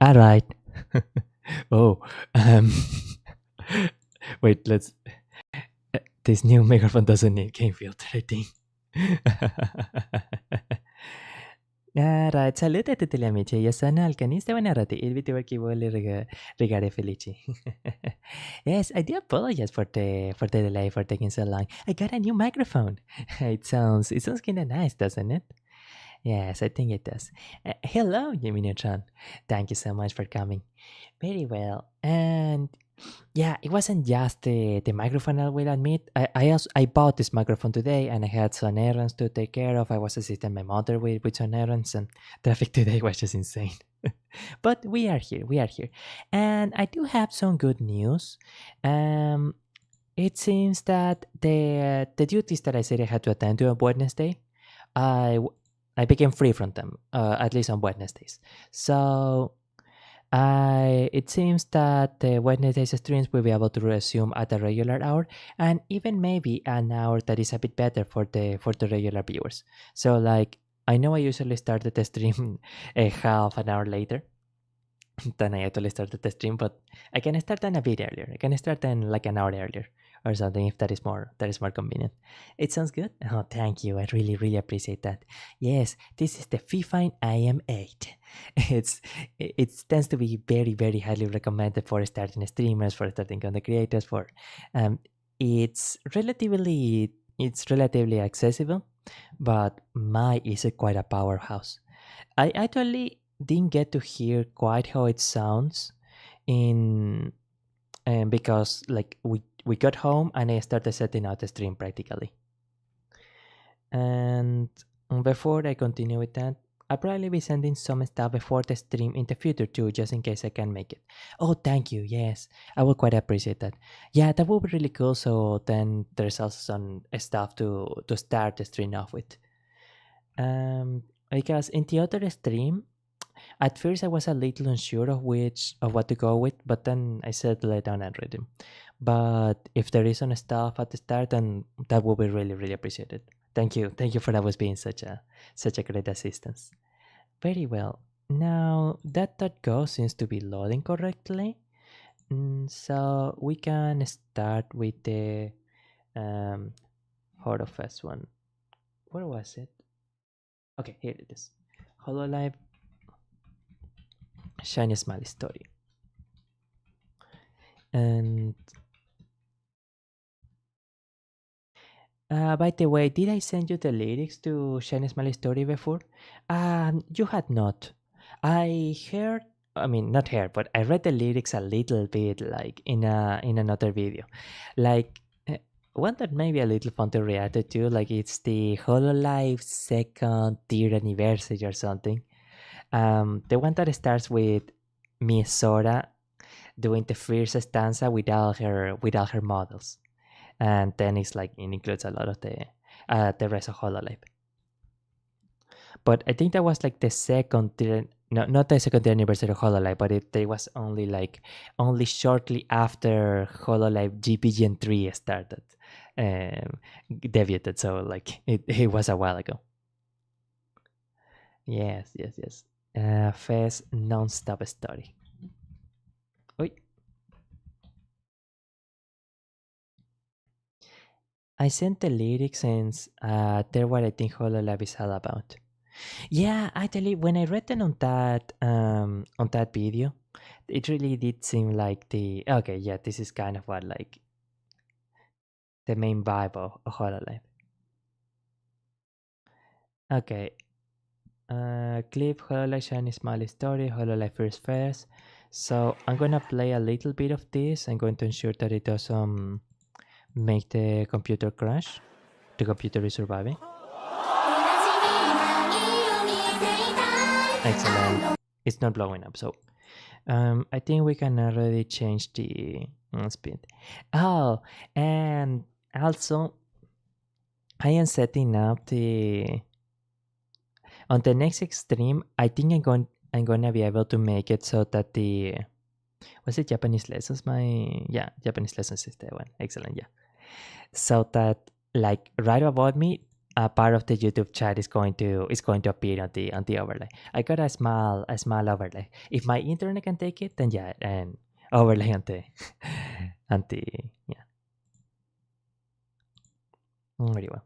All right. Oh, um, wait. Let's. This new microphone doesn't need game filter, I think. Alright, salute a tutti gli amici, io sono Alcanista Vanarati, il VTuber che vuole regare felici. Yes, I do apologize for the delay, for taking so long. I got a new microphone. It sounds kinda nice, doesn't it? Yes, I think it does. Hello, Yemini-chan. Thank you so much for coming. Very well. And yeah, it wasn't just the microphone, I will admit. I bought this microphone today and I had some errands to take care of. I was assisting my mother with some errands, and traffic today was just insane. But we are here. We are here. And I do have some good news. Um, it seems that the duties that I said I had to attend to on Wednesday, I, w- I became free from them, at least on Wednesdays. So it seems that the Wednesday's streams will be able to resume at a regular hour, and even maybe an hour that is a bit better for the regular viewers. So like I know I usually started the stream a half an hour later than I actually started the stream, but I can start then a bit earlier. I can start then like an hour earlier or something if that is more convenient. It sounds good. Oh, thank you. I really really appreciate that. Yes, this is the Fifine IM8. It tends to be very very highly recommended for starting streamers, for starting content creators. For um, it's relatively accessible, but my is quite a powerhouse. I actually didn't get to hear quite how it sounds in because like we got home and I started setting out the stream practically. And before I continue with that, I'll probably be sending some stuff before the stream in the future too, just in case I can make it. Oh, thank you. Yes, I would quite appreciate that. Yeah, that would be really cool. So then there's also some stuff to start the stream off with. Because in the other stream, at first, I was a little unsure of what to go with, but then I settled it down and rhythm. But if there is some stuff at the start, then that would be really, really appreciated. Thank you for always being such a great assistance. Very well. Now that go seems to be loading correctly, so we can start with the um, first one. Where was it? Okay, here it is. Hololive Shiny Smiley Story. And by the way, did I send you the lyrics to Shiny Smiley Story before? You had not. I heard, I mean, not heard, but I read the lyrics a little bit, like in another video, like one that may be a little fun to react to, like it's the Hololive second tier anniversary or something. The one that starts with Miss Sora doing the first stanza with all her models, and then it's like it includes a lot of the rest of Hololive. But I think that was like the second tier, no, not the second tier anniversary of Hololive, but it was only shortly after Hololive GP Gen 3 started, debuted. So like it was a while ago. Yes, yes, yes. Fast non-stop story. Oi. I sent the lyrics since they're what I think Hololive is all about. Yeah, actually, when I read them on that video, it really did seem like the okay. Yeah, this is kind of what like the main vibe of Hololive. Okay, clip Hololive Shiny Smiley Story Hololive First Fest. So I'm gonna play a little bit of this. I'm going to ensure that it doesn't make the computer crash. The computer is surviving. Excellent. It's not blowing up, so I think we can already change the speed. Oh, and also I am setting up the on the next extreme. I think I'm gonna be able to make it so that the was it Japanese lessons? Japanese lessons is the one. Excellent, yeah. So that like right above me, a part of the YouTube chat is going to appear on the overlay. I got a small overlay. If my internet can take it, then yeah, and overlay on the on the yeah. Very well.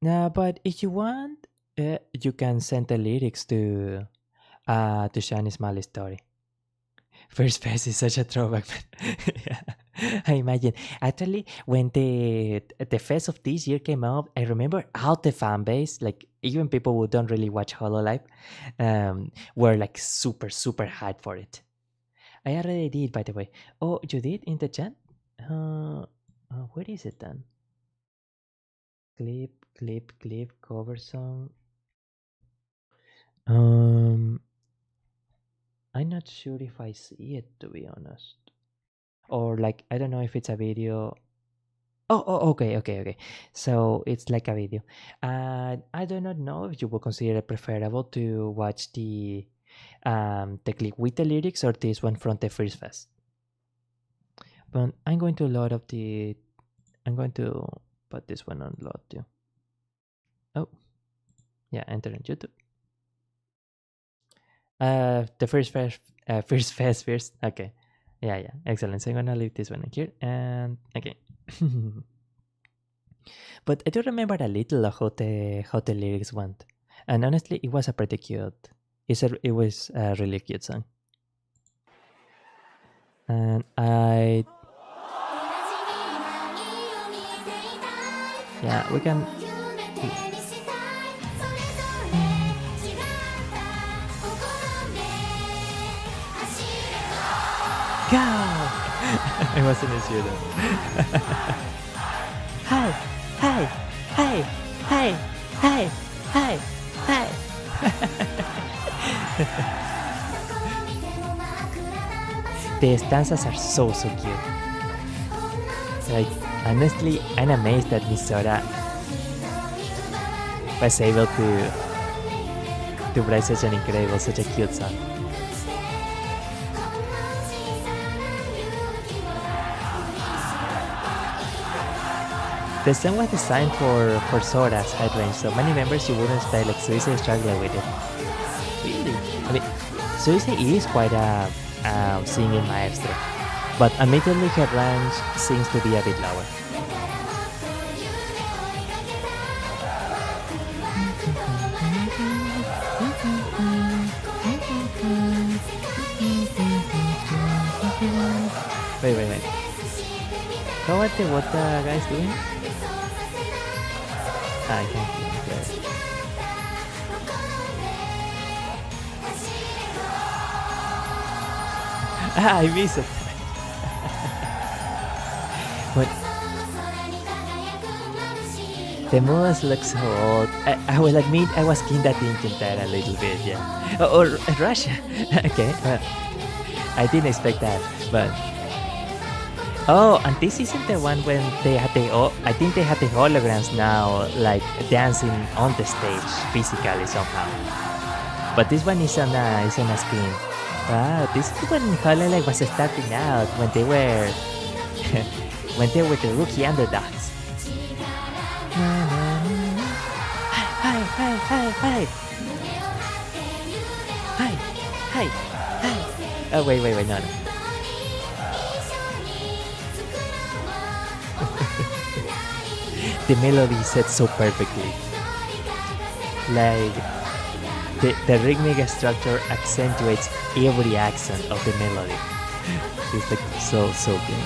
No, but if you want, you can send the lyrics to Shani's Smiley story. First Fest is such a throwback. Yeah. I imagine. Actually, when the fest of this year came out, I remember all the fan base, like even people who don't really watch Hololive, were like super super hyped for it. I already did, by the way. Oh, you did in the chat? Uh, where is it then? Clip, cover song. Um, I'm not sure if I see it, to be honest. Or like I don't know if it's a video. Oh, okay. So it's like a video. And I do not know if you would consider it preferable to watch the clip with the lyrics or this one from the first fest. But I'm going to load up the. I'm going to put this one on load too. Oh, yeah, enter on YouTube. The first fest first. Okay, yeah, excellent. So I'm gonna leave this one in here and okay. But I do remember a little of how the lyrics went, and honestly, it was a pretty cute. It was a really cute song, and we can go. I wasn't sure that. Hi, hi, hi, hi, hi, hi, hi. The stanzas are so cute. Like honestly, I'm amazed that Misora was able to write such an incredible, such a cute song. The song was designed for Sora's head range, so many members you wouldn't expect, like Suicide, struggle with it. Really? I mean, Suicide is quite a singing maestro, but admittedly her range seems to be a bit lower. Wait. How are the water guys doing? I can't hear. I miss it. But the moves look so old. I will admit I was kinda thinking that a little bit, yeah. Or Russia. Okay. I didn't expect that, but oh, and this isn't the one when they had I think they had the holograms now, like dancing on the stage physically somehow. But this one is on a screen. Wow, this is when Hololive was starting out, when they were the rookie underdogs. Hi. Oh wait, no. The melody is set so perfectly. Like the rhythmic structure accentuates every accent of the melody. It's like so good.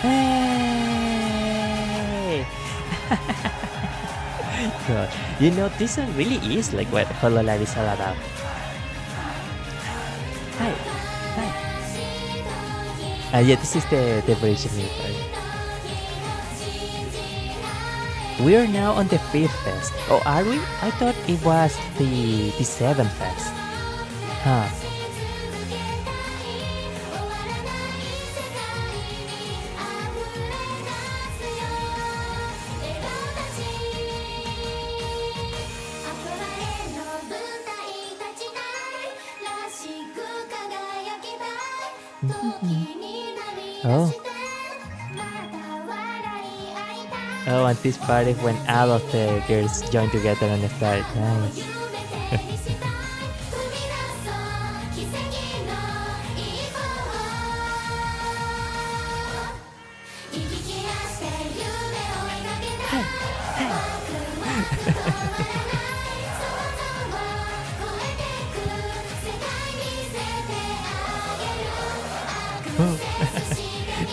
Hey! God, you know, this one really is like what Hololive is all about. Hi. Yeah, this is the version part. We are now on the 5th fest. Oh, are we? I thought it was the 7th fest. Huh. Oh. Oh, and this part is when all of the girls join together and start. Nice.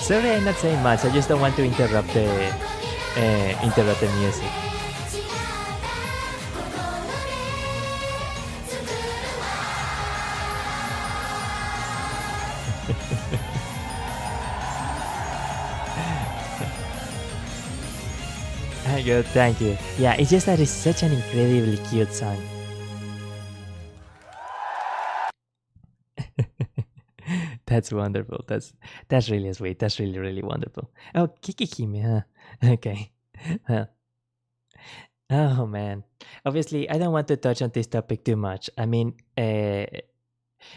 Sorry, I'm not saying much. I just don't want to interrupt the music. Good, thank you. Yeah, it's just that it's such an incredibly cute song. That's wonderful. That's really sweet. That's really really wonderful. Oh, Kikikimi, huh? Okay. Well, oh man. Obviously, I don't want to touch on this topic too much. I mean,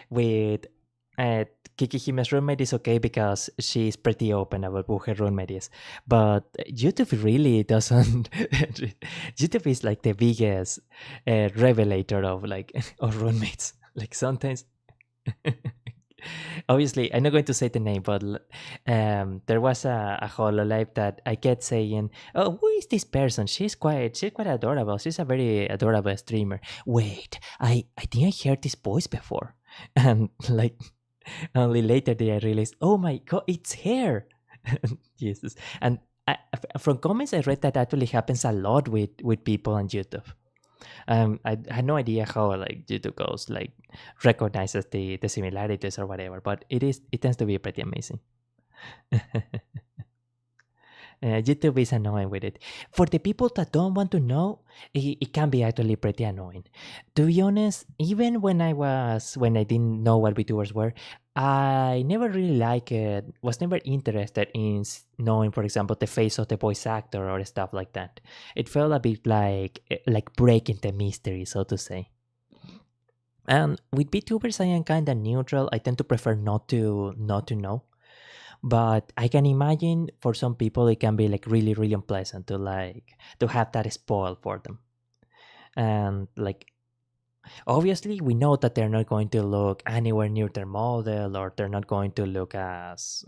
with uh, Kikihime's roommate is okay because she's pretty open about who her roommate is. But YouTube really doesn't. YouTube is like the biggest revelator of like of roommates. Like sometimes. Obviously, I'm not going to say the name, but there was a Hololive that I kept saying, "Oh, who is this person? She's quite adorable. She's a very adorable streamer." Wait, I think I heard this voice before, and like only later did I realize, oh my god, it's her. Jesus, and from comments I read that actually happens a lot with people on YouTube. I had no idea how like YouTube goes like recognizes the similarities or whatever, but it tends to be pretty amazing. YouTube is annoying with it. For the people that don't want to know, it can be actually pretty annoying. To be honest, even when I didn't know what VTubers were, I never really was never interested in knowing, for example, the face of the voice actor or stuff like that. It felt a bit like breaking the mystery, so to say. And with VTubers, I am kind of neutral. I tend to prefer not to know. But I can imagine for some people it can be like really really unpleasant to have that spoiled for them. And like obviously we know that they're not going to look anywhere near their model, or they're not going to look as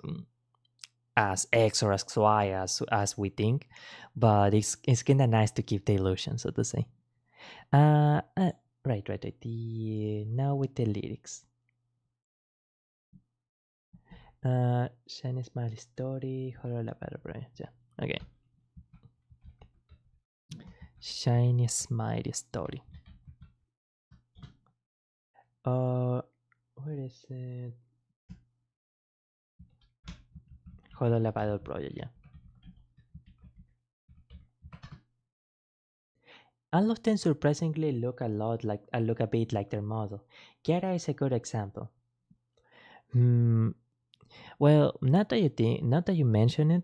X or as Y as we think, but it's kind of nice to keep the illusion, so to say. Right. Now with the lyrics. Shiny Smiley Story, Hololive Battle. Yeah, okay. Shiny Smiley Story. Where is it? Hololive Battle Project, yeah. All of them surprisingly look a bit like their model. Kiara is a good example. Well, not that you mention it,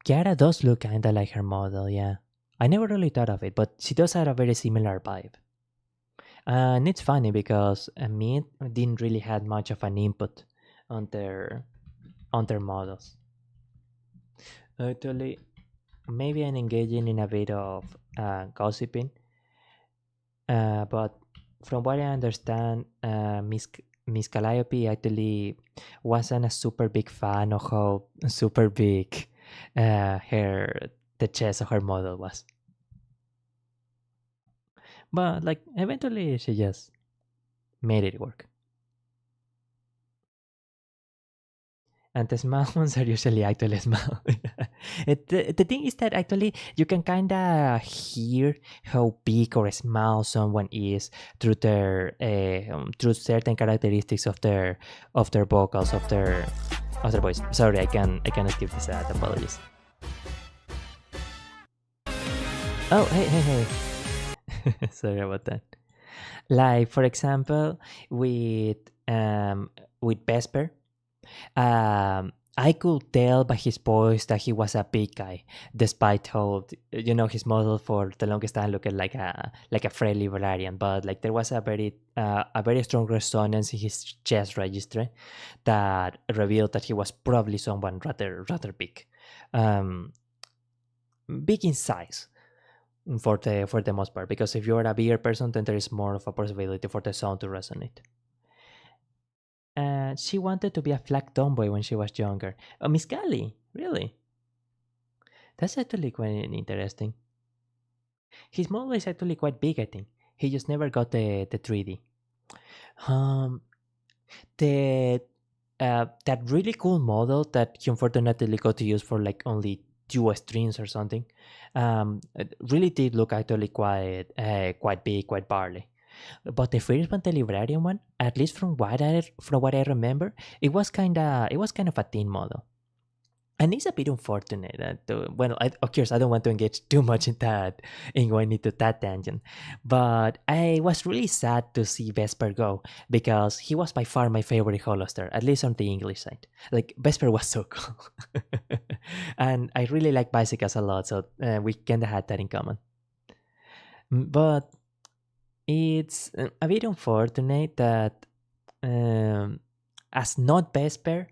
Kiara does look kinda like her model, yeah. I never really thought of it, but she does have a very similar vibe. And it's funny because Meat didn't really have much of an input on their models. Actually, maybe I'm engaging in a bit of gossiping, but from what I understand, Miss Calliope actually wasn't a super big fan of how super big the chest of her model was. But like eventually she just made it work. And the small ones are usually actually small. The thing is that actually you can kind of hear how big or small someone is through through certain characteristics of their vocals, of their voice. Sorry, I can skip this ad. Apologies. Oh, hey. Sorry about that. Like for example, with Vesper. I could tell by his voice that he was a big guy, despite how his model for the longest time looked like a friendly librarian. But like there was a very strong resonance in his chest register that revealed that he was probably someone rather big. um, big in size for the most part. Because if you're a bigger person, then there is more of a possibility for the sound to resonate. She wanted to be a flag tomboy when she was younger. Oh, Miss Callie, really? That's actually quite interesting. His model is actually quite big, I think. He just never got the 3D. Um, the that really cool model that he unfortunately got to use for like only two streams or something. It really did look actually quite big, quite barley. But the first one, the librarian one, at least from what I remember, it was kind of a thin model. And it's a bit unfortunate that, well, of course, I don't want to engage too much in that, in going into that tangent. But I was really sad to see Vesper go because he was by far my favorite Hollister, at least on the English side. Like, Vesper was so cool. And I really like bicycles a lot, so we kind of had that in common. But it's a bit unfortunate that, as not Vesper,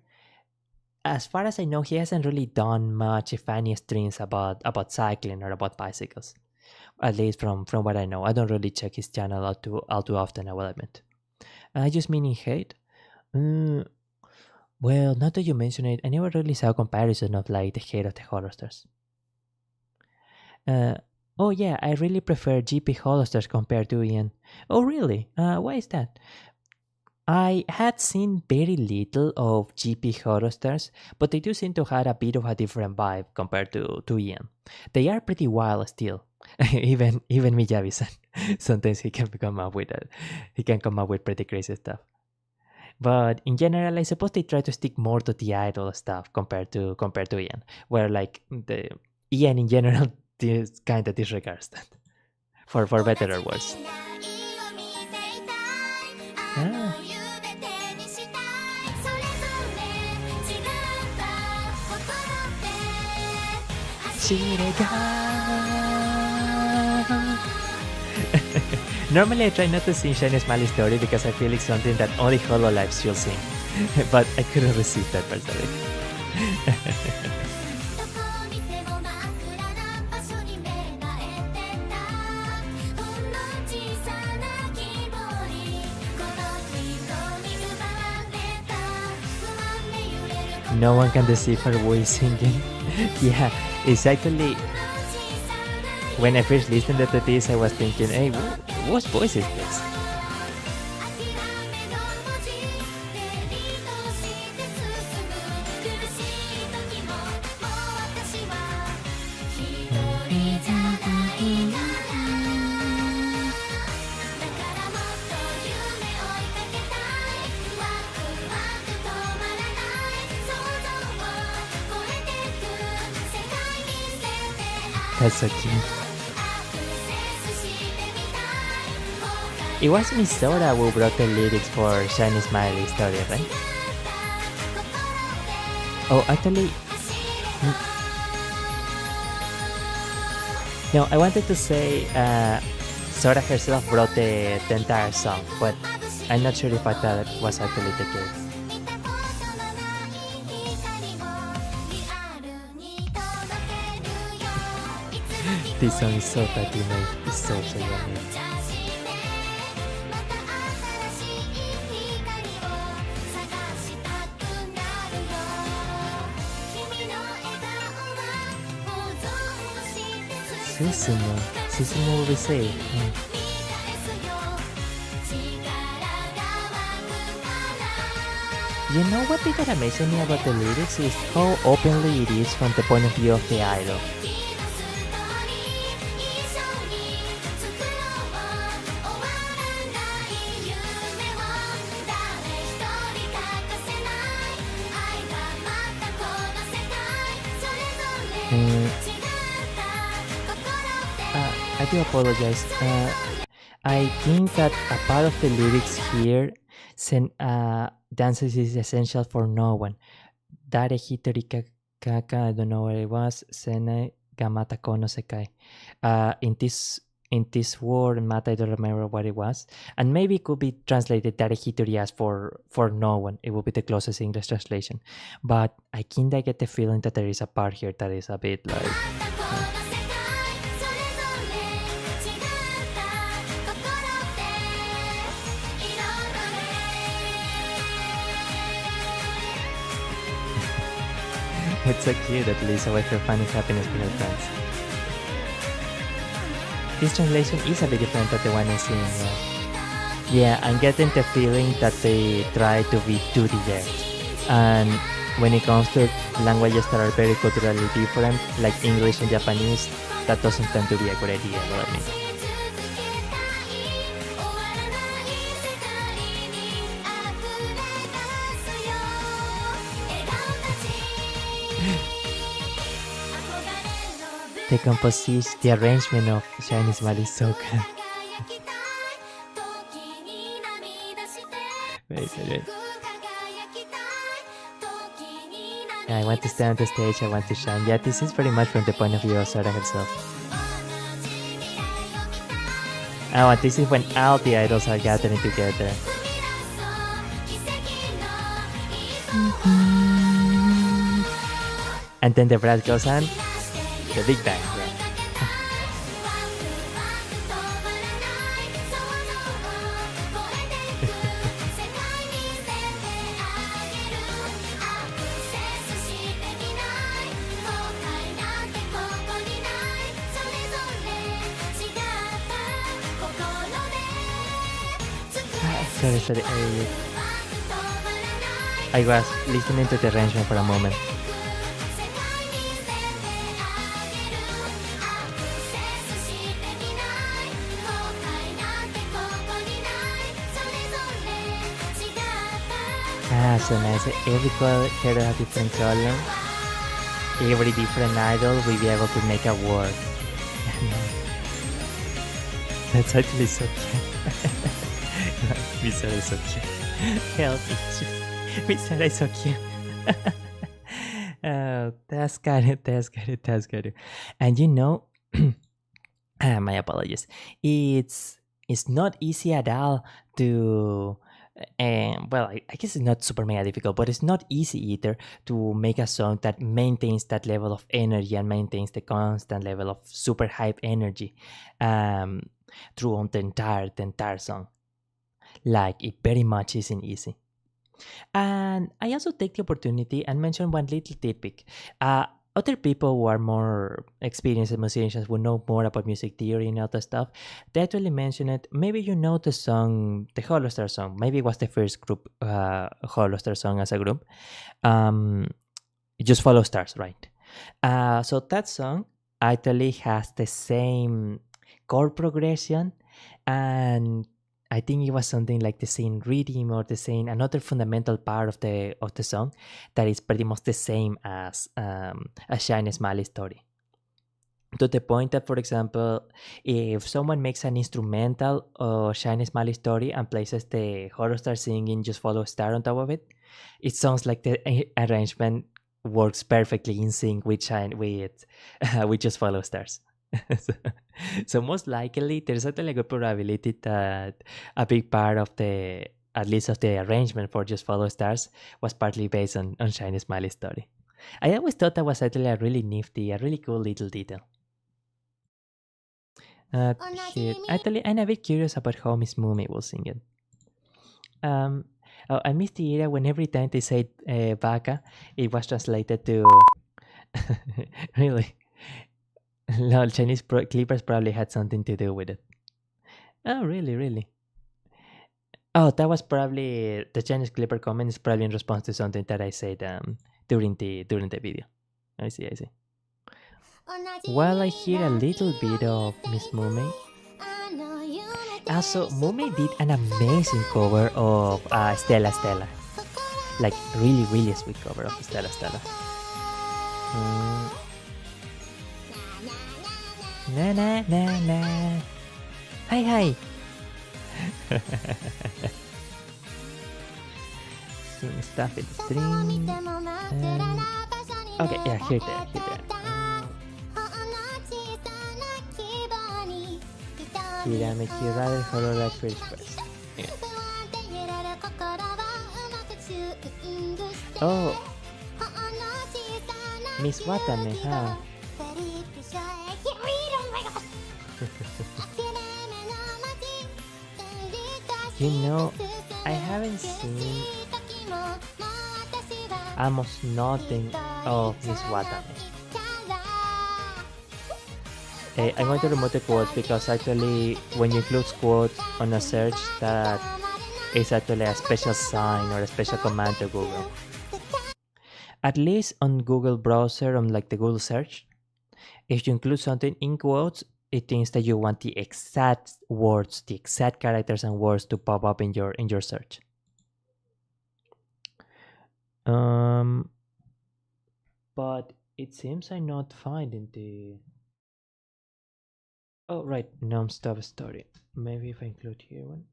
as far as I know, he hasn't really done much, if any, streams about cycling or about bicycles. At least from what I know, I don't really check his channel all too often. I will admit. I just meaning hate. Mm, well, now that you mention it, I never really saw a comparison of like the hate of the Holosters. Uh, oh yeah, I really prefer GP Holosters compared to Ian. Oh really? Why is that? I had seen very little of GP Horror Stars, but they do seem to have a bit of a different vibe compared to Ian. They are pretty wild still. even Miyavi-san. Sometimes he can come up with pretty crazy stuff. But in general, I suppose they try to stick more to the idol stuff compared to Ian, where like the Ian in general kind of disregards that, for better or worse. Ah. Normally I try not to sing Shiny Smiley Story because I feel it's something that only Hololive should sing. But I couldn't resist that personally. No one can deceive her voice singing. Yeah, it's actually, when I first listened to this, I was thinking, hey, whose voice is this? That's so cute. It was Miss Soda who brought the lyrics for Shiny Smiley Story, right? Oh, actually, no, I wanted to say Soda herself brought the entire song, but I'm not sure if that was actually the case. This song is so tightly made. It's so yummy. Susumu will be safe. You know what did that amazing me about the lyrics is how openly it is from the point of view of the idol. I do apologize. I think that a part of the lyrics here, dances is essential for no one. Dare hitori kaka, I don't know what it was. Sene gamata kono sekai. In this in this word, and Matt, I don't remember what it was, and maybe it could be translated Darehitorias for no one. It would be the closest English translation, but I kinda get the feeling that there is a part here that is a bit like. It's so cute that Lisa with her finding happiness with her friends. This translation is a bit different than the one I see in Yeah, I'm getting the feeling that they try to be too direct. And when it comes to languages that are very culturally different, like English and Japanese, that doesn't tend to be a good idea, what I mean. The composition, the arrangement of Shiny Smile is so good. Wait. I want to stand on the stage, I want to shine. Yeah, this is very much from the point of view of Sora herself. Oh, and this is when all the idols are gathering together. And then the brass goes on. The Big Bang, yeah. Sorry. I was listening to the arrangement for a moment. So nice. Every color has a different color. Every different idol will be able to make a word. That's actually so cute. Misara is so cute. Help me. Misara is so cute. Oh, that's good. And you know, my apologies. It's not easy at all to. Well, I guess it's not super mega difficult, but it's not easy either to make a song that maintains that level of energy and maintains the constant level of super hype energy throughout the entire song. Like, it very much isn't easy. And I also take the opportunity and mention one little tidbit. Other people who are more experienced musicians who know more about music theory and other stuff, they actually mention it. Maybe you know the song, the Holostar song. Maybe it was the first group, Holostar song as a group. Just Follow Stars, right? So that song actually has the same chord progression, and I think it was something like the same rhythm or the same another fundamental part of the song that is pretty much the same as a Shine Smiley story. To the point that, for example, if someone makes an instrumental or Shine Smiley story and places the Horror Star singing Just Follow Star on top of it, it sounds like the arrangement works perfectly in sync with Just Follow Stars. So most likely there's certainly a good probability that a big part of at least of the arrangement for Just Follow Stars was partly based on Shiny Smiley's story. I always thought that was actually a really nifty, a really cool little detail. Actually, I'm a bit curious about how Miss Mumi will sing it. I missed the era when every time they said Baka, it was translated to really. No, Chinese clippers probably had something to do with it. Oh, really? Oh, that was probably the Chinese clipper comment is probably in response to something that I said during the video. I see. Well, I hear a little bit of Miss Mume. Also, Mume did an amazing cover of Stella Stella. Like, really sweet cover of Stella Stella. Na. Hi. Some stuff in the stream. Okay, yeah, here there. Kirameki rather Hololive first first. Yeah. Oh, Miss Watame, huh? You know, I haven't seen almost nothing of Miss Watame. I'm going to remove the quotes because actually when you include quotes on a search, that is actually a special sign or a special command to Google. At least on Google browser, on like the Google search, if you include something in quotes, it thinks that you want the exact words, the exact characters and words to pop up in your search. But it seems I'm not finding the. Oh right, non-stop story. Maybe if I include here one.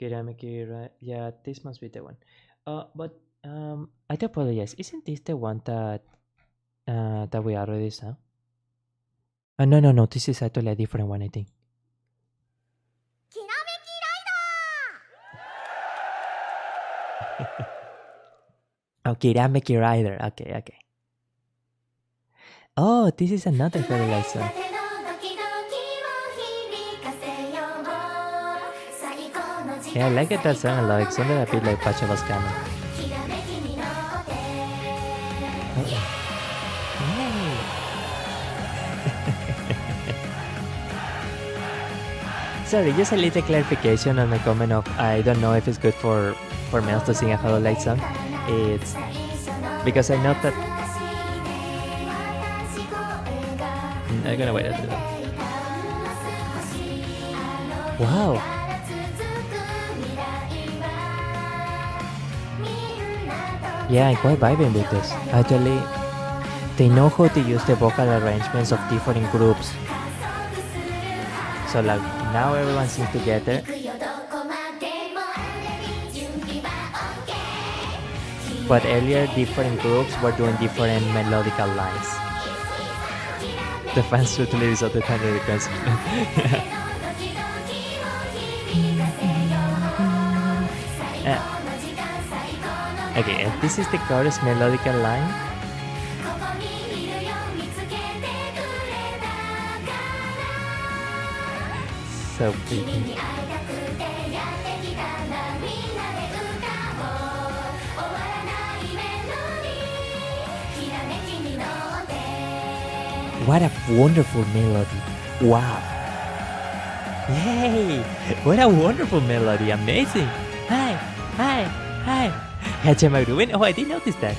Kirameki, right? Yeah, this must be the one. But I do apologize. Isn't this the one that we already saw? No. This is actually a different one, I think. Oh, Kirameki Rider. Okay. Oh, this is another Hololive song. Yeah, I like it, that song a lot. It sounded a bit like Pacha was coming. Sorry, just a little clarification on my comment of I don't know if it's good for males to sing a Hololive song. It's because I know that I'm gonna wait until that. Wow. Yeah, I'm quite vibing with this. Actually, they know how to use the vocal arrangements of different groups. So like now everyone sings together. But earlier different groups were doing different melodical lines. The fans totally resulted in the request. Okay, and this is the chorus melodical line. So pretty. What a wonderful melody. Wow. Yay! What a wonderful melody. Amazing. Hi. Hachamaru. Oh, I didn't notice that.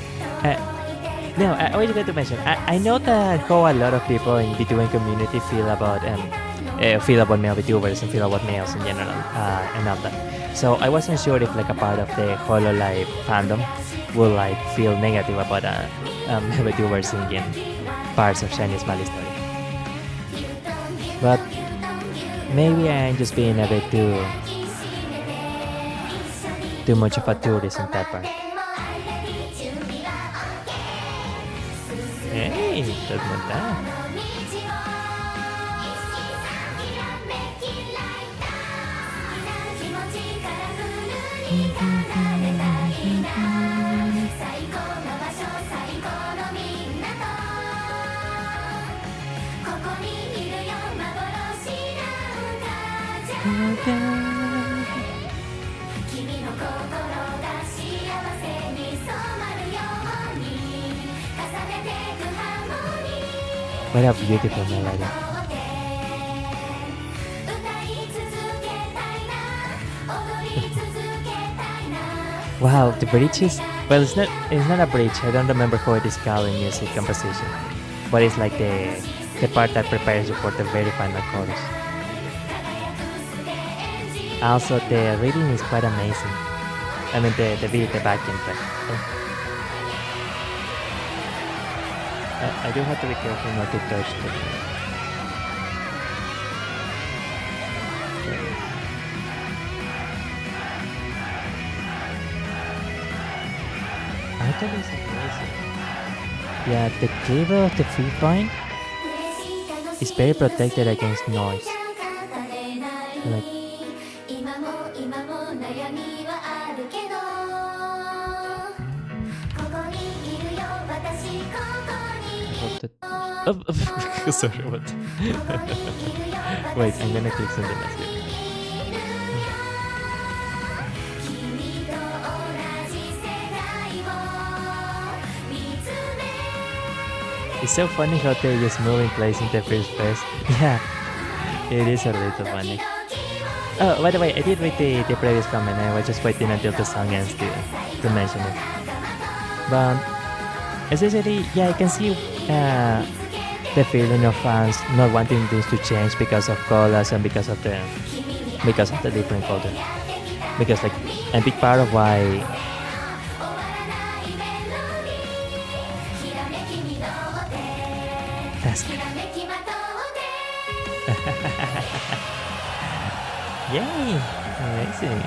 No, I was going to mention. I know that how a lot of people in VTubing community feel about male VTubers and feel about males in general and all that. So I wasn't sure if like a part of the Hololive fandom would like feel negative about male VTubers singing parts of Shiny Smiley story. But maybe I'm just being a bit too much of a tourist in that part. Hey, that's not bad. What a beautiful melody. Wow, the bridge is, well, it's not a bridge. I don't remember how it is called in music composition, but it's like the part that prepares you for the very final chorus. Also, the reading is quite amazing. I mean, the beat, the backing track. I do have to be careful not to touch the. Actually, it's amazing. Yeah, the cable of the free fine it's very protected against noise. Like, sorry, what? Wait, I'm gonna click something else here. It's so funny how they just move in place in the first place. Yeah, it is a little funny. Oh, by the way, I did read the previous comment. I was just waiting until the song ends to mention it. But essentially, yeah, I can see the feeling of fans not wanting this to change because of colors and because of the different culture. Because like a big part of why that's yay, amazing.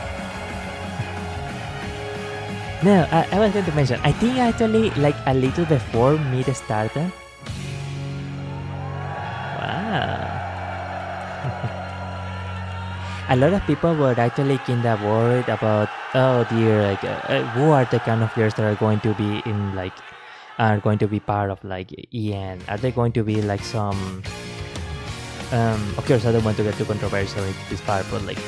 No, I was going to mention, I think actually like a little before mid started. Wow. A lot of people were actually kind of worried about, oh dear, like who are the kind of girls that are going to be in like, are going to be part of like EN? Are they going to be like some, of course I don't want to get too controversial in this part, but like,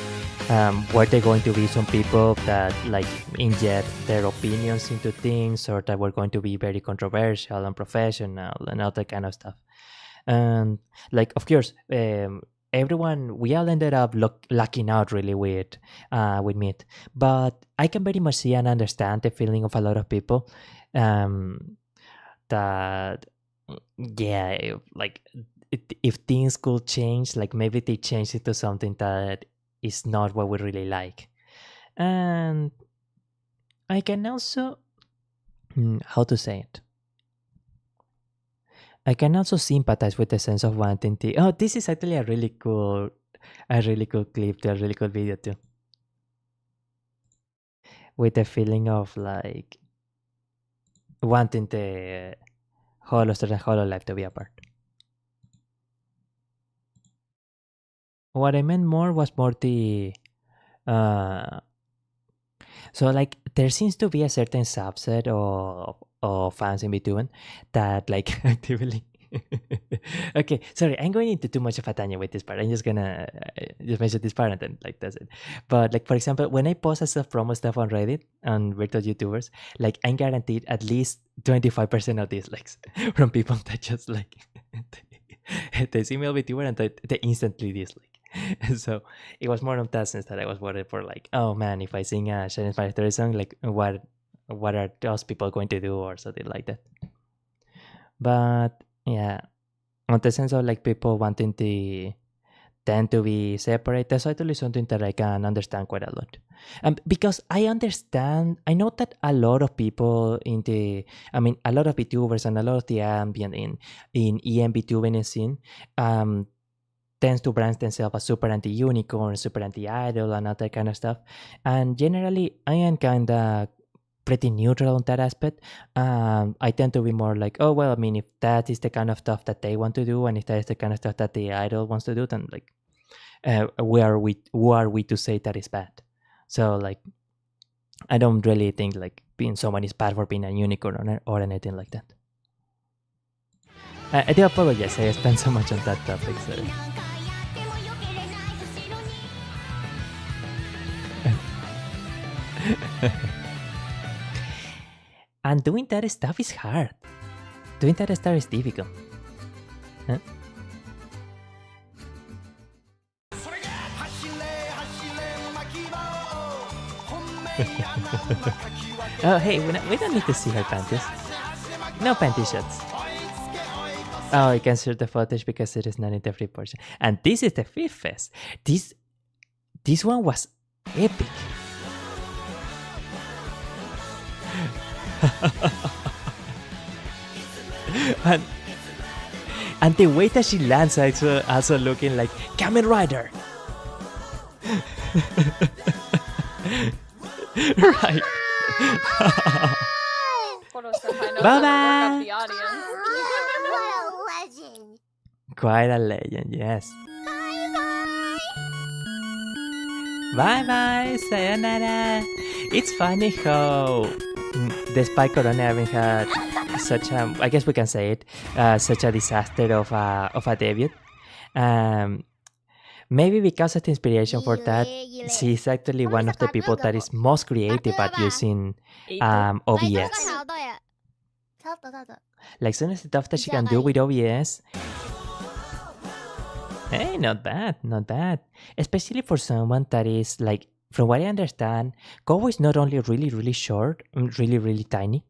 were there going to be some people that like inject their opinions into things, or that were going to be very controversial and professional and all that kind of stuff? And like, of course, everyone, we all ended up lucking out really with Meet, but I can very much see and understand the feeling of a lot of people that yeah, like if things could change, like maybe they change it to something that is not what we really like. And I can also how to say it, I can also sympathize with the sense of wanting to. Oh, this is actually a really cool clip, a really cool video too. With the feeling of like wanting the Holosters and Hololive to be apart. What I meant more was more the so like there seems to be a certain subset of fans in between that like actively okay, sorry, I'm going into too much of a tangent with this part. I'm just gonna just mention this part and then like that's it. But like for example, when I post a self-promo stuff on Reddit on virtual YouTubers, like I'm guaranteed at least 25% of dislikes from people that just like they see me a VTuber and they instantly dislike. So it was more of that sense that I was worried for like, oh man, if I sing a Shining Fire Story song, like what are those people going to do or something like that. But yeah, on the sense of like people wanting to tend to be separate, that's actually something that I can understand quite a lot. Because I know that a lot of people a lot of VTubers and a lot of the ambient in EM VTubing scene tends to brand themselves as super anti-unicorn, super anti-idol, and all that kind of stuff. And generally, I am kind of pretty neutral on that aspect. I tend to be more like, oh, well, I mean, if that is the kind of stuff that they want to do, and if that is the kind of stuff that the idol wants to do, then like, who are we to say that is bad? So like, I don't really think like being someone is bad for being a unicorn or anything like that. I do apologize. I spent so much on that topic. So. And doing that stuff is hard. Doing that stuff is difficult. Huh? Oh, hey, we don't need to see her panties. No panty shots. Oh, I cancelled the footage because it is not in the free portion. And this is the fifth fest. This one was epic. and the way that she lands also looking like Kamen Rider. Right. Bye bye. Quite a legend, yes. Bye bye, sayonara. It's funny how, despite Corona having had such a, I guess we can say it, such a disaster of a debut, um, maybe because of the inspiration for that, she's actually one of the people that is most creative at using OBS. Like some of the stuff that she can do with OBS. Hey, not bad, not bad. Especially for someone that is like, from what I understand, Go is not only really, really short, really, really tiny,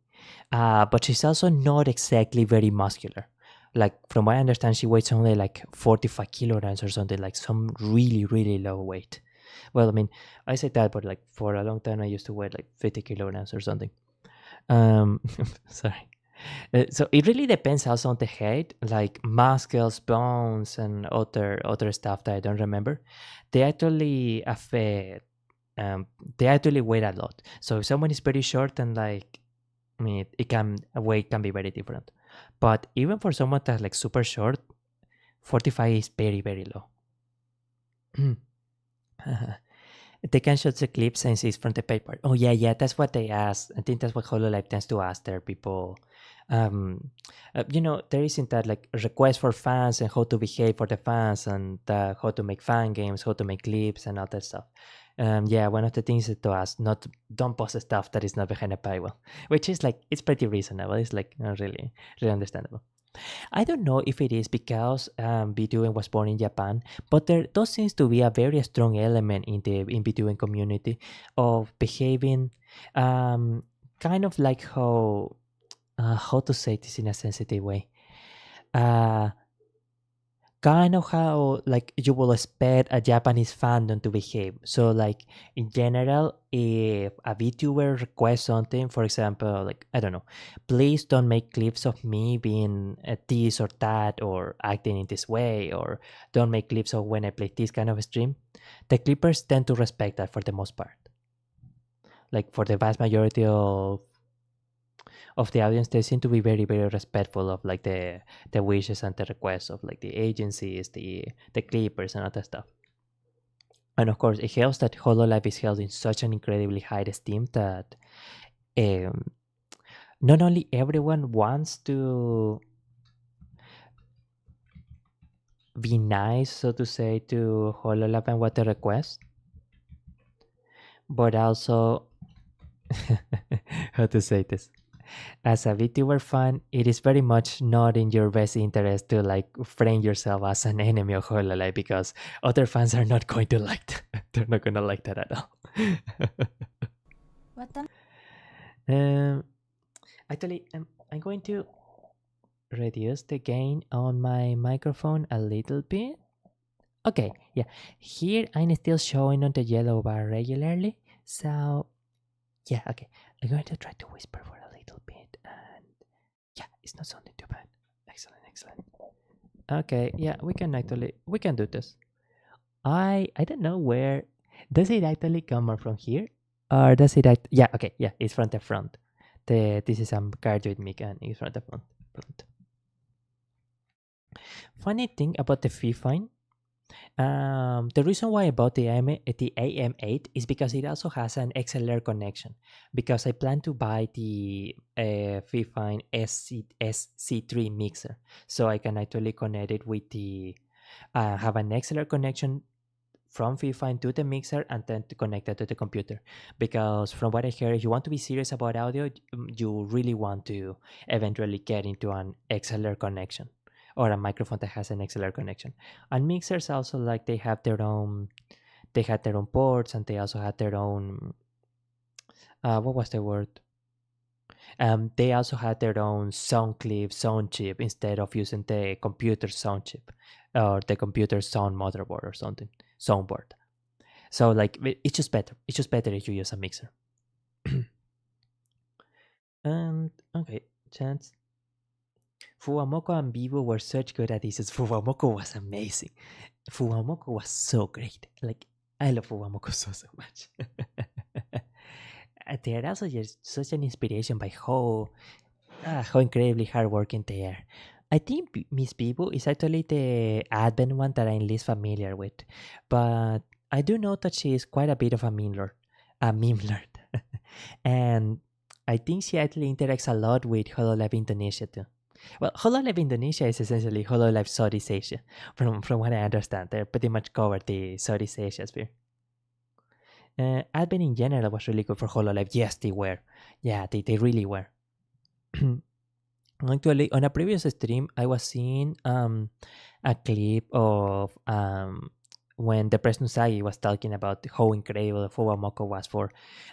but she's also not exactly very muscular. Like, from what I understand, she weighs only like 45 kilograms or something, like some really, really low weight. Well, I mean, I say that, but like for a long time, I used to weigh like 50 kilograms or something. Sorry. So it really depends also on the head, like muscles, bones, and other stuff that I don't remember. They actually affect. They actually weigh a lot. So if someone is very short and like, I mean, it can weight can be very different. But even for someone that's like super short, 45 is very very low. They can show the clip since it's from the paper. Oh yeah, that's what they asked. I think that's what Hololive tends to ask their people. There isn't that like request for fans and how to behave for the fans and how to make fan games, how to make clips and all that stuff. One of the things is to ask, not don't post stuff that is not behind a paywall, which is like it's pretty reasonable. It's like really really understandable. I don't know if it is because VTubing was born in Japan, but there does seems to be a very strong element in the VTubing community of behaving kind of like how to say this in a sensitive way. Kind of how like you will expect a Japanese fandom to behave. So like in general, if a VTuber requests something, for example, like I don't know, please don't make clips of me being this or that or acting in this way, or don't make clips of when I play this kind of stream, the clippers tend to respect that for the most part. Like for the vast majority of the audience, they seem to be very very respectful of like the wishes and the requests of like the agencies, the clippers and other stuff. And of course it helps that Hololive is held in such an incredibly high esteem that not only everyone wants to be nice, so to say, to Hololive and what they request, but also how to say this, as a VTuber fan, it is very much not in your best interest to like frame yourself as an enemy of Hololive, because other fans are not going to like that. They're not going to like that at all. Actually, I'm going to reduce the gain on my microphone a little bit. Okay, yeah. Here I'm still showing on the yellow bar regularly. So, yeah, okay. I'm going to try to whisper for a little bit. And yeah, it's not sounding too bad. Excellent. Okay, yeah, we can do this. I don't know where. Does it actually come from here? Or does it yeah, okay, yeah, it's from the front. This is some graduate mic and it's from the front. Funny thing about the Fifine, the reason why I bought the AM8 is because it also has an XLR connection. Because I plan to buy the Fifine SC3 mixer, so I can actually connect it with the have an XLR connection from Fifine to the mixer and then to connect it to the computer. Because from what I hear, if you want to be serious about audio, you really want to eventually get into an XLR connection or a microphone that has an XLR connection. And mixers also, like, they had their own ports, and they also had their own what was the word? They also had their own sound chip, instead of using the computer sound chip or the computer sound motherboard or something, soundboard. So like it's just better. It's just better if you use a mixer. And okay, chance. Fuwamoko and Vivo were such good additions. Fuwamoko was amazing. Fuwamoko was so great. Like, I love Fuwamoko so much. They are also just such an inspiration by how incredibly hardworking they are. I think Miss Bibu is actually the Advent one that I'm least familiar with, but I do know that she is quite a bit of a meme lord, and I think she actually interacts a lot with Hololive Indonesia too. Well, Hololive Indonesia is essentially Hololive Southeast Asia, from what I understand. They pretty much cover the Southeast Asia sphere. Advent in general was really good for Hololive. Yes, they were. Yeah, they really were. Actually, on a previous stream, I was seeing a clip of when the President Sagi was talking about how incredible Fuwamoko was for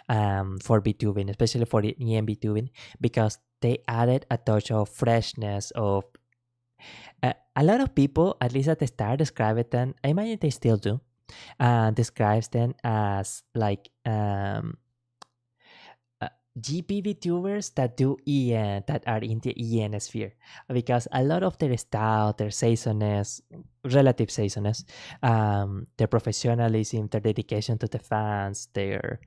VTubing, especially for the EM VTubing, because they added a touch of freshness of a lot of people, at least at the start, described them. I imagine they still do. Describes them as like GP VTubers that do EN, that are in the EN sphere, because a lot of their style, their seasoness, relative seasoness, their professionalism, their dedication to the fans, their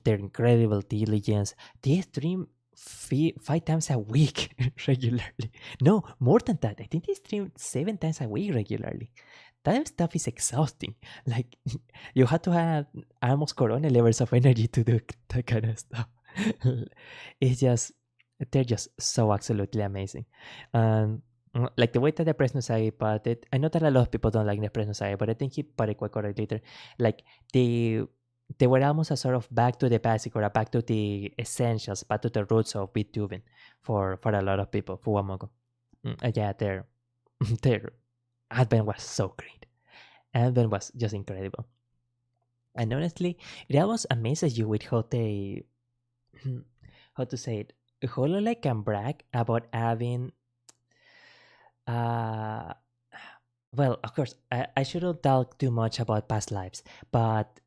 incredible diligence, they stream 5 times a week regularly. No, more than that. I think they stream 7 times a week regularly. That stuff is exhausting. Like, you have to have almost Corona levels of energy to do that kind of stuff. It's just, they're just so absolutely amazing. Like the way that the President Sagi put it, I know that a lot of people don't like the President Sagi, but I think he put it quite correctly later. Like, they were almost a sort of back to the basic, or a back to the essentials, back to the roots of VTubing for a lot of people. Fuwamogo. Yeah, their Advent was so great. Advent was just incredible. And honestly, it almost amazes you with how they, how to say it, Hololive can brag about having, well, of course, I shouldn't talk too much about past lives, but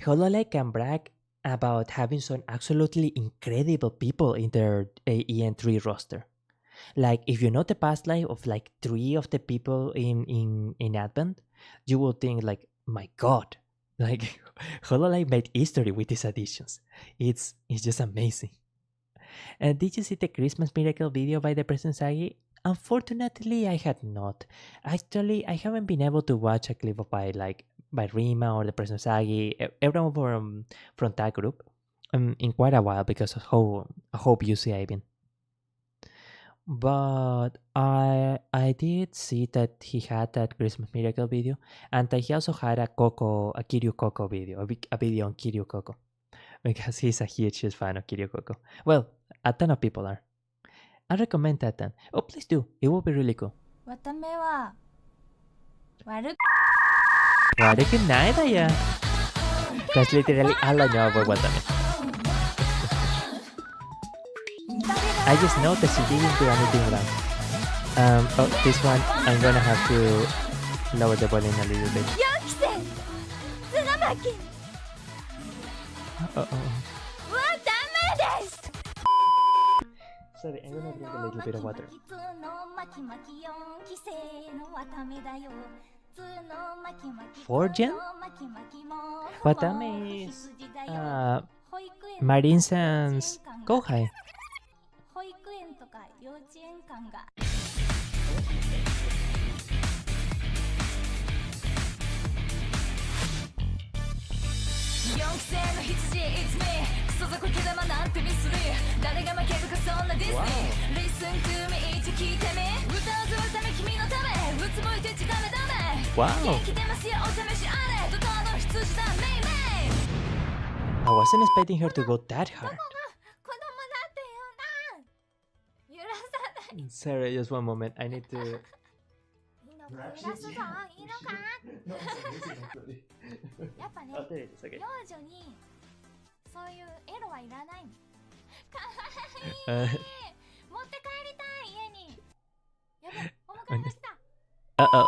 Hololive can brag about having some absolutely incredible people in their EN3 roster. Like, if you know the past life of like 3 of the people in Advent, you will think like, my God, like Hololive made history with these additions. It's just amazing. Did you see the Christmas Miracle video by the President Sagi? Unfortunately, I had not. Actually, I haven't been able to watch a clip of by Rima or the President Sagi, everyone from that group, in quite a while, because of how busy I've been. But I did see that he had that Christmas Miracle video, and that he also had a Kiryu Coco video, a video on Kiryu Coco, because he's a huge fan of Kiryu Coco. Well, a ton of people are. I recommend that then. Oh, please do. It will be really cool. Warikunaida. That's literally all I know about Watame. I just know that she didn't do anything wrong. Oh, this one, I'm gonna have to lower the volume a little bit. Sorry, I'm gonna drink a little bit of water. Forgen? Watame is Marin-san's Kohai. Wow. I wasn't expecting her to go that hard. Sorry, just one moment. I need to. Uh-oh.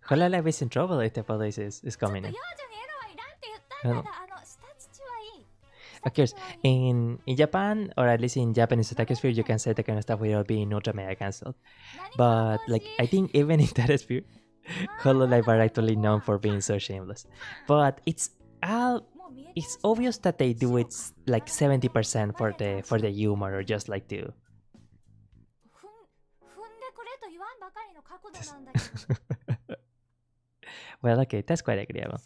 Hololive is in trouble if the police is coming in. Of course, in Japan, or at least in Japanese attack sphere, you can say that kind of stuff without being ultra mega cancelled. But like, I think even in that sphere, Hololive are actually known for being so shameless. But it's obvious that they do it like 70% for the humor, or just like to Well, okay, that's quite agreeable.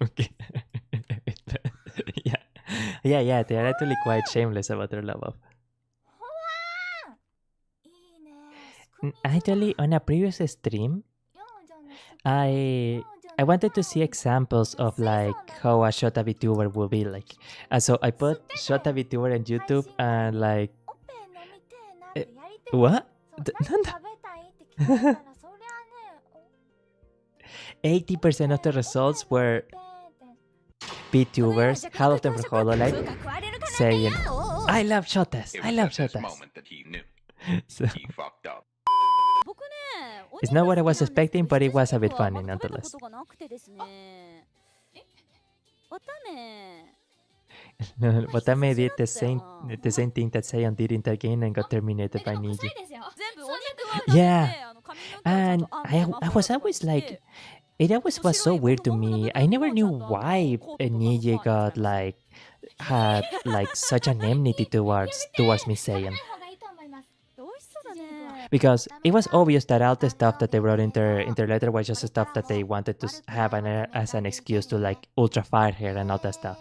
Okay. Yeah. Yeah, they are actually quite shameless about their love of. Actually, on a previous stream, I wanted to see examples of like how a Shota VTuber will be like. So I put Shota VTuber on YouTube and like what? なんだ 80% of the results were VTubers, half of them from Hololive, saying, I love Shotas, I love Shotas. So, it's not what I was expecting, but it was a bit funny nonetheless. Watame did the same thing that Seion did in the game and got terminated by Niji. Yeah, and I was always like, it always was so weird to me. I never knew why Niji got like had like such an enmity towards Miss Seion. Because it was obvious that all the stuff that they wrote in their letter was just stuff that they wanted to have as an excuse to like ultra fire her and all that stuff.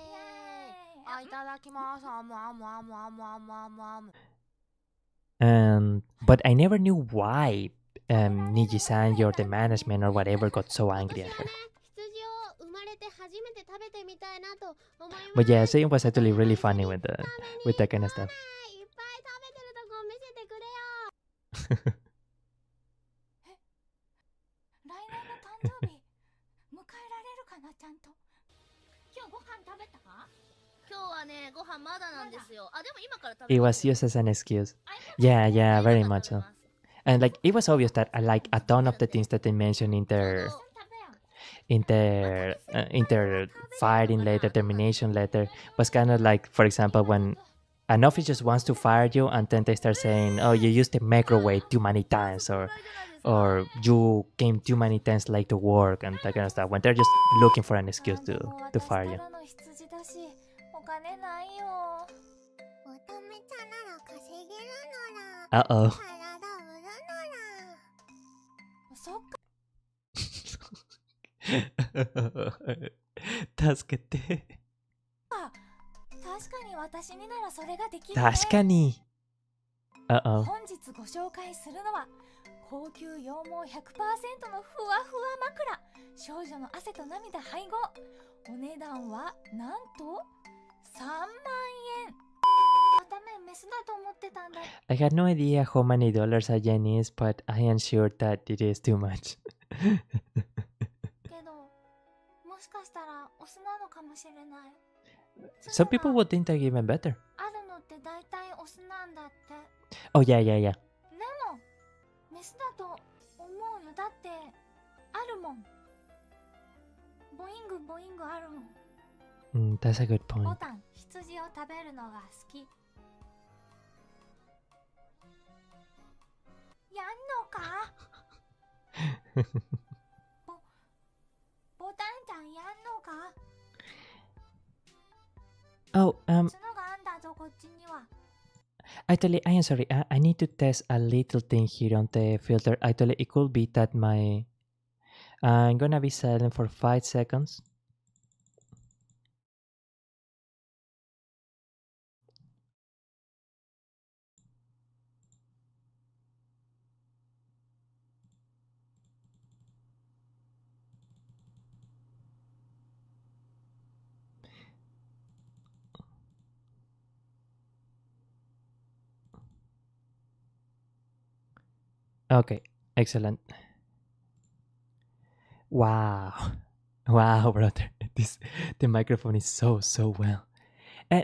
But I never knew why Niji-san or the management or whatever got so angry at her. But yeah, Seion was actually really funny with that kind of stuff. It was used as an excuse. Yeah, very much so. And like it was obvious that like a ton of the things that they mentioned in their firing letter, termination letter was kind of like, for example, when an office just wants to fire you and then they start saying, oh, you used the microwave too many times, or you came too many times late to work and that kind of stuff, when they're just looking for an excuse to fire you. Uh-oh. 助けて。確かに。Uh-oh. 本日ご紹介するのは高級羊毛 100% のふわふわ枕、少女の汗と涙配合。お値段はなんと3万円。I had no idea how many dollars a yen is, but I am sure that it is too much. Some people would think they're even better. Oh, yeah. That's a good point. Oh, actually, I am sorry. I need to test a little thing here on the filter. Actually, it could be that I'm gonna be silent for 5 seconds. Okay, excellent. Wow, brother. The microphone is so well.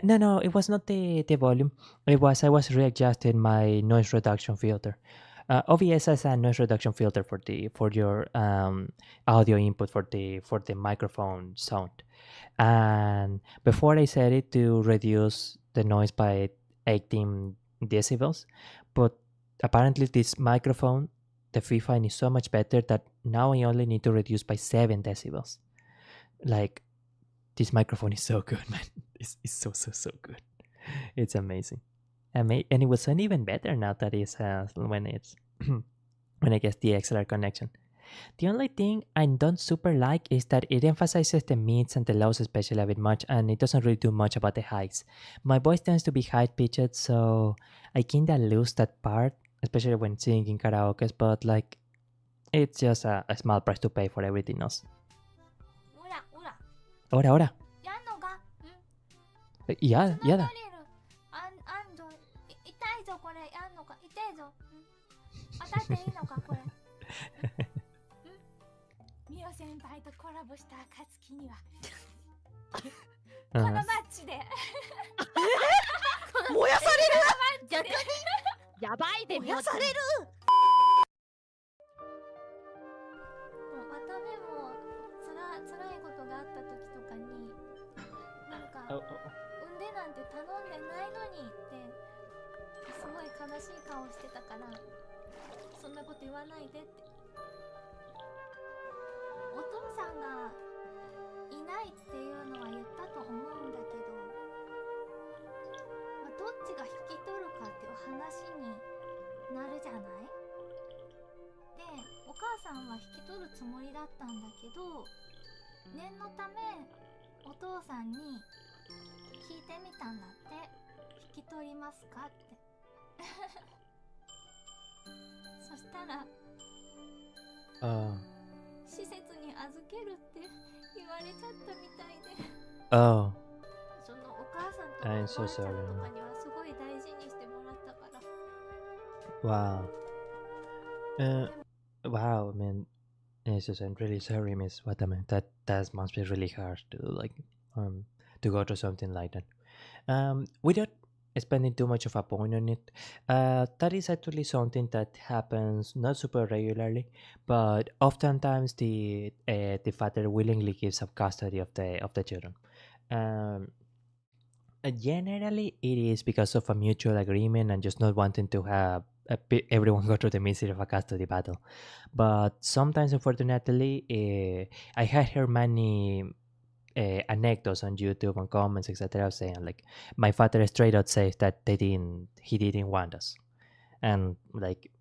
No, it was not the volume. I was readjusting my noise reduction filter. OBS has a noise reduction filter for your audio input for the microphone sound. And before I set it to reduce the noise by 18 decibels, but apparently this microphone, the Fifine, is so much better that now I only need to reduce by 7 decibels. Like, this microphone is so good, man. It's so good. It's amazing. And it will sound even better now that it's when it's when I guess the XLR connection. The only thing I don't super like is that it emphasizes the mids and the lows especially a bit much, and it doesn't really do much about the highs. My voice tends to be high pitched, so I kinda lose that part, especially when singing karaoke. But like, it's just a small price to pay for everything else. ほらほら Ahora, ahora. やんのかYa, そのドリ ya ル da. あんぞ痛いぞこれやんのか痛いぞ当たっていいのかこれミオ先輩とコラボした暁にはこのバッジで燃やされる逆にやばいで燃やされるまたでもつらいことがあった時とかになんか産んでなんて頼んでないのにってすごい悲しい顔してたからそんなこと言わないでってお父さんがいないっていうのは言ったと思うんだけど、どっちが引き取るかっていう話になるじゃない。でお母さんは引き取るつもりだったんだけど念のためお父さんに聞いてみたんだって引き取りますかってそしたら施設に預けるって言われちゃったみたいでそのお母さんとかおばあちゃんとかにはすごい大事にしてもらったから Wow, man. I'm really sorry, Miss Watame. That must be really hard to to go through something like that. Without spending too much of a point on it, that is actually something that happens not super regularly, but oftentimes the father willingly gives up custody of the children. Um, Generally, it is because of a mutual agreement and just not wanting to have everyone go through the misery of a custody battle. But sometimes, unfortunately, I had heard many anecdotes on YouTube and comments, etc., saying like my father straight out says that he didn't want us, and like,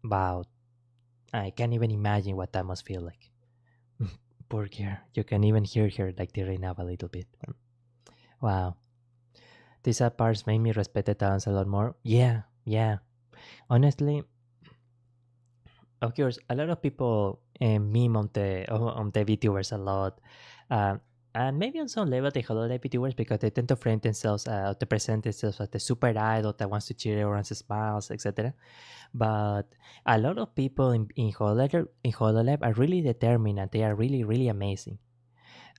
wow, I can't even imagine what that must feel like. Poor girl, you can even hear her like tearing up a little bit. Wow. These parts made me respect the talents a lot more. Yeah. Honestly, of course, a lot of people meme on the VTubers a lot, and maybe on some level the Hololive VTubers because they tend to frame themselves, to present themselves as the super idol that wants to cheer everyone's smiles, etc. But a lot of people in Hololive are really determined and they are really really amazing.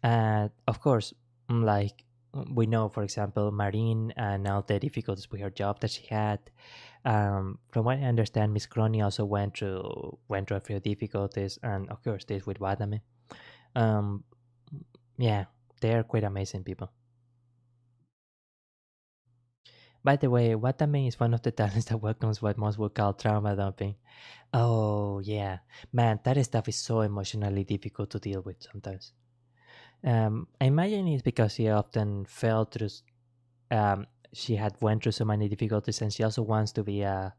And of course, like we know, for example, Marine and all the difficulties with her job that she had. From what I understand, Miss Crony also went through a few difficulties, and of course, this with Watame. Um, yeah, they are quite amazing people. By the way, Watame is one of the talents that welcomes what most would call trauma dumping. Oh yeah, man, that stuff is so emotionally difficult to deal with sometimes. I imagine it's because she often fell through. She had went through so many difficulties, and she also wants to be a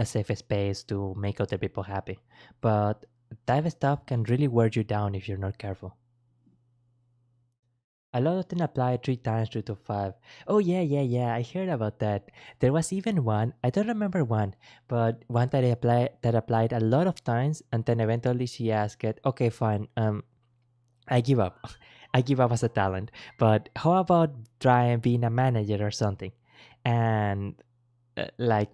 safe space to make other people happy. But that stuff can really wear you down if you're not careful. A lot of them apply 3 times 3 to 5. Oh yeah. I heard about that. There was even one. I don't remember one, but one that applied a lot of times, and then eventually she asked, "Okay, fine. I give up. I give up as a talent. But how about trying being a manager or something?" And like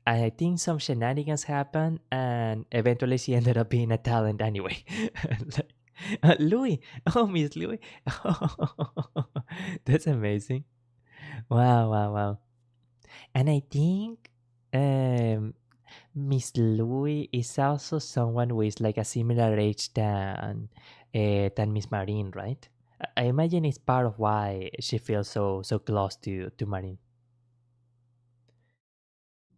I think some shenanigans happened, and eventually she ended up being a talent anyway. Like, Louis, oh Miss Louis, that's amazing. Wow. And I think Miss Louis is also someone who is like a similar age than Miss Marine, right? I imagine it's part of why she feels so close to Marine.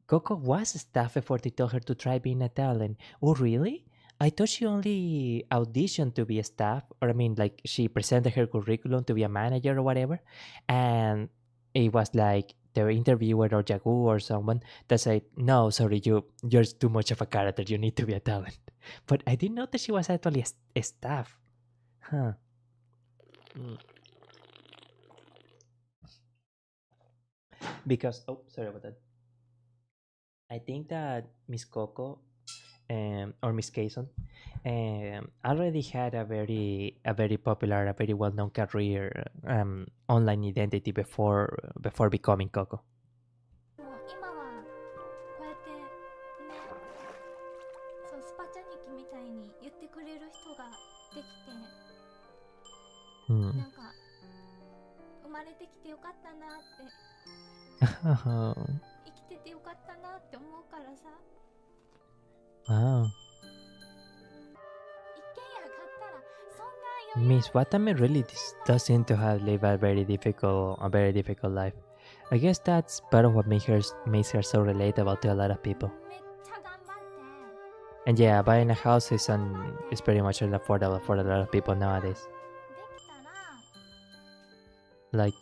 Coco was staff before they told her to try being a talent. Oh, really? I thought she only auditioned to be a staff, or I mean, like she presented her curriculum to be a manager or whatever, and it was like the interviewer or Jagu or someone that said, "No, sorry, you're too much of a character. You need to be a talent." But I didn't know that she was actually a staff. Huh. Mm. Because sorry about that. I think that Miss Coco or Miss Kayson already had a very popular, a very well known career online identity before becoming Coco. もう今はこうやってね、そうスパチャニキみたいに言ってくれる人ができて、Mm. なんか生まれてきてよかったなって、生きててよかったなって思うからさ。 Wow. 一軒家買ったらそんな余裕 Miss Watame really does seem to have lived a very difficult life. I guess that's part of what makes her so relatable to a lot of people. めっちゃ頑張って And yeah, buying a house is pretty much unaffordable for a lot of people nowadays. できたら Like,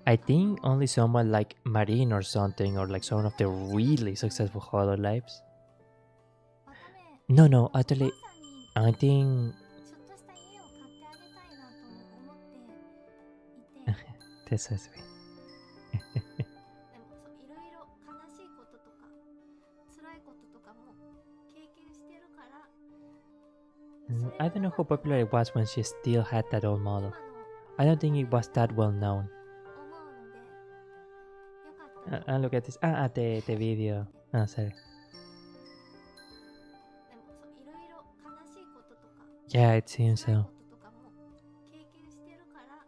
I think only someone like Marine or something, or like some of the really successful Hololives. わため No, お actually, 母さんに I think ちょっとした家を買ってあげたいなと思っていて、 that's so sweet. でもそういろいろ悲しいこととか辛いこととかも経験してるから、 I don't know how popular it was when she still had that old 今 model. の I don't think it was that well known. 思うのでよかったら、 Look at this. The video. Sorry. でもそういろいろ悲しいこととか Yeah, it seems 辛い so. こととかも経験してるから、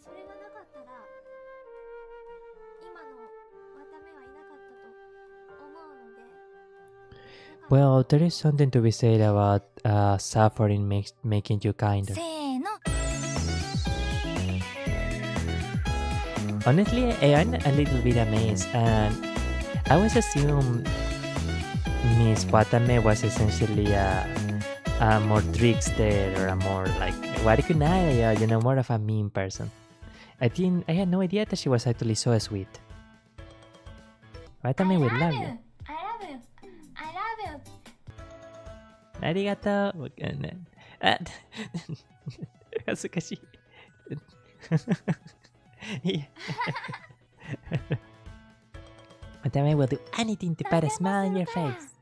それがなかったら今のわためはいなかったと思うので、よかったら Well, there is something to be said about suffering making you kinder. せーの Honestly, I'm a little bit amazed, and I was assumed Miss Watame was essentially a more trickster or a more like Warikunaya, more of a mean person. I had no idea that she was actually so sweet. Watame will love you. I love you I love you Arigato. Ah, 恥ずかしい。Watame will do anything to put a smile on your face.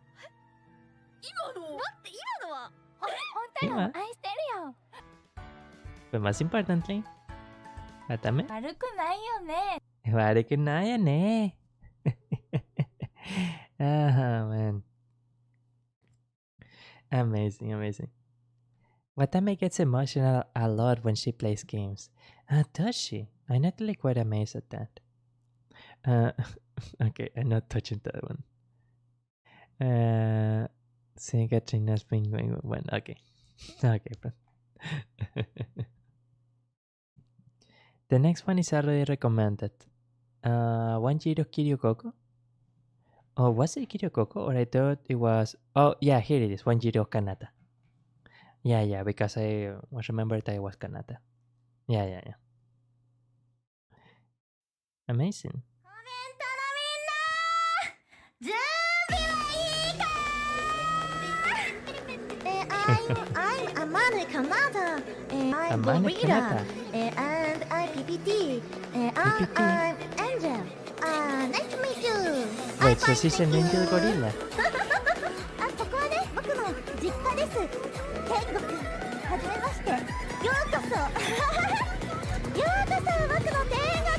今の待って今のは本当よ今愛してるよ But most importantly, Watame, 悪くないよね Warikunaya ne. Oh man. Amazing. Watame gets emotional a lot when she plays games. Does she? I'm actually quite amazed at that. Okay, I'm not touching that one. Seeing Katrina's penguin one. Okay. Okay, bro. The next one is already recommended. Kiryu Coco. Oh, was it Kiryu Coco? Or I thought it was... Oh, yeah, here it is. Wanjiro Kanata. Yeah, because I was remembered that it was Kanata. Yeah. Amazing. コメントのみんな準備はいいか I'm Amane Kanata I'm Amane Gorilla Kanata. and I'm PPT PPT. I'm Angel nice to meet you Wait, so she's an angel gorilla. あ、ここはね、僕の実家です。天国、はじめまして。ようこそ。ようこそ、僕の天国。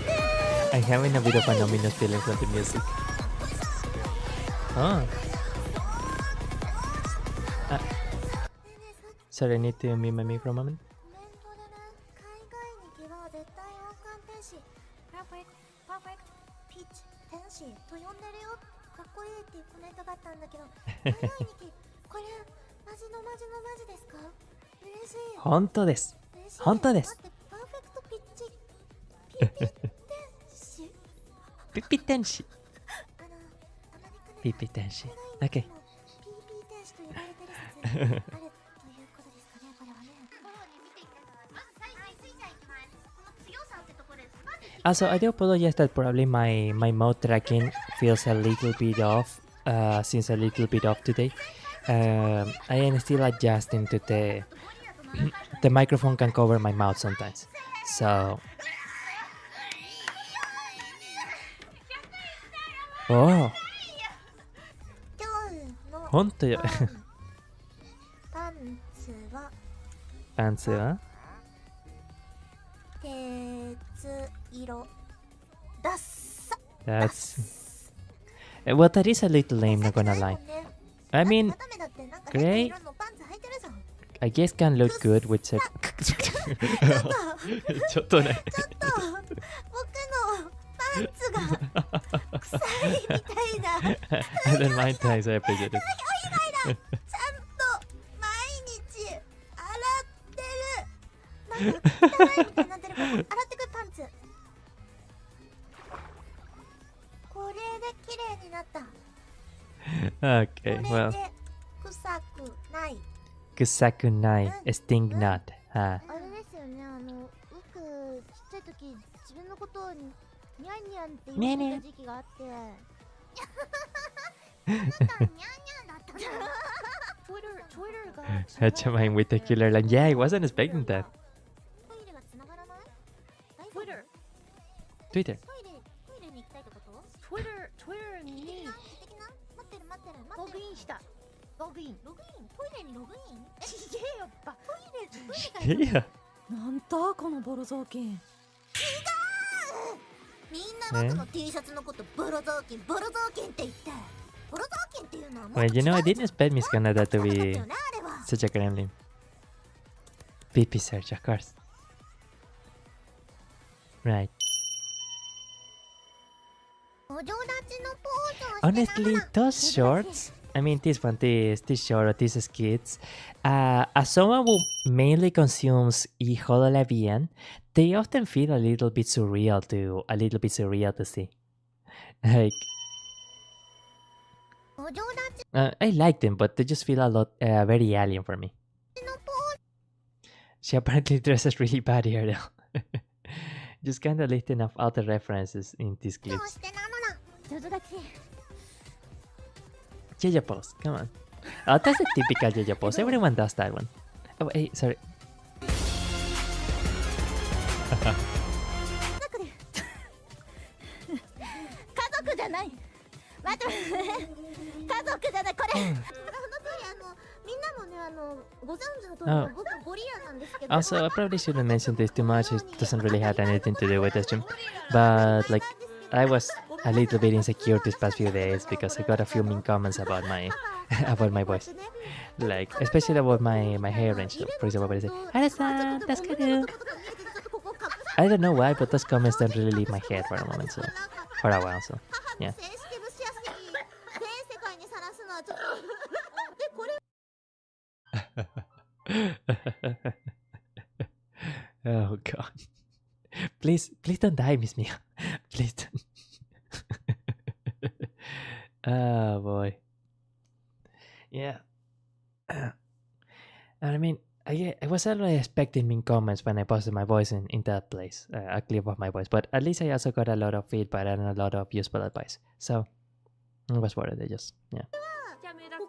I'm having a bit of an ominous feeling from the music. Oh. Sorry, I need to mute my mic for a moment. コメントでね、海外には絶対王冠天使。パーフェクト、ピーチ、天使と呼んでるよ。かっこいいっていうコメントがあったんだけど、海外にこれ、マジのマジですか？嬉しい。本当です。嬉しい。本当です。待って、パーフェクトピッチ。ピピ天使。ピピ天使。あの、あまりくね。ピピ天使。海 OK 外にも PP 天使と呼ばれてる説があるということですかね、これはね。フォローに見ていただきます。まず最初にスイちゃんいきます。この強さってところでスパッて Also, I do apologize that probably my mouth tracking feels a little bit off, since a little bit off today. I am still adjusting to the microphone can cover my mouth sometimes. So, oh, 今日の本当よ。パンツはパンツは鉄色ダッサ That's well, that is a little lame, not gonna lie. I mean, ダメだってなんか gray? 変な色のパンツ履いてるじゃん I guess can look good with ちょっとね。ちょっと僕のパンツが臭いみたいな I don't mind times, I appreciate it. ちゃんと毎日洗ってるなんか汚いみたいになってるから洗ってくるパンツこれで綺麗になった Okay, こ well, れで臭くない kusakunai, sting not. あれですよね、僕ちっちゃい時自分のことをニャンニャンって言ってた時期があって、あなたニャンニャンだったの Twitter が Hachamain with the killer line. Yeah, I wasn't expecting that. トイレが繋がらない？大丈夫？ Twitter. トイレに行きたいってこと？ Twitter に的な？待ってるログインしたログインログイン？トイレにログイン？ちげえよばトイレから Yeah. なんだこのボロ雑巾。みんな僕の T シャツのことボロ雑巾って言ってボロ雑巾っていうのはもう Well, you know, I didn't expect Miss Canada to だ be よねあれは such a gremlin. PP search, of course. Right. お友達のポーズをして Honestly, those shorts, I mean, this short or these skits, as someone who mainly consumes Hololive EN, they often feel a little bit surreal to see. Like, お友達 I like them, but they just feel a lot very alien for me. のポ She apparently dresses really bad here, though. Just kind of listing off all the references in these ーズを clips. してなのなちょっとだけ Jaja pose, come on. Oh, that's a typical Jaja pose. Everyone does that one. Oh, hey, sorry. 家族じゃない待って家族じゃないこれみんなもねご存知の通り僕ゴリラなんですけど Also, I probably shouldn't mention this too much. It doesn't really have anything to do with the stream. But, like, I was a little bit insecure these past few days because I got a few mean comments about my about my voice. Like, especially about my hair range. So, for example, I say, Hara-san, that's good. I don't know why, but those comments don't really leave my head for a moment, so for a while, so yeah. センシティブシアスに全世界にさらすのはちょっとでこれ Oh god. Please don't die, Miss Mia. Please don't. Oh boy. Yeah. I mean, I was already expecting mean comments when I posted my voice in that place, a clip of my voice, but at least I also got a lot of feedback and a lot of useful advice. So it was worth it, just, yeah.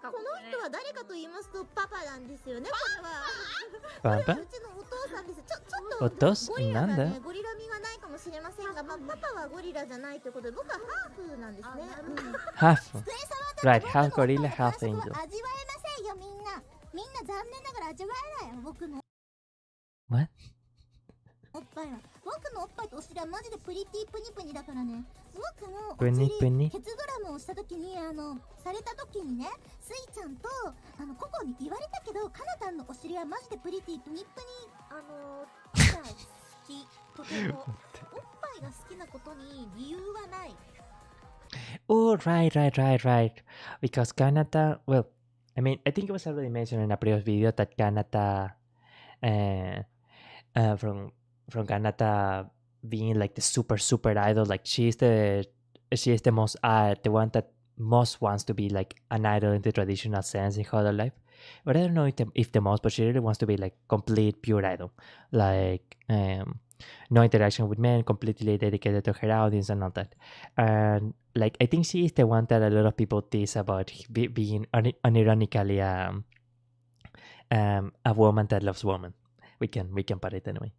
この人は誰かと言いますとパパなんですよねこれは Papa? うちのお父さんですちょっおと父ゴリラがなんだねゴリラ味がないかもしれませんが、まあ、パパはゴリラじゃないということで僕はハーフなんですね、Half. Right, half gorilla, half angel. 味わえませんよみんな残念ながら味わえないよ僕の What? おっぱいは僕のおっぱいとお尻はマジでプリティプニプニだからね僕のおプニプニ尻ケツグラムをした時にされた時にねスイちゃんとココに言われたけどカナタンのお尻はマジでプリティプニプニ好きとてもおっぱいが好きなことに理由はない Oh, right. Because Kanata, well, I mean, I think it was already mentioned in a previous video that Kanata, from Kanata being like the super idol, like she is the most the one that most wants to be like an idol in the traditional sense in Hololive. But I don't know if the most, but she really wants to be like complete pure idol, like no interaction with men, completely dedicated to her audience and all that. And like I think she is the one that a lot of people tease about being unironically a woman that loves women. We can put it anyway.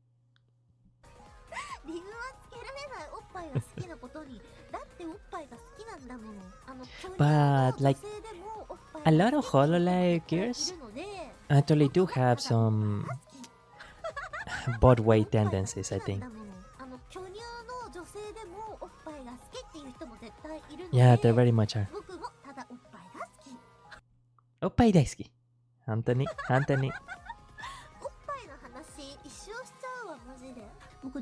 理由はつけられないおっぱいが好きなことにだっておっぱいが好きなんだもの巨乳の But 女 like 性でもおっぱい a が lot of 好きな人が Hololive い girls るので actually 僕 do もた have だ some 好き both お way っぱいが tendencies, I 好きなん think. だもの巨乳の女性でもおっぱいが好きっていう人も絶対いるの Yeah, they で very much are. 僕もただおっぱいが好き Oppai deski. Anthony. おっぱいの話一生しちゃうわマジで僕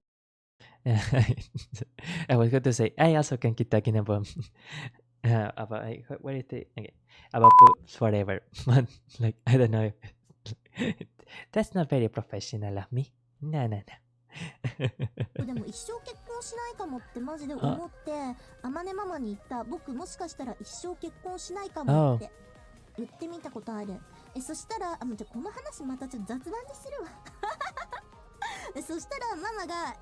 I was going to say I also can keep talking about what is it? Okay, about boobs forever, but like I don't know. That's not very professional of me. No. でも一生結婚しないかもってマジで思ってあまねママに言った僕もしかしたら一生結婚しないかもって言ってみたことあるそしたらじゃあこの話またちょっと雑談にするわそしたらママが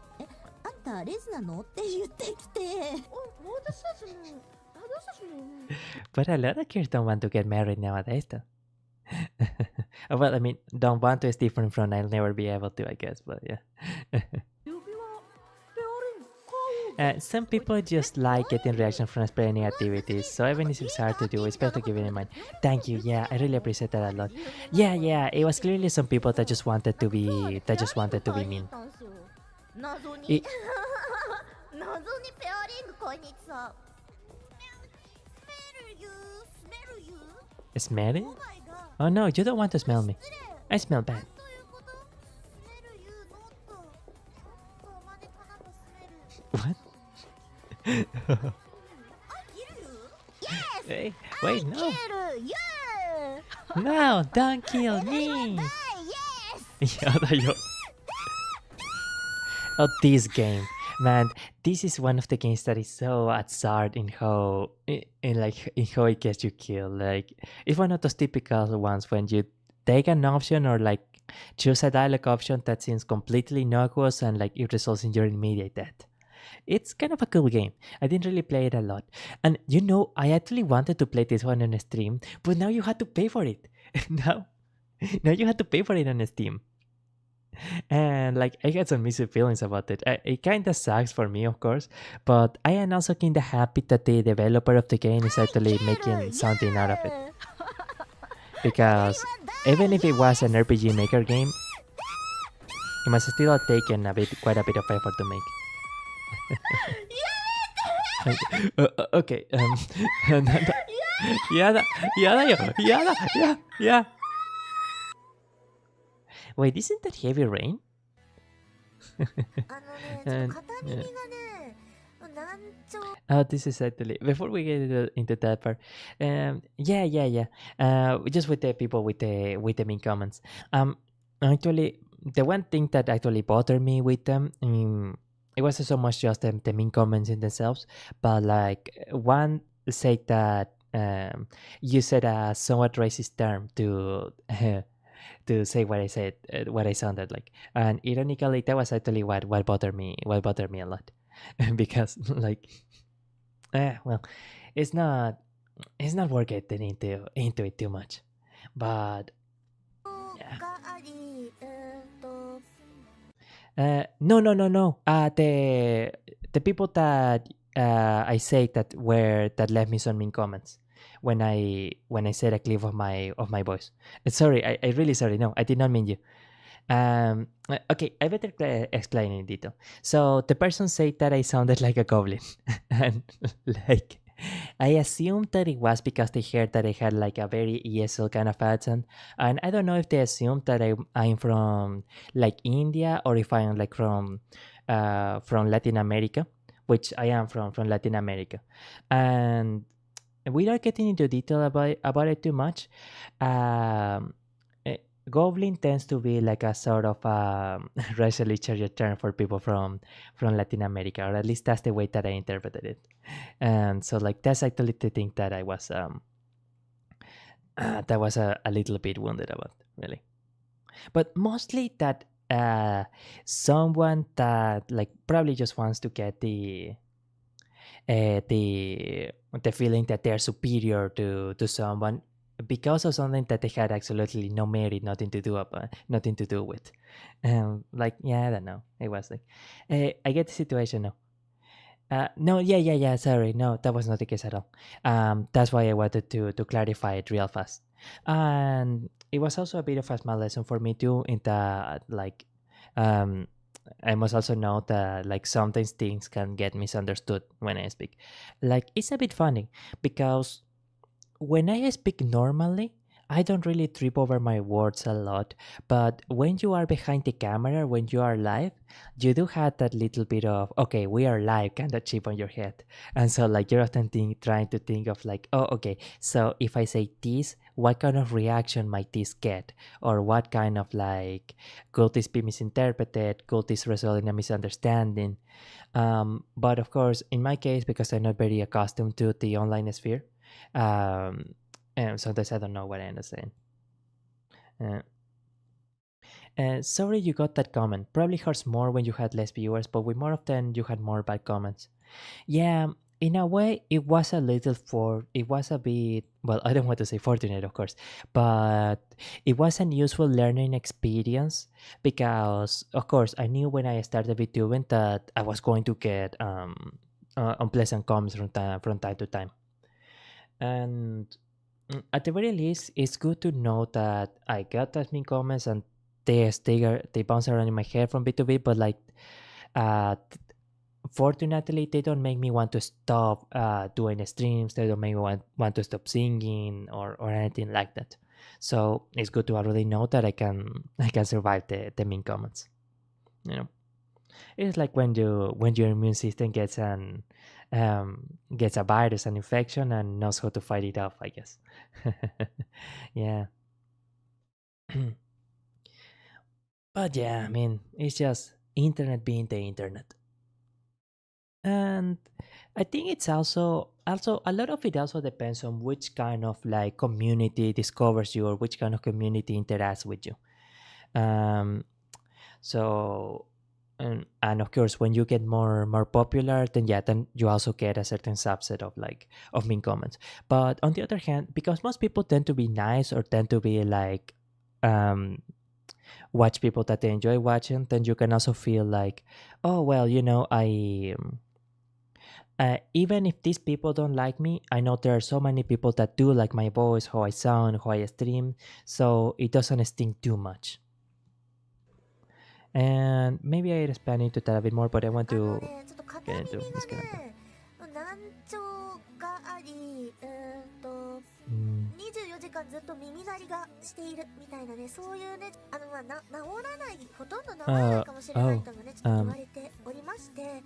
あんたレズなのって言ってきて私たちも But a lot of kids don't want to get married nowadays, though. Well, I mean, don't want to is different from I'll never be able to, I guess, but yeah. Some people just like getting reaction from spreading activities, so even if it's hard to do, it's better to keep it in mind. Thank you, yeah, I really appreciate that a lot. Yeah, it was clearly some people that just wanted to be mean. 謎にペアリングこいにさ Smell it? Oh no, you don't want to smell me. I smell bad. What? Hey, wait, no. No, don't kill me. Oh, this game. Man, this is one of the games that is so absurd in how it gets you killed. Like, it's one of those typical ones when you take an option or like choose a dialogue option that seems completely innocuous and like it results in your immediate death. It's kind of a cool game. I didn't really play it a lot. And you know, I actually wanted to play this one on stream, but now you had to pay for it. now you had to pay for it on Steam. And like I had some mixed feelings about it. It kinda sucks for me, of course, but I am also kinda happy that the developer of the game is actually making something out of it. Because even if it was an RPG Maker game, it must still have taken quite a bit of effort to make. Okay. Yeah. Wait, isn't that heavy rain? Oh, this is actually before we get into that part. Yeah. Just with the people with the mean comments. Actually, the one thing that actually bothered me with them, it wasn't so much just the mean comments in themselves, but like one said that you said a somewhat racist term to say what I said, what I sounded like, and ironically, that was actually what bothered me a lot, because like, well, it's not worth getting into it too much, but yeah. No. The people that I say that left me some mean comments when I said a clip of my voice. Sorry, I really sorry. No, I did not mean you. Okay, I better explain in detail. So the person said that I sounded like a goblin, and like I assumed that it was because they heard that I had like a very ESL kind of accent, and I don't know if they assumed that I'm from like India or if I'm like from Latin America, which I am from Latin America, and without getting into detail about it too much, goblin tends to be like a sort of racially charged term for people from Latin America, or at least that's the way that I interpreted it. And so like that's actually the thing that I was a little bit wounded about, really. But mostly that uh, someone that like probably just wants to get uh, the the feeling that they're superior to someone because of something that they had absolutely no merit, nothing to do with. Like yeah, I don't know. It was like, I get the situation now. No, yeah. Sorry, no, that was not the case at all. That's why I wanted to clarify it real fast. And it was also a bit of a small lesson for me too. In that, like, um, I must also know that like sometimes things can get misunderstood when I speak. Like it's a bit funny because when I speak normally, I don't really trip over my words a lot. But when you are behind the camera, when you are live, you do have that little bit of, okay, we are live kind of chip on your head. And so, like, you're often trying to think of, like, oh, okay, so if I say this, what kind of reaction might this get? Or what kind of, like, could this be misinterpreted? Could this result in a misunderstanding? But of course, in my case, because I'm not very accustomed to the online sphere, um, and sometimes I don't know what I understand. Uh, Sorry you got that comment. Probably hurts more when you had less viewers, but with more of them, you had more bad comments. Yeah, in a way, it was a bit, well, I don't want to say fortunate, of course, but it was an useful learning experience because, of course, I knew when I started VTubing that I was going to get unpleasant comments from time to time. And at the very least, it's good to know that I got that many comments and they bounce around in my head from bit to bit, but like, uh, fortunately, they don't make me want to stop doing streams. They don't make me want to stop singing or anything like that. So it's good to already know that I can survive the mean comments. You know, it's like when your immune system gets a virus, an infection, and knows how to fight it off. I guess. Yeah. But yeah, I mean, it's just internet being the internet. And I think it's also a lot of it also depends on which kind of like community discovers you or which kind of community interacts with you. Um, so and of course when you get more popular, then yeah, then you also get a certain subset of like of mean comments. But on the other hand, because most people tend to be nice or tend to be like um watch people that they enjoy watching, then you can also feel like, oh well, even if these people don't like me, I know there are so many people that do like my voice, how I sound, how I stream, so it doesn't sting too much. And maybe I expand into that a bit more, but I want to ちょっと片 get 耳 into Miss が Canada. ね、難聴があり、Mm. 24時間ずっと耳鳴りがしているみたいなね、そういうね、まあ、治らない、ほとんど治らないかもしれないともね、ちょっと言われておりまして、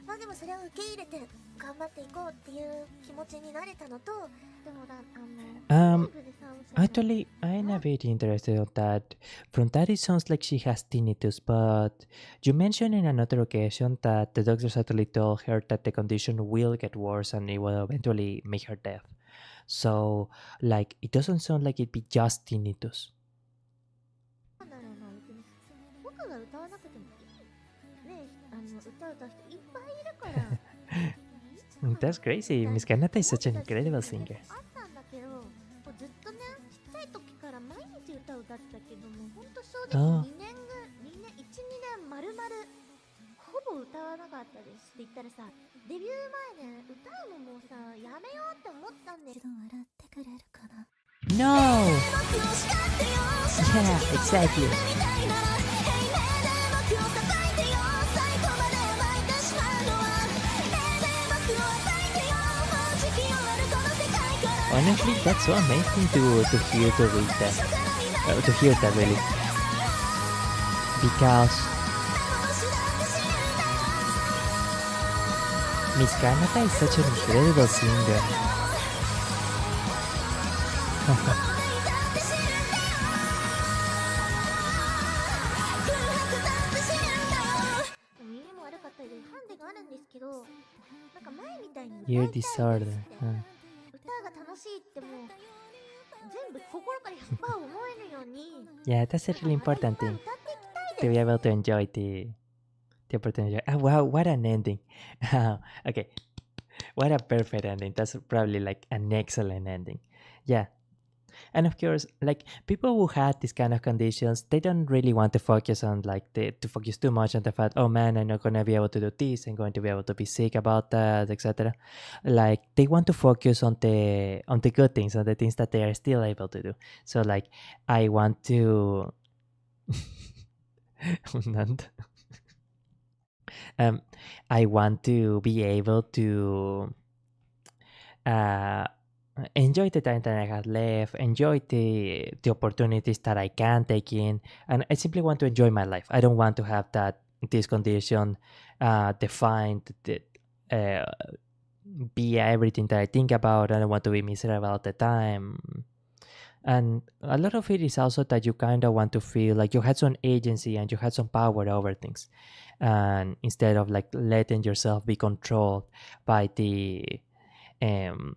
まあでもそれを受け入れて頑張っていこうっていう気持ちになれたのと、でもActually, I'm a bit interested on that. From that, it sounds like she has tinnitus, but you mentioned in another occasion that the doctors actually told her that the condition will get worse and it will eventually make her deaf. So, like, it doesn't sound like it'd be just tinnitus. なんだろうな、別に僕が歌わなくてもいいね、歌う人いっぱいいるから。That's crazy. Miss Canada is such an incredible singer. あったんだけど、ずっとね、ちっちゃい時から毎日歌を歌ってたけども、ほんと正直1、2年まるまるほぼ歌わなかったですって言ったらさ、デビュー前ね、歌うのもさ、やめようって思ったんで。一度笑ってくれるかな。No! Yeah, exactly. Honestly, that's so amazing to hear that really, because Miss Canada is such an incredible singer. Ear disorder. Huh. Yeah, that's a really important thing. to be able to enjoy the opportunity. Oh wow, what an ending! Okay, what a perfect ending. That's probably like an excellent ending. Yeah, and of course, like people who had these kind of conditions, they don't really want to focus on like to focus too much on the fact, oh man, I'm not gonna be able to do this, I'm going to be able to be sick about that, etc. Like they want to focus on the good things, on the things that they are still able to do. So like I want to um I want to be able to uh enjoy the time that I have left, enjoy the opportunities that I can take in, and I simply want to enjoy my life. I don't want to have this condition defined, uh, be everything that I think about. I don't want to be miserable all the time. And a lot of it is also that you kind of want to feel like you had some agency and you had some power over things, and instead of like letting yourself be controlled by um,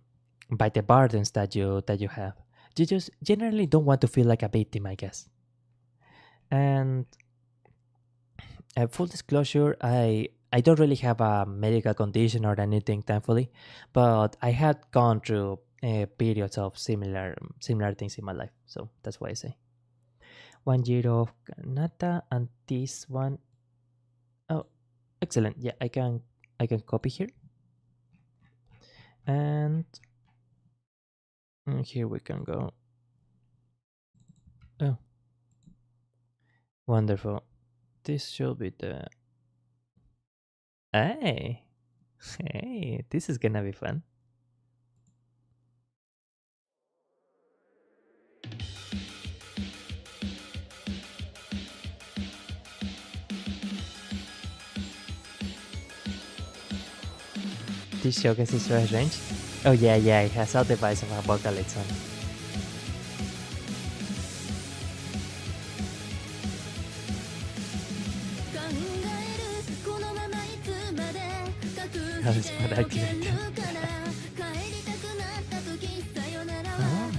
the burdens that you have. You just generally don't want to feel like a victim, I guess. And full disclosure, I don't really have a medical condition or anything, thankfully, but I had gone through periods of similar things in my life, so that's why I say 1 year of Kanata, and this one, oh, excellent. Yeah, I can copy here, and here we can go. Oh, wonderful. This should be the. Hey, hey, this is gonna be fun. This showcases his range. Oh yeah, yeah, it has all the vibes of Apocalypse on. How is what activated? Oh.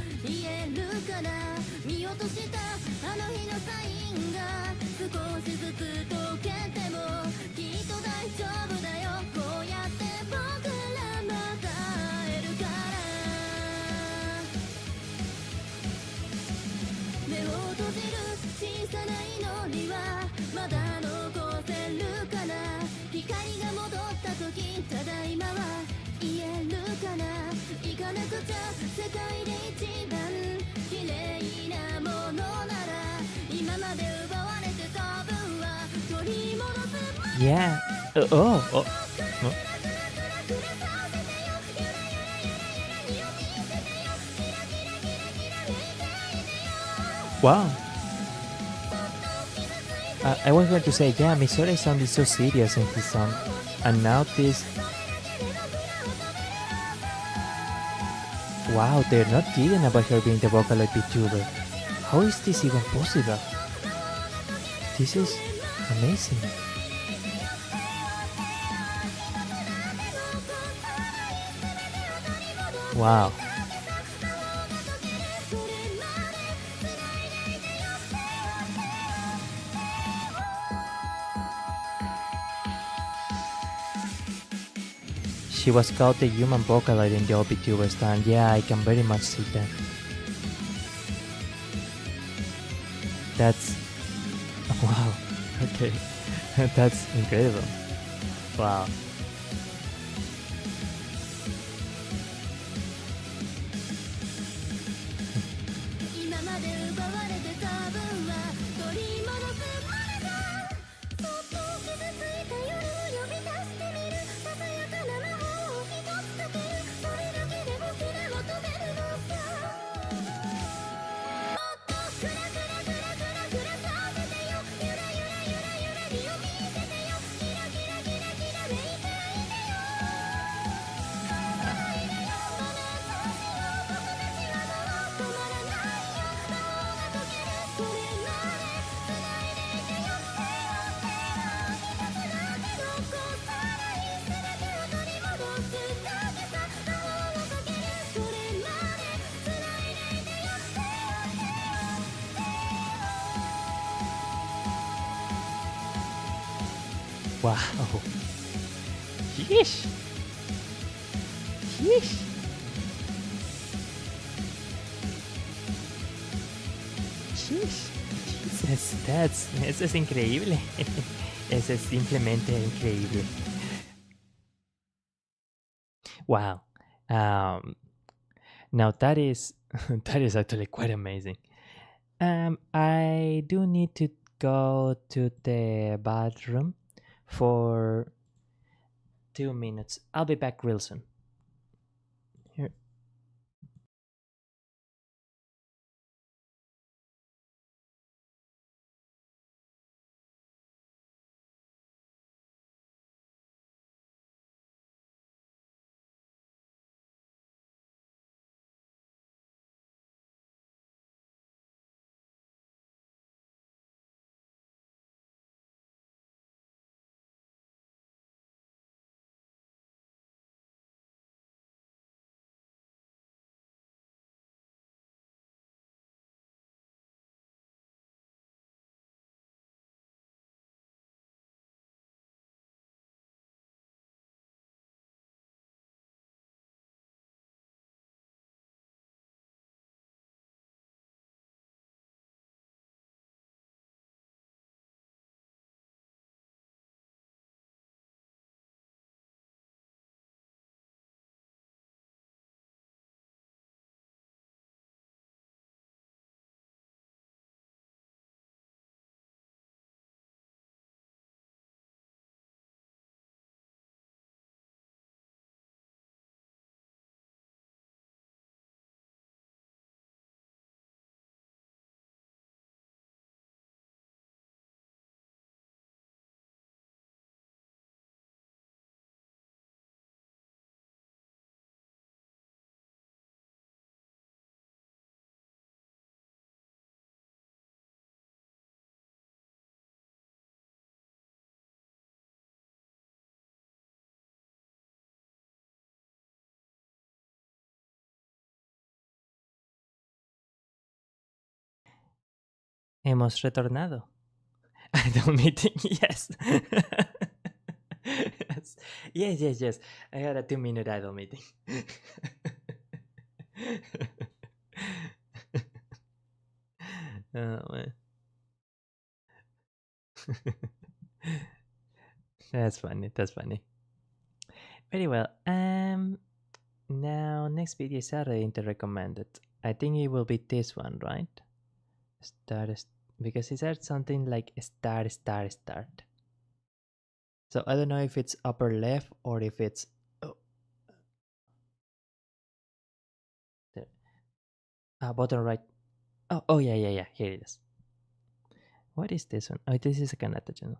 Yeah. Oh. Wow. I was going to say, yeah, Misore sounded so serious in his song, and now this. Wow, they're not kidding about her being the Vocaloid VTuber. How is this even possible? This is amazing. Wow. She was called the human Vocaloid in the old VTuber stand. Yeah, I can very much see that. That's... Wow. Okay. That's incredible. Wow. Wow. Yeesh. Yeesh. Sheesh. Jesus, eso es increíble. Eso es simplemente increíble. Wow. Now that is that is actually quite amazing. I do need to go to the bathroom for 2 minutes. I'll be back real soon. Here. Hemos retornado. Idol meeting, yes. Yes. I had a 2-minute idol meeting. Oh, man. That's funny. Very well. Now next video is already interrecommended. I think it will be this one, right? Because it said something like start. So I don't know if it's upper left or if it's bottom right. Oh yeah. Here it is. What is this one? Oh, this is a Kanata channel.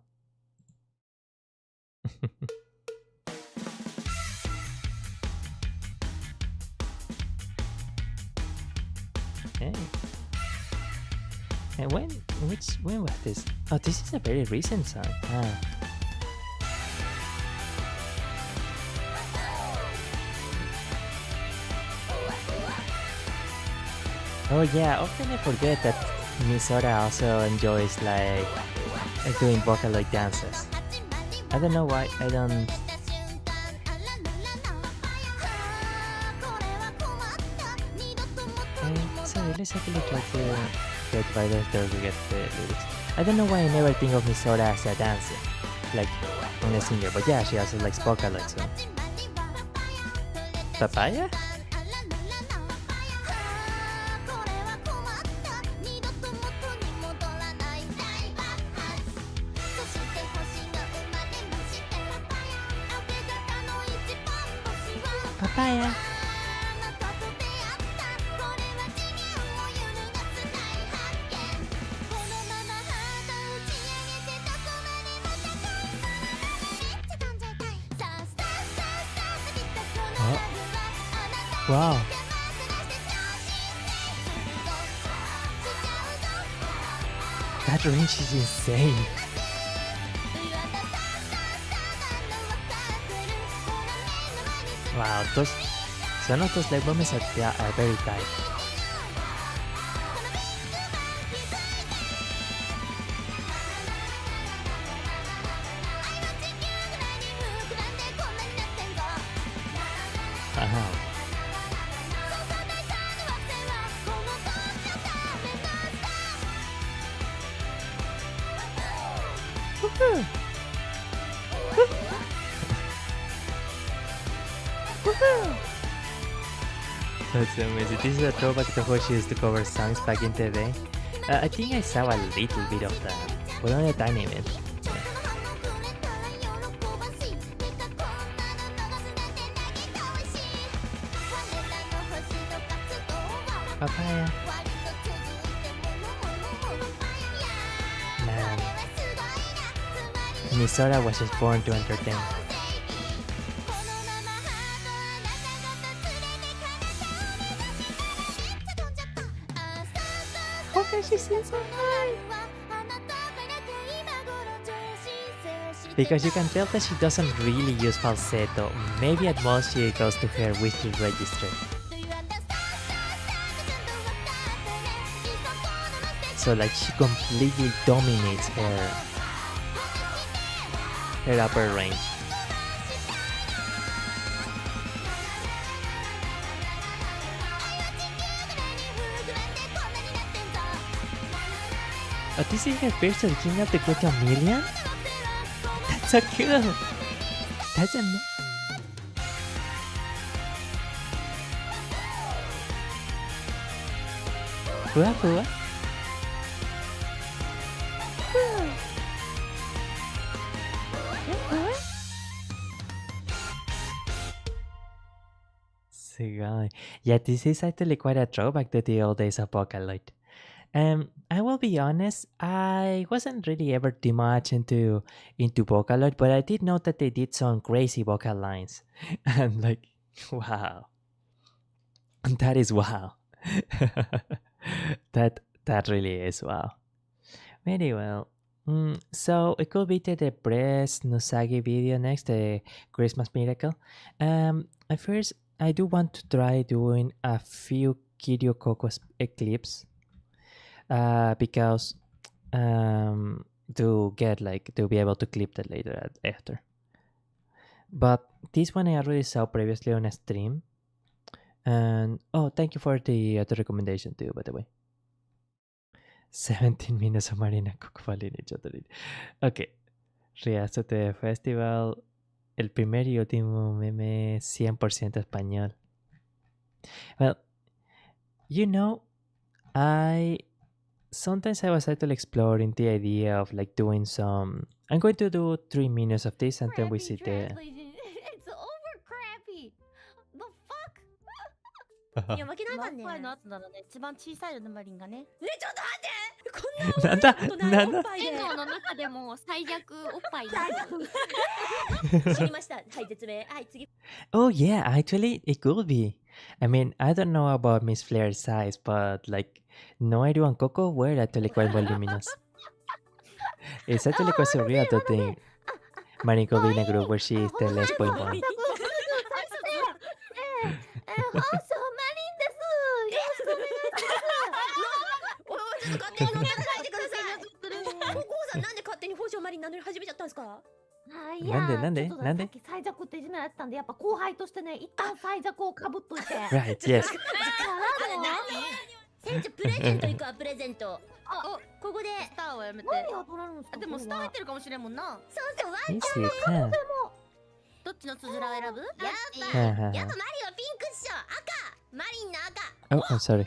Hey. And when was this? Oh, this is a very recent song. Oh yeah, often I forget that Misora also enjoys like doing Vocaloid dances. I don't know why I don't. So let's actually try to get Violet to get the lyrics. I don't know why I never think of Misora as a dancer, like on a singer, but yeah, she also likes Vocaloid, so. Papaya? Papaya. Oh. Wow. That range is insane. Wow, some of those leg movements are very tight. That's amazing. This is a throwback to how she used to cover songs back in the day. I think I saw a little bit of that, but only a tiny bit. Papaya. Man. Misora was just born to entertain. How can she sing so high? Because you can tell that she doesn't really use falsetto. Maybe at most she goes to her whistle register. So like she completely dominates her upper range. Oh, this is her first original to get a million? That's so cool! That's amazing. Hua hua. Yeah, this is actually quite a throwback to the old days of Vocaloid. I will be honest, I wasn't really ever too much into Vocaloid, but I did know that they did some crazy vocal lines. And like, wow. That is wow. that really is wow. Very well. So it could be the Breast Nusagi video next, the Christmas Miracle. At first, I do want to try doing a few Kiryu Coco clips, because to be able to clip that later after. But this one I already saw previously on a stream, and oh, thank you for the recommendation too, by the way. 17 minutes of Marina Coco-Valini. Ok, Reazo TV Festival, el primer y último meme 100% español. Well, you know, sometimes I was actually exploring the idea of like doing some. I'm going to do 3 minutes of this and then we see the. It's over crappy. The fuck? いや負けないかんね。マッパイの後ならね、一番小さいのマリンがね。ね、ちょっと待って。なんだなんだ。天皇の中でも最弱おっぱいだ。知りました。はい、説明。はい、次。Oh yeah, actually it could be. I mean, I don't know about Miss Flair's size, but like Noeru and Coco were actually quite voluminous. It's actually quite surreal to think Marin could be in a group where she is the less point one. なんでさっき最弱って字のやってたんで、やっぱ後輩としてね、一旦最弱をかぶっといて。Right, yes. 船長プレゼント行くわ、プレゼント。あ、ここでスターをやめて。何が取られるんですか？でもスター入ってるかもしれんもんな。そうそう、ワン Yes, ちゃん you can. どっちのつづらを選ぶ？やっぱマリンはピンクっしょ。赤マリンの赤。 Oh, I'm sorry.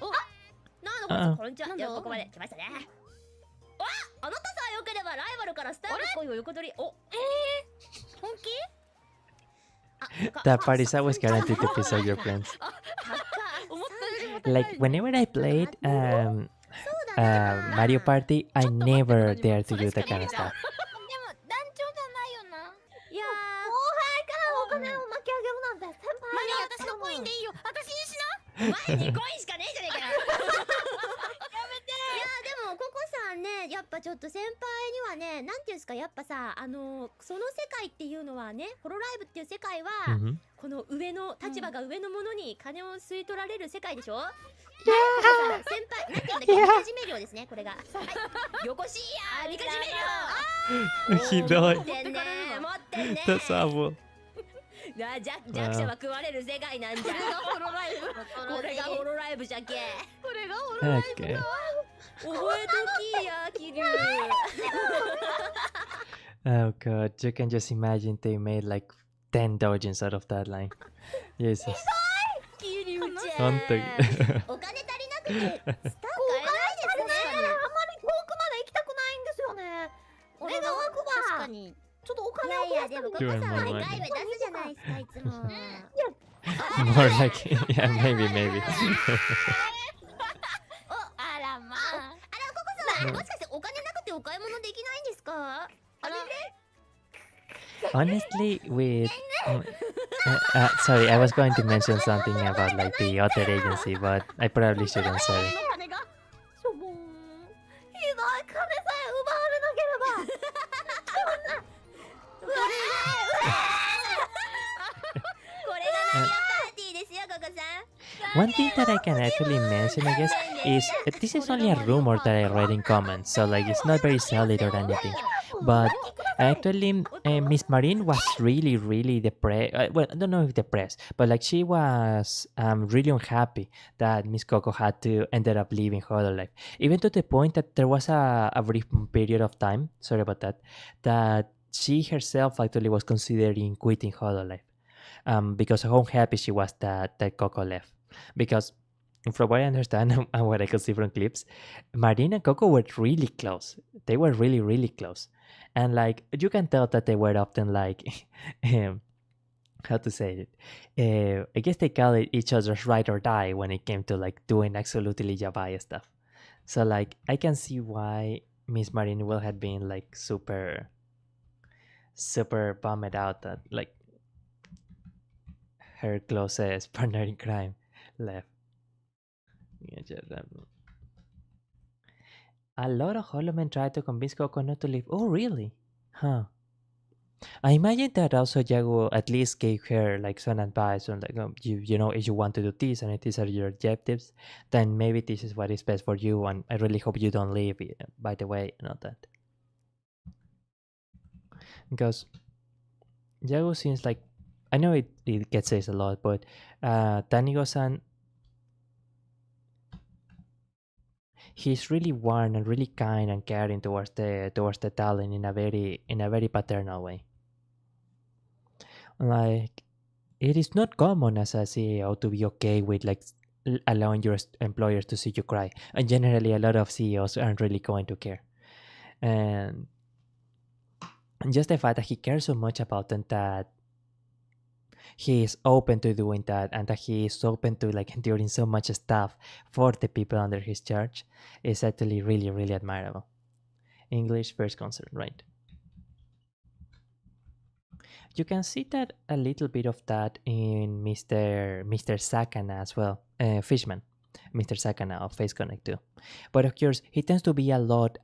なんだこんにちは。じゃあここまで来ましたね。あなたさえ良ければライバルからスターの恋を横取り。お、本気？That part is always guaranteed to piss off your friends. Like whenever I played Mario Party, I never dared to do that kind of stuff. でも団長じゃないよな。いや後輩からお金を巻き上げるなんて先輩。マリン、私のコインでいいよ。私にし前にコインしかねえじゃねえかよ。やめて。いやでもココさんね、やっぱちょっと先輩にはね、なんていうんですか、やっぱさ、その世界っていうのはね、ホロライブっていう世界は、この上の立場が上の者に金を吸い取られる世界でしょ。先輩、なんていうんだっけ、みかじめ料ですね、これが。はい、よこしいやー、みかじめ料。ひどい。持ってんね、持ってんね。 That's awful. 弱者は食われる世界なんじゃ。これがホロライブじゃけ。これがホロライブだわ。覚えときや、キリュウ。 Oh god, you can just imagine they made like 10 dojins out of that line. Jesus. キリュウちゃん本当に。お金足りなくて、スター買えないですね。あんまり遠くまで行きたくないんですよね。俺が枠確かはにちょっとお金をいやいや、でもココさんはでかい目出すじゃないですか、いつも。More like, yeah, maybe. あらまあココさん、もしかしてお金なくてお買い物できないんですか？あら Honestly, with sorry, I was going to mention something about like the hotel agency, but I probably shouldn't say. の金がしょぼーん。ひどい、金さえ奪われなければ。これが何よパーティーですよ、ココさん。One thing that I can actually mention, I guess, is this is only a rumor that I read in comments, so like it's not very solid or anything. But actually, Miss Marine was really depressed. Well, I don't know if depressed, but like she was really unhappy that Miss Coco had to ended up leaving Hololive, even to the point that there was a brief period of time. Sorry about that. That she herself actually was considering quitting Hololive, because of how happy she was that Coco left. Because from what I understand and what I could see from clips, Marine and Coco were really close. They were really close. And like you can tell that they were often like how to say it. I guess they call it each other's ride or die when it came to like doing absolutely yabai stuff. So like I can see why Miss Marine will have been like super bummed out that like her closest partner in crime left. A lot of Holomen tried to convince Coco not to leave. Oh, really? Huh. I imagine that also Jago at least gave her like some advice on like you know if you want to do this and if these are your objectives, then maybe this is what is best for you. And I really hope you don't leave. By the way, not that because Jago seems like I know it gets says a lot, but Tanigo-san, he's really warm and really kind and caring towards the talent in a very paternal way. Like it is not common as a CEO to be okay with like allowing your employers to see you cry, and generally a lot of CEOs aren't really going to care. And just the fact that he cares so much about them that he is open to doing that and that he is open to like enduring so much stuff for the people under his charge is actually really admirable. English first concern, right? You can see that a little bit of that in Mr. Sakana as well, Fishman, Mr. Sakana of Face Connect too. But of course, he tends to be a lot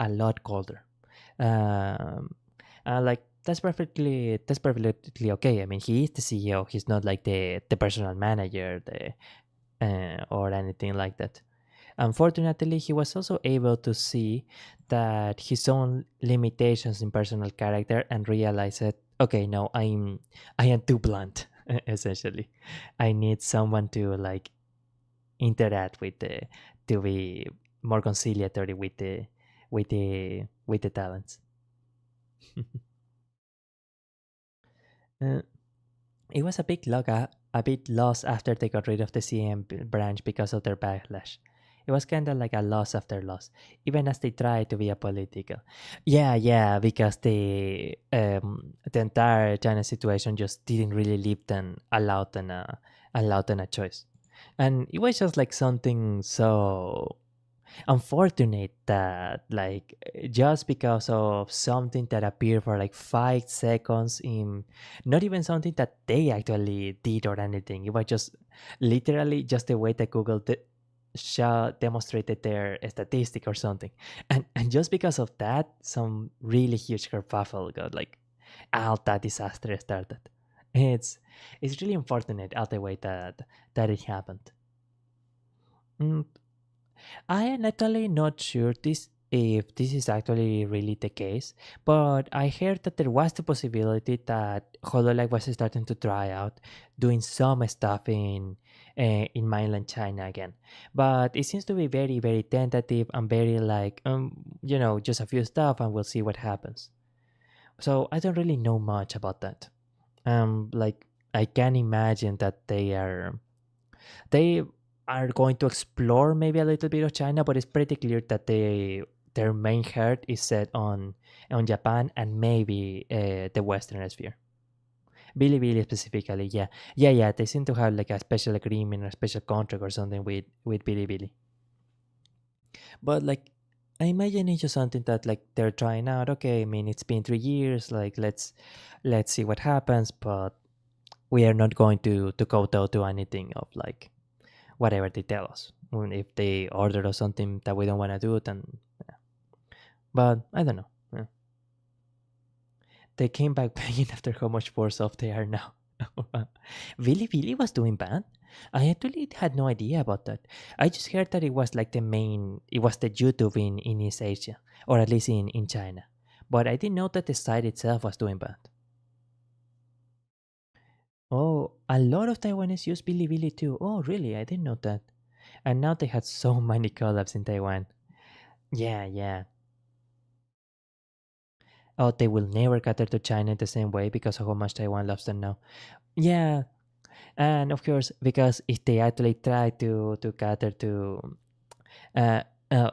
colder. Like that's perfectly okay. I mean, he is the CEO. He's not like the personal manager, or anything like that. Unfortunately, he was also able to see that his own limitations in personal character and realize that okay, no, I am too blunt. Essentially, I need someone to like interact with to be more conciliatory with the talents. It was a bit loss after they got rid of the CM branch because of their backlash. It was kind of like a loss after loss, even as they tried to be apolitical. Yeah, because the entire China situation just didn't really leave them allowed them a choice, and it was just like something so unfortunate that like just because of something that appeared for like 5 seconds in not even something that they actually did or anything, it was just literally just the way that Google demonstrated their statistic or something, and just because of that some really huge kerfuffle got like all that disaster started. it's it's really unfortunate all the way that it happened. I am actually not sure if this is actually really the case, but I heard that there was the possibility that Hololive was starting to try out doing some stuff in mainland China again, but it seems to be very tentative and very like just a few stuff and we'll see what happens. So I don't really know much about that. Like I can imagine that they are going to explore maybe a little bit of China, but it's pretty clear that their main heart is set on Japan and maybe the Western Hemisphere. Bilibili specifically, yeah. They seem to have like a special agreement or a special contract or something with Bilibili. But like, I imagine it's just something that like they're trying out. Okay, I mean it's been 3 years. Like let's see what happens. But we are not going to kowtow to anything of like whatever they tell us. If they order us something that we don't want to do, then yeah. But I don't know. Yeah. They came back paying after how much worse off they are now. Billy was doing bad. I actually had no idea about that. I just heard that it was like it was the YouTube in East Asia, or at least in China. But I didn't know that the site itself was doing bad. Oh, a lot of Taiwanese use Bilibili too. Oh, really? I didn't know that. And now they had so many collabs in Taiwan. Yeah. Oh, they will never cater to China in the same way because of how much Taiwan loves them now. Yeah, and of course, because if they actually try to cater to,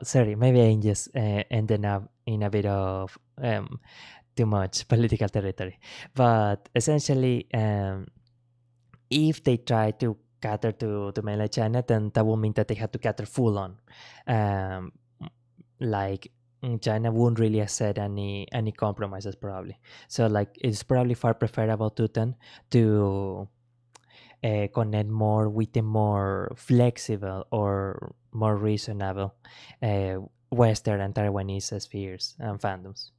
sorry, maybe I'm just ending up in a bit of too much political territory, but essentially, if they try to cater to mainland China, then that would mean that they have to cater full on, um, like China won't really accept any compromises probably. So like it's probably far preferable to them to connect more with the more flexible or more reasonable Western and Taiwanese spheres and fandoms.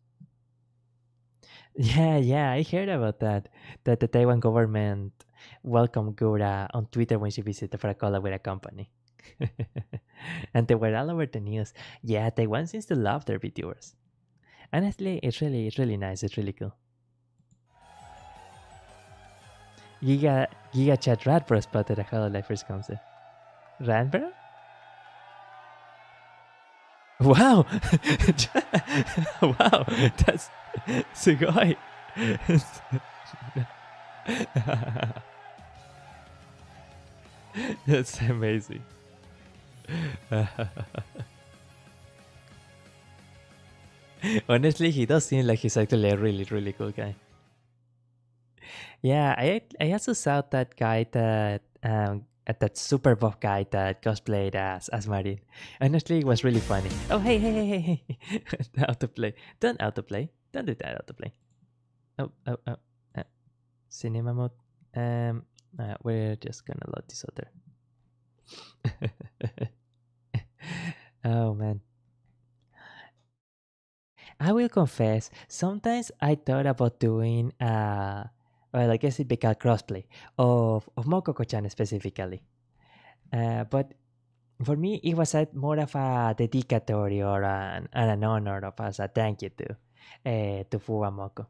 Yeah, I heard about that. That the Taiwan government welcomed Gura on Twitter when she visited for a collab with a company. And they were all over the news. Yeah, Taiwan seems to love their VTubers. Honestly, it's really nice. It's really cool. Giga Chat Radbro spotted a Hololive first concept. Radbro? Wow! Wow! That's sugoi! That's amazing. Honestly, he does seem like he's actually a really cool guy. Yeah, I also saw that guy that super buff guy that cosplayed as Marin. Honestly, it was really funny. Oh hey! Autoplay. Don't autoplay. Don't do that autoplay. Oh. Cinema mode. We're just gonna load this other. Oh man. I will confess, sometimes I thought about doing well, I guess it became crossplay of Mokoko-chan specifically. But for me, it was more of a dedicatory or an honor of as a thank you to Fuwa Moko.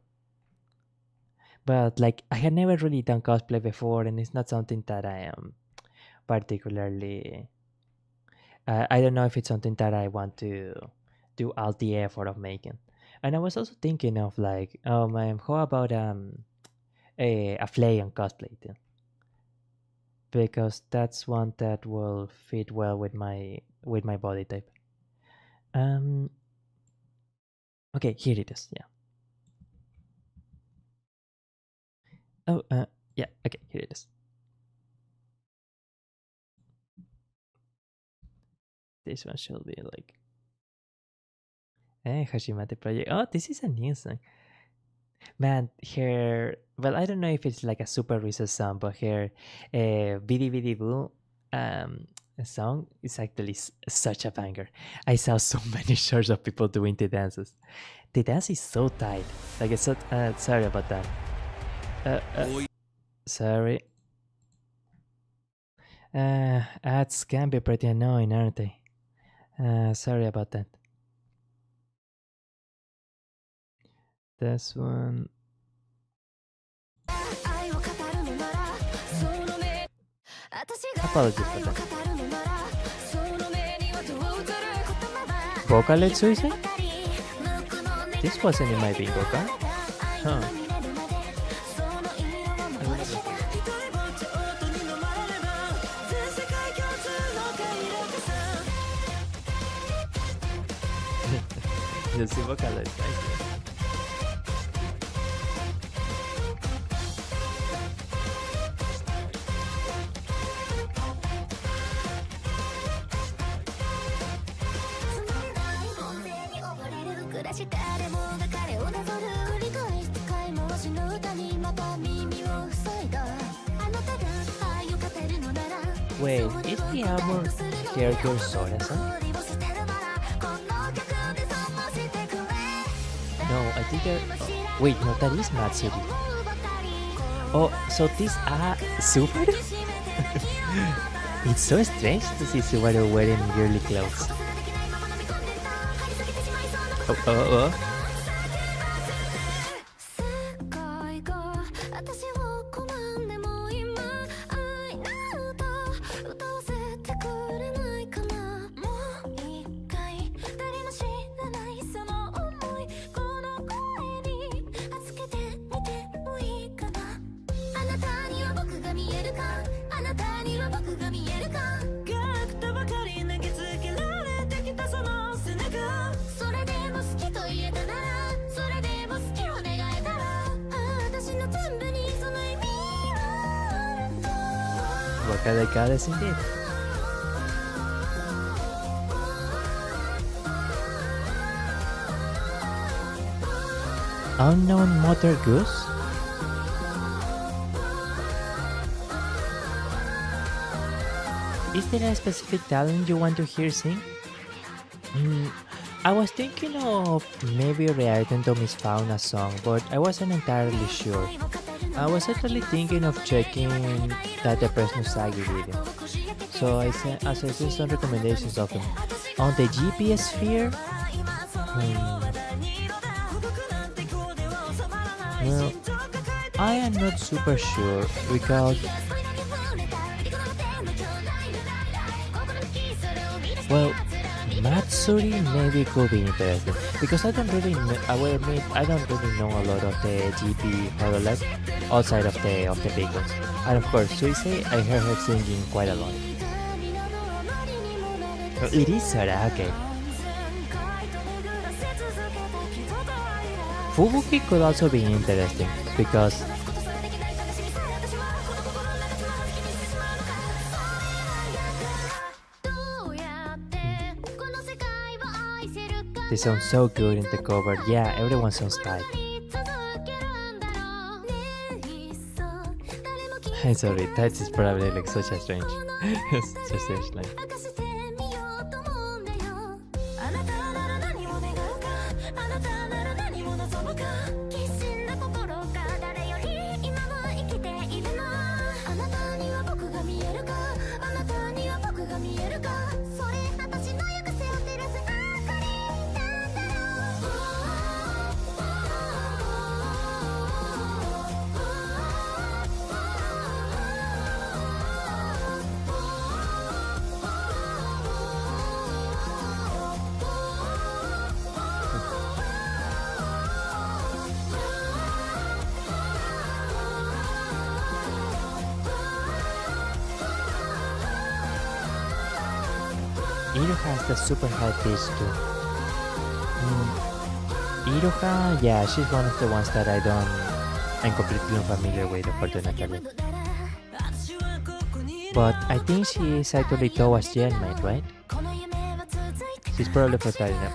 But like, I had never really done cosplay before, and it's not something that I am particularly. I don't know if it's something that I want to do all the effort of making. And I was also thinking of like, oh man, how about a flay on cosplay too? Because that's one that will fit well with my body type. Okay, here it is. Yeah. Oh, yeah. Okay, here it is. This one should be like, Hashimate Project. Oh, this is a new song. Man, her. Well, I don't know if it's like a super recent song, but her Bidi Bidi Boo song is actually such a banger. I saw so many shorts of people doing the dances. The dance is so tight. Like it's so. Sorry about that. Sorry. Ads can be pretty annoying, aren't they? Sorry about that. This one. Apologies for that. Vocal Let's Suicide? This wasn't in my bingo card. Huh. The Vocaloid Tyson. Wait, is the album Kiryu Coco? No, I think that. Wait, no, that is Matsuri. Oh, so these are Subaru? It's so strange to see Subaru wearing girly clothes. Oh. Vocalicadas indeed. Unknown Mother Goose? Is there a specific talent you want to hear sing? I was thinking of maybe reacting to Miss Fauna song, but I wasn't entirely sure. I was actually thinking of checking that the person Sagi video. So I sent some recommendations of them. On the GPS sphere? Well, I am not super sure because... Well, Matsuri maybe could be interesting because I don't really know, I don't really know a lot of the GP Hololive outside of the big ones. And of course, Suisei, I heard her singing quite a lot. Oh, it is Sora, okay. Fubuki could also be interesting because they sound so good in the cover. Yeah, everyone sounds tight. I'm sorry, that is probably like such a strange line. Iro has the super high pitch too. Iroha, yeah, she's one of the ones that I'm completely unfamiliar with, unfortunately. But I think she is actually towards Genmate, right? She's probably for Platinum.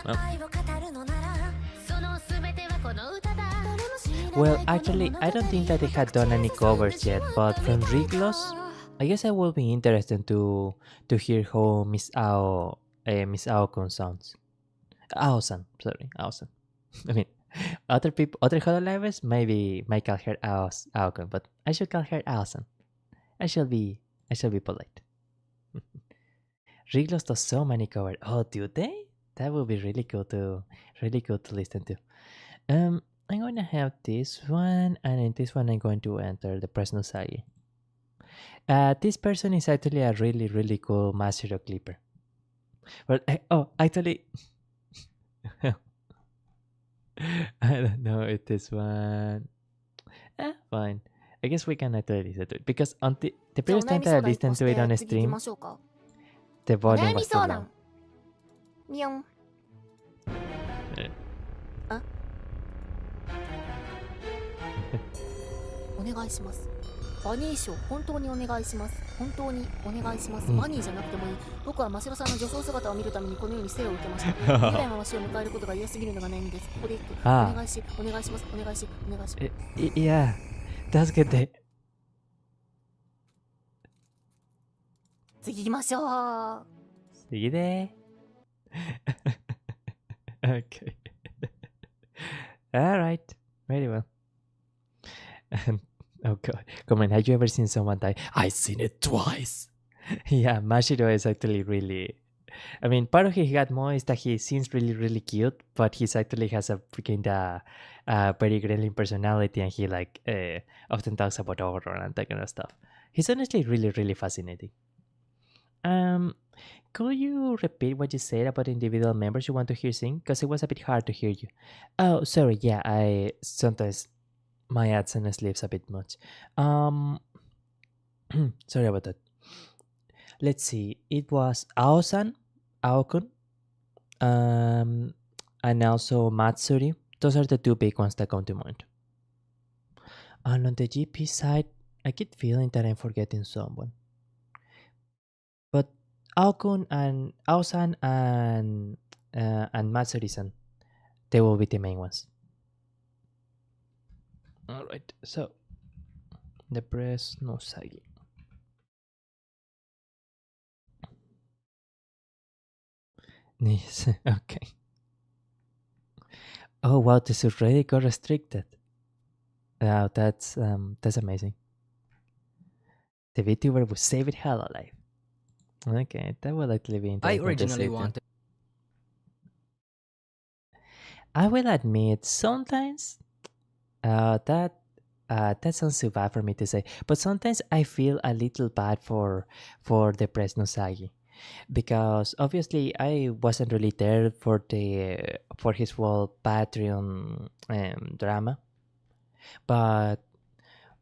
Well, actually, I don't think that they had done any covers yet, but from Riglos, I guess I will be interested to hear how Miss Aokun sounds. Aosan, sorry, Aosan. I mean, other Hololivers maybe might call her Aokun, but I should call her Aosan. I shall be polite. Riglos does so many covers. Oh, do they? That would be really cool to listen to. I'm going to have this one, and in this one I'm going to enter the personal Sagi. This person is actually a really, really cool Masuro clipper. But actually, I don't know if this one. Fine. I guess we can actually listen to it because on the previous time that I listened to it on stream, the volume was too loud. お願いします。バニー賞本当にお願いします。本当にお願いします。バニーじゃなくてもいい。僕は真城さんの女装姿を見るためにこのように生を受けました。未来のわしを迎えることが嫌すぎるのが悩みです。ここで一句。お願いします。お願いします。お願いします。Yeah, that's good day. 次行きましょう。See there. Okay. All right. Very well. Oh god. Come on, have you ever seen someone die? I've seen it twice. Yeah, Mashiro is actually really... I mean, part of his Gatmo is that he seems really, really cute, but he's actually has a freaking very gremlin personality, and he like often talks about horror and that kind of stuff. He's honestly really, really fascinating. Could you repeat what you said about individual members you want to hear sing? Because it was a bit hard to hear you. Oh, sorry. Yeah, I sometimes my accent sleeps a bit much. Sorry about that. Let's see. It was Aosan, Aokun, and also Matsuri. Those are the two big ones that come to mind. And on the GP side, I keep feeling that I'm forgetting someone. But Aokun and Aosan and Matsuri-san, they will be the main ones. All right. So the press no sagi. Yes. Okay. Oh wow, this already got restricted. Wow, that's amazing. The VTuber will save it Hololive. Okay, that will actually be interesting. I originally wanted. I will admit, sometimes that sounds too bad for me to say, but sometimes I feel a little bad for the press no sagi, because obviously I wasn't really there for his whole Patreon drama, but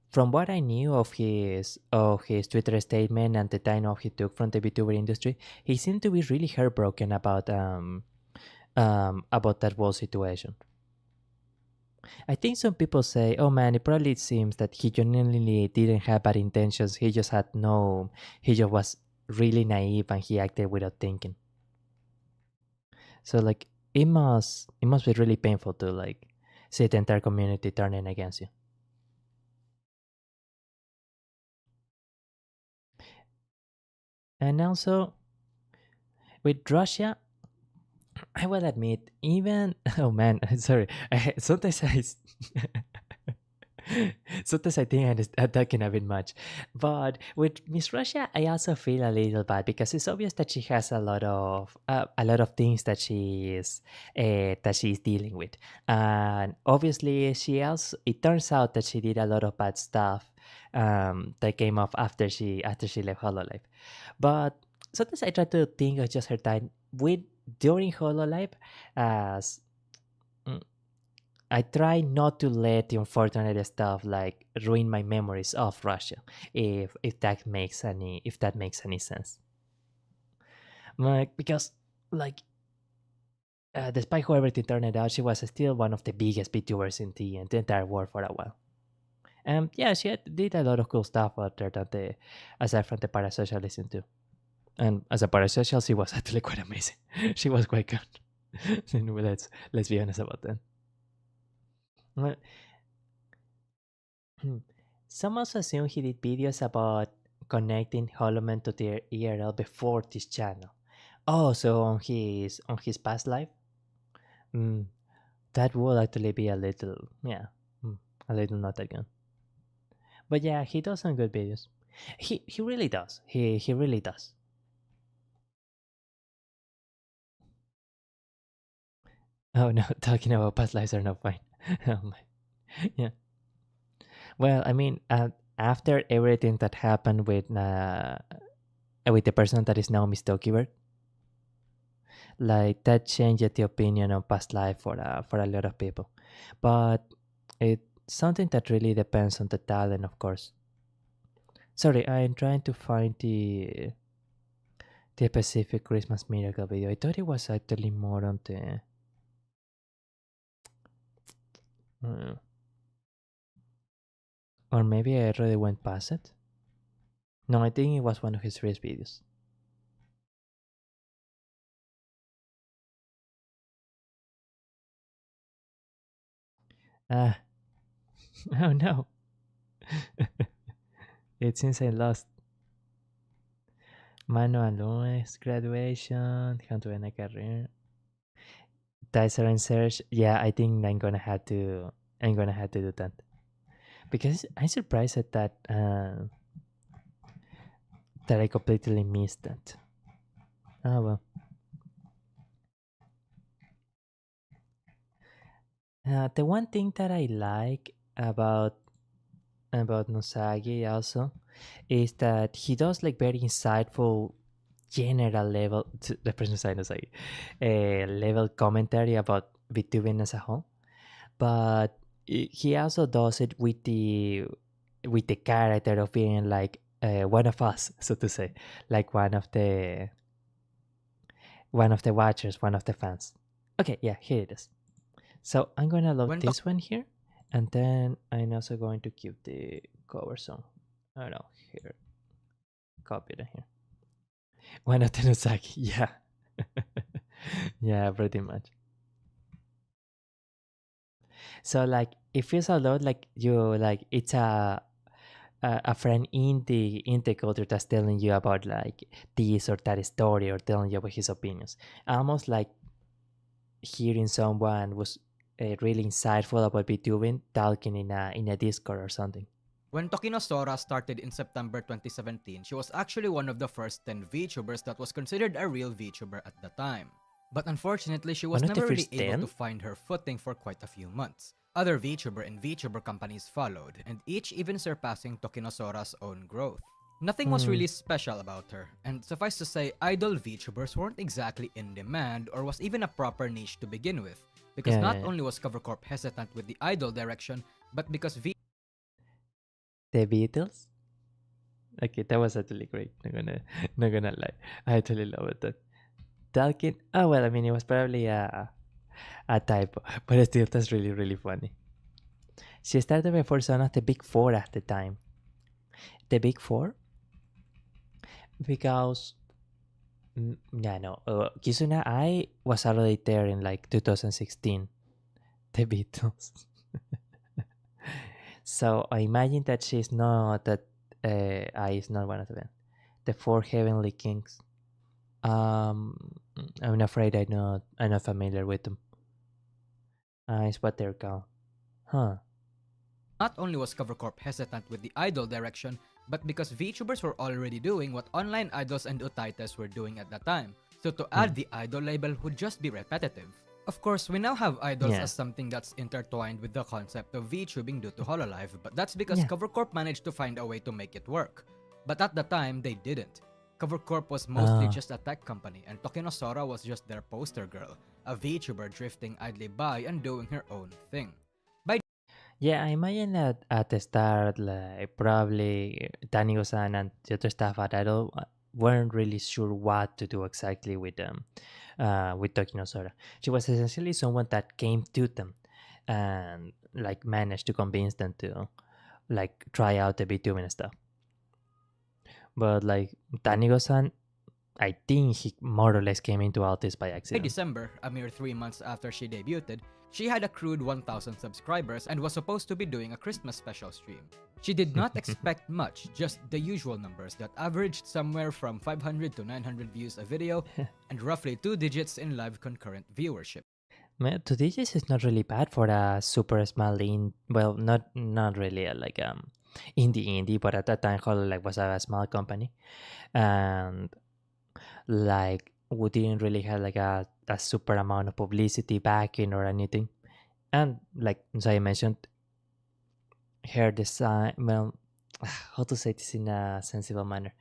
from what I knew of his Twitter statement and the time off he took from the VTuber industry, he seemed to be really heartbroken about that whole situation. I think some people say, "Oh man, it probably seems that he genuinely didn't have bad intentions. He just was really naive and he acted without thinking." So like it must be really painful to like see the entire community turning against you. And also with Russia, I will admit, even oh man, sorry. Sometimes sometimes I think I'm talking a bit much, but with Miss Russia, I also feel a little bad because it's obvious that she has a lot of things that she's dealing with, and obviously it turns out that she did a lot of bad stuff that came up after she left Hololive. But sometimes I try to think of just her time during Hololive as I try not to let the unfortunate stuff like ruin my memories of Russia, if that makes any sense. Like, because like despite how everything turned out, she was still one of the biggest VTubers in the entire world for a while. And yeah, she did a lot of cool stuff other than aside from the parasocialism too. And as a parasocial, she was actually quite amazing. She was quite good. Let's be honest about that. Some also assume he did videos about connecting Holoman to their ERL before this channel. Oh, so on his past life? That would actually be a little not that good. But yeah, he does some good videos. He really does. He really does. Oh no, talking about past lives are not fine. Yeah. Well, I mean, after everything that happened with the person that is now Miss Tokibird, like that changed the opinion on past life for a lot of people. But it's something that really depends on the talent, of course. Sorry, I'm trying to find the Pacific Christmas Miracle video. I thought it was actually more on the Or maybe I already went past it. No, I think it was one of his first videos. Ah, oh no. It seems I lost. Manual Lunes, graduation, how to end a career. Tyson and search. Yeah, I think I'm gonna have to. I'm gonna have to do that because I'm surprised at that. That I completely missed that. Oh well. The one thing that I like about Nosagi also is that he does like very insightful general level the person side Nosagi level commentary about VTubing as a whole, but he also does it with the character of being like one of us, so to say, like one of the watchers, one of the fans. Okay, yeah, here it is. So I'm gonna load this one here, and then I'm also going to keep the cover song. I don't know, here, copy it here. One of the Nozaki, yeah. Yeah, pretty much. So like it feels a lot like you like it's a friend in the culture that's telling you about like this or that story or telling you about his opinions. Almost like hearing someone was really insightful about VTubing talking in a Discord or something. When Tokinosora started in September 2017, she was actually one of the first 10 VTubers that was considered a real VTuber at the time. But unfortunately, she was never really able to find her footing for quite a few months. Other VTuber and VTuber companies followed, and each even surpassing Tokinosora's own growth. Nothing was really special about her, and suffice to say, idol VTubers weren't exactly in demand or was even a proper niche to begin with, because not only was Covercorp hesitant with the idol direction, but because The Beatles? Okay, that was actually great. Not gonna lie, I actually loved that. Talking. Oh well, I mean it was probably a typo, but still that's really funny. She started before some of the big four at the time. The big four, because yeah, no, Kizuna I was already there in like 2016. The Beatles. So I imagine that she's not that. I is not one of them. The four heavenly kings. I'm afraid I'm not familiar with them. It's what they're called. Huh. Not only was Covercorp hesitant with the idol direction, but because VTubers were already doing what online idols and utaitas were doing at that time. So to add the idol label would just be repetitive. Of course, we now have idols as something that's intertwined with the concept of VTubing due to Hololive, but that's because Covercorp managed to find a way to make it work. But at the time, they didn't. Covercorp was mostly just a tech company, and Tokinosora was just their poster girl, a VTuber drifting idly by and doing her own thing. Yeah, I imagine that at the start, like probably Tanigo-san and the other staff at Idol weren't really sure what to do exactly with Tokinosora. She was essentially someone that came to them and like managed to convince them to like try out the VTubing and stuff. But like Tanigo-san, I think he more or less came into all this by accident. By December, a mere 3 months after she debuted, she had accrued 1,000 subscribers and was supposed to be doing a Christmas special stream. She did not expect much, just the usual numbers that averaged somewhere from 500 to 900 views a video and roughly 2 digits in live concurrent viewership. 2 digits is not really bad for a super small not really like indie, but at that time Hololive was a small company, and like we didn't really have like a super amount of publicity backing or anything, and like as I mentioned, her design, well, how to say this in a sensible manner,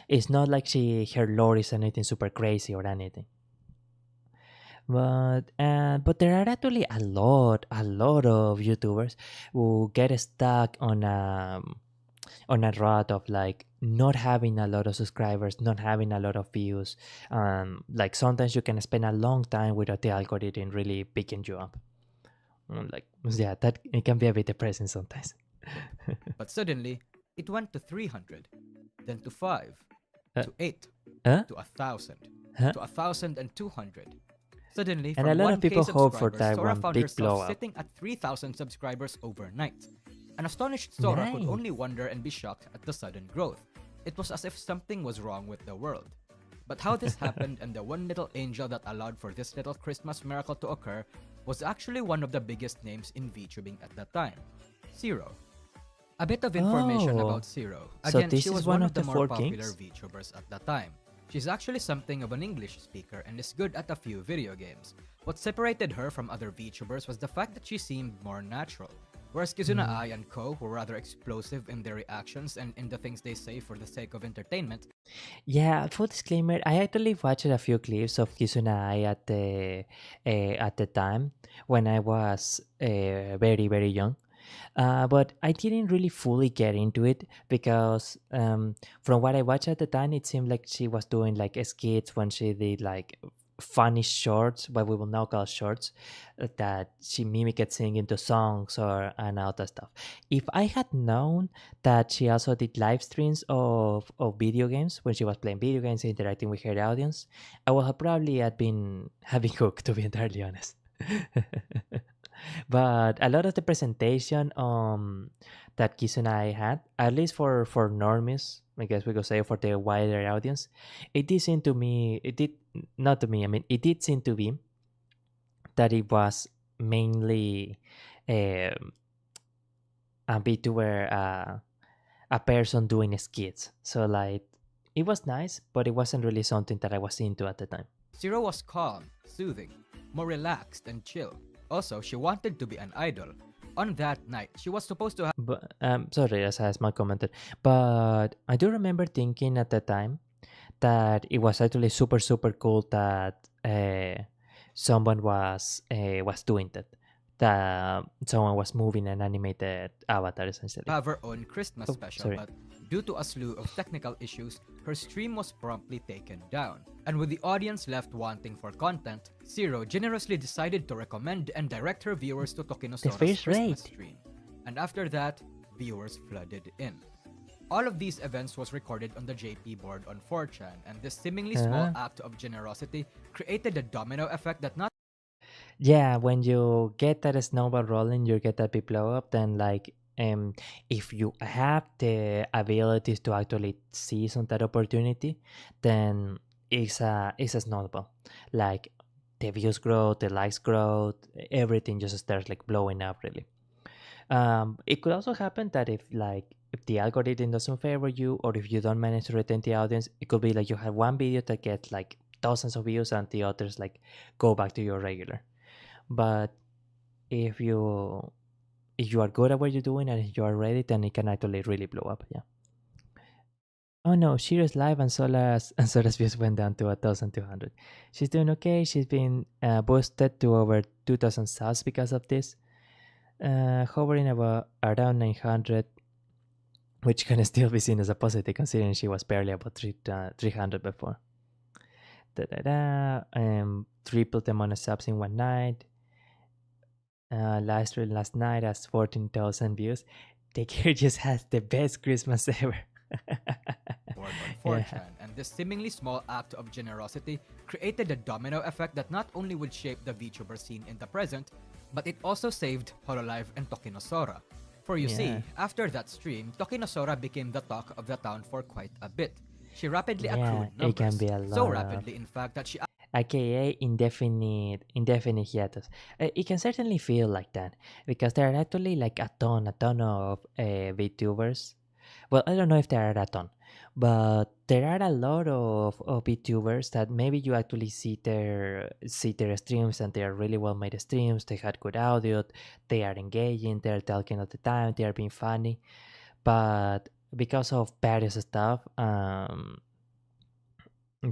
it's not like her lore is anything super crazy or anything. But there are actually a lot of YouTubers who get stuck on a rut of like not having a lot of subscribers, not having a lot of views. Like sometimes you can spend a long time without the algorithm really picking you up. Like yeah, that it can be a bit depressing sometimes. But suddenly, it went to 300, then to 5, Uh, to 8, huh? to 1,000, Huh? to 1,200. Suddenly, And a from lot of 1K people hope for subscribers, that Sora one found big herself blow up. sitting at 3,000 subscribers overnight. An astonished Sora could Nice. only wonder and be shocked at the sudden growth. It was as if something was wrong with the world. But how this happened and the one little angel that allowed for this little Christmas miracle to occur was actually one of the biggest names in VTubing at that time, Zero. A bit of information Oh, about Zero. so Again, this she is was one one of of the the more four popular kings? VTubers at the time. She's actually something of an English speaker and is good at a few video games. What separated her from other VTubers was the fact that she seemed more natural. Whereas Kizuna Ai and Co were rather explosive in their reactions and in the things they say for the sake of entertainment. Yeah, full disclaimer, I actually watched a few clips of Kizuna at the time when I was very, very young. But I didn't really fully get into it because from what I watched at the time, it seemed like she was doing like skits when she did like funny shorts, what we will now call shorts, that she mimicked singing to songs or and all that stuff. If I had known that she also did live streams of video games when she was playing video games, interacting with her audience, I would have probably had been having hooked, to be entirely honest. But a lot of the presentation that Kiss and I had, at least for normies, I guess we could say for the wider audience, it did seem to me, it did not to me. I mean, it did seem to be that it was mainly um a VTuber, a person doing skits. So like, it was nice, but it wasn't really something that I was into at the time. Zero was calm, soothing, more relaxed and chill. Also, she wanted to be an idol. On that night, she was supposed to have But sorry, as my commented, but I do remember thinking at the time that it was actually super cool that someone was doing that. That someone was moving an animated avatar essentially. her own Christmas Oh, special, sorry. but due to a slew of technical issues, her stream was promptly taken down. And with the audience left wanting for content, Zero generously decided to recommend and direct her viewers to Tokinosora's first Christmas rate. stream. And after that, viewers flooded in. All of these events was recorded on the JP board on 4chan, and this seemingly small act of generosity created a domino effect that not Yeah, when you get that snowball rolling, you get that big blow up, then like if you have the abilities to actually seize on that opportunity, then it's a snowball. Like the views grow, the likes grow, everything just starts like blowing up really. It could also happen that if the algorithm doesn't favor you, or if you don't manage to retain the audience, it could be like you have one video that gets like thousands of views and the others like go back to your regular. But if you are good at what you're doing and if you are ready, then it can actually really blow up. Yeah. Oh no, Shiro's live and Sola's views went down to 1,200. She's doing okay. She's been boosted to over 2,000 subs because of this. Hovering about around 900, which can still be seen as a positive considering she was barely about 300 before. Tripled the amount of subs in one night. Live stream last night has 14,000 views. The girl just has the best Christmas ever. board on 4chan, and this seemingly small act of generosity created a domino effect that not only would shape the VTuber scene in the present, but it also saved Hololive and Tokinosora. For you see, after that stream, Tokinosora became the talk of the town for quite a bit. She rapidly accrued numbers, it can be a lot so rapidly in fact that she aka indefinite hiatus. It can certainly feel like that because there are actually like a ton of VTubers. Well, I don't know if there are a ton, but there are a lot of VTubers that maybe you actually see their streams and they are really well made streams. They had good audio, they are engaging, they're talking all the time, they are being funny, but because of various stuff,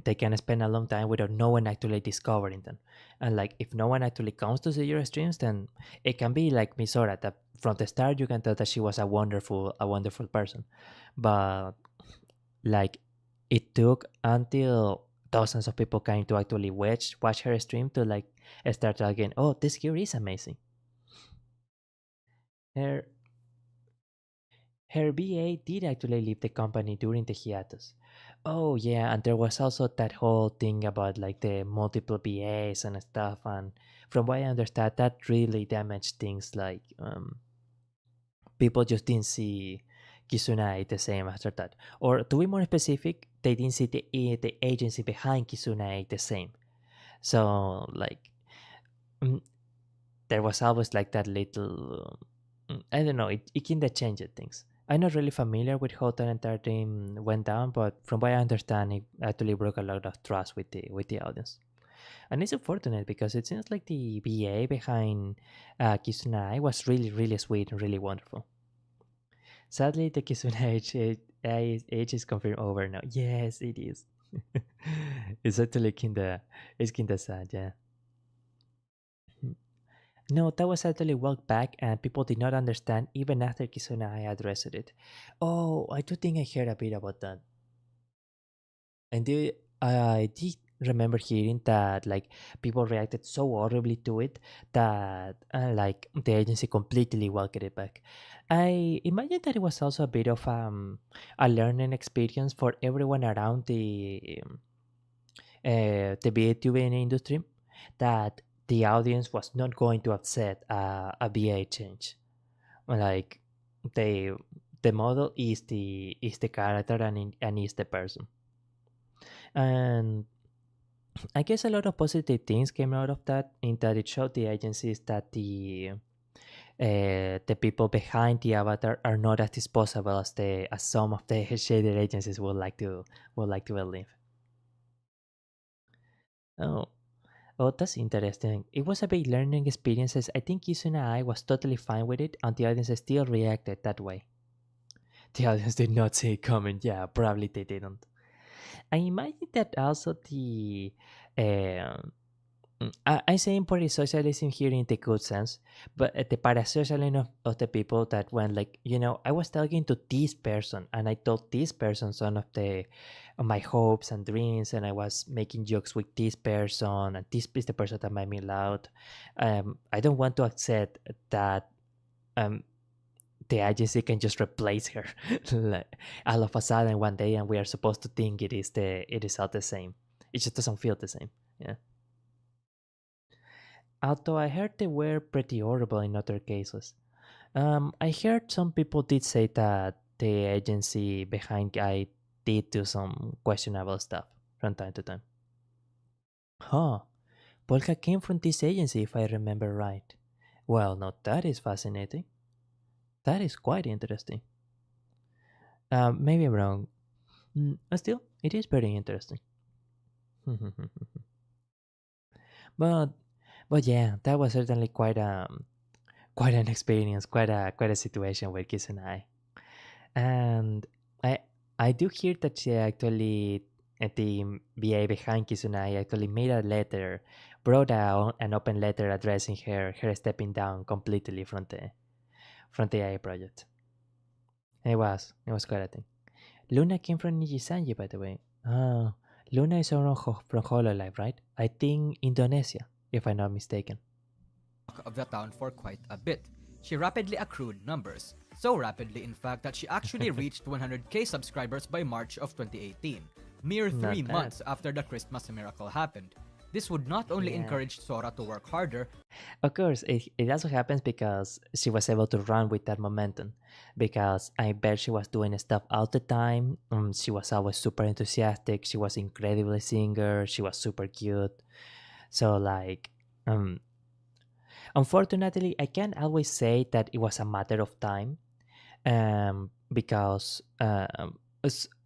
they can spend a long time without no one actually discovering them. And like if no one actually comes to see your streams, then it can be like Miss Sora, that from the start you can tell that she was a wonderful person. But like it took until thousands of people came to actually watch her stream to like start talking, oh, this girl is amazing. Her her BA did actually leave the company during the hiatus. Oh yeah, and there was also that whole thing about like the multiple BAs and stuff, and from what I understand, that really damaged things. Like people just didn't see Kizuna the same after that, or to be more specific, they didn't see the agency behind Kizuna the same. So like mm, there was always like that little I don't know, it kind of changed things. I'm not really familiar with how that entire thing went down, but from what I understand, it actually broke a lot of trust with the audience. And it's unfortunate because it seems like the BA behind Kizuna was really, really sweet and really wonderful. Sadly, the Kizuna age is confirmed over now. Yes, it is. It's actually kinda sad, yeah. No, that was actually walked back and people did not understand even after Kizuna addressed it. Oh, I do think I heard a bit about that. And I did remember hearing that like people reacted so horribly to it that like the agency completely walked it back. I imagine that it was also a bit of a learning experience for everyone around the VTubing industry, that the audience was not going to accept a BA change. Like they the model is the character and is the person. And I guess a lot of positive things came out of that, in that it showed the agencies that the people behind the avatar are not as disposable as some of the shaded agencies would like to believe. Oh, oh, that's interesting. It was a big learning experiences. I think Kizuna I was totally fine with it, and the audience still reacted that way. The audience did not see it coming. Yeah, probably they didn't. I imagine that also um, I say parasocialism here in the good sense, but the parasocialism of the people that went like, I was talking to this person and I told this person some of my hopes and dreams, and I was making jokes with this person, and this is the person that made me loud. I don't want to accept that um, the agency can just replace her like, all of a sudden one day, and we are supposed to think it is all the same. It just doesn't feel the same. Yeah. Although I heard they were pretty horrible in other cases. I heard some people did say that the agency behind Guy did do some questionable stuff from time to time. Huh. Polka came from this agency, if I remember right. Well, now that is fascinating. That is quite interesting. Maybe I'm wrong. But still, it is very interesting. but but yeah, that was certainly quite an experience, quite a situation with Kiss and I. And I I do hear that she actually the VA behind Kizuna actually made a letter, brought out an open letter addressing her stepping down completely from the AI project. It was quite a thing. Luna came from Nijisanji, by the way. Oh, Luna is from Hololive, right? I think Indonesia, if I'm not mistaken. Of the town for quite a bit. She rapidly accrued numbers, so rapidly in fact that she actually reached 100k subscribers by March of 2018, mere Not 3 bad. months after the Christmas miracle happened. This would not only Yeah. encourage Sora to work harder, Of course, it also happens because she was able to run with that momentum. Because I bet she was doing stuff all the time. She was always super enthusiastic. She was incredibly singer. She was super cute. So like, um, unfortunately, I can't always say that it was a matter of time. Because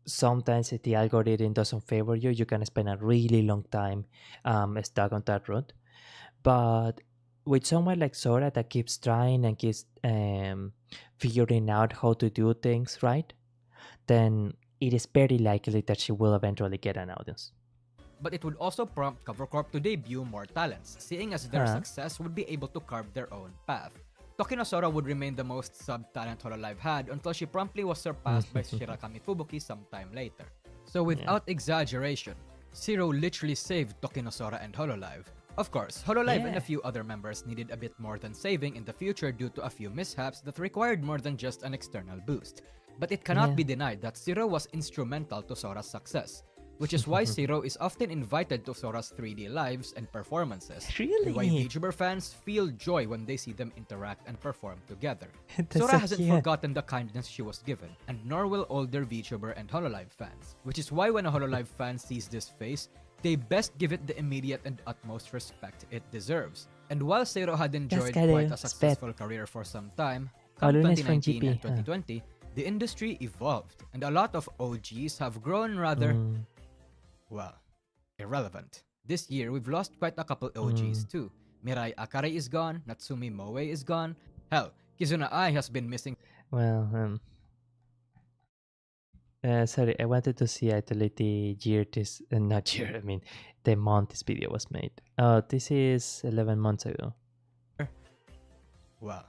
sometimes if the algorithm doesn't favor you, you can spend a really long time stuck on that route. But with someone like Sora that keeps trying and keeps figuring out how to do things right, then it is very likely that she will eventually get an audience. but it would also prompt Cover Corp to debut more talents, seeing as their Huh. success would be able to carve their own path. Tokino Sora would remain the most sub-talent Hololive had until she promptly was surpassed by Shirakami Fubuki sometime later. So without exaggeration, Zero literally saved Tokino Sora and Hololive. Of course, Hololive and a few other members needed a bit more than saving in the future due to a few mishaps that required more than just an external boost. But it cannot be denied that Zero was instrumental to Sora's success, which is why Zero is often invited to Sora's 3D lives and performances. Really? And why VTuber fans feel joy when they see them interact and perform together. That's Sora so hasn't cute. forgotten the kindness she was given, and nor will older VTuber and Hololive fans. Which is why when a Hololive fan sees this face, they best give it the immediate and utmost respect it deserves. And while Zero had enjoyed quite a successful career for some time, come 2019 and 2020, the industry evolved, and a lot of OGs have grown rather, well, irrelevant. This year, we've lost quite a couple OGs too. Mirai Akari is gone, Natsumi Moe is gone. Hell, Kizuna Ai has been missing. Well, sorry, I wanted to see actually the year this, not year, I mean, the month this video was made. Oh, this is 11 months ago. Well,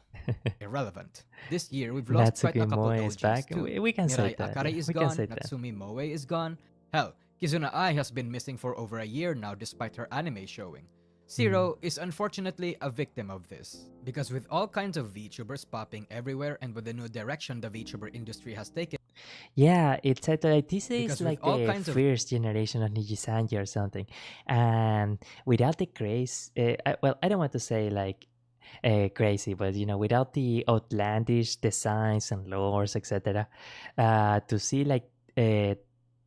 irrelevant. This year, we've lost quite a couple Moe OGs is back. too. We can say Mirai that. Akari is We gone, can say that. Natsumi Moe is gone. Hell, Kizuna Ai has been missing for over a year now despite her anime showing. Zero is unfortunately a victim of this, because with all kinds of VTubers popping everywhere and with the new direction the VTuber industry has taken, Yeah, it's actually this Because is with like all the kinds of- first generation of Nijisanji or something, and without the craze, well, I don't want to say like crazy, but you know, without the outlandish designs and lores, etc., to see like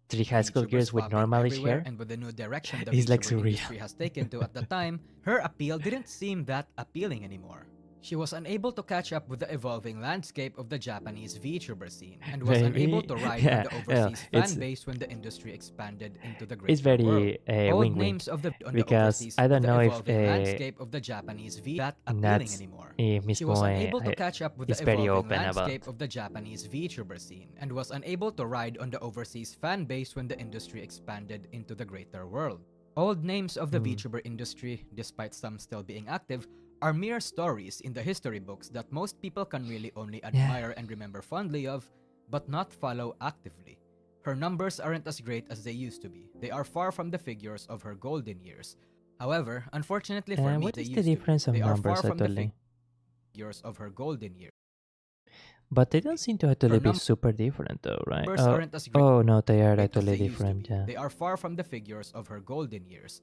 three high school VTubers girls with popping normalish everywhere hair, and with the new direction the It's like VTuber surreal. industry has taken to at the time, her appeal didn't seem that appealing anymore. She was unable to catch up with the evolving landscape of the Japanese VTuber scene and was unable to ride Yeah, on the overseas it's- fan base when the industry expanded into the greater it's very world. Old wink-wink, names of the on because the overseas I don't with know the if evolving landscape of the Japanese V that appealing that's anymore. Miss She was Moe unable to catch up with is the very evolving open about. landscape of the Japanese VTuber scene and was unable to ride on the overseas fan base when the industry expanded into the greater world. Old names of the VTuber industry, despite some still being active, are mere stories in the history books that most people can really only admire and remember fondly of, but not follow actively. Her numbers aren't as great as they used to be. They are far from the figures of her golden years. However, unfortunately for me, What they is the used to be. difference of They are far numbers from the actually? figures of her golden years. But they don't seem to actually be num- super different though, right? Numbers aren't as great Oh no, they are as actually they used to different. be. Yeah. They are far from the figures of her golden years.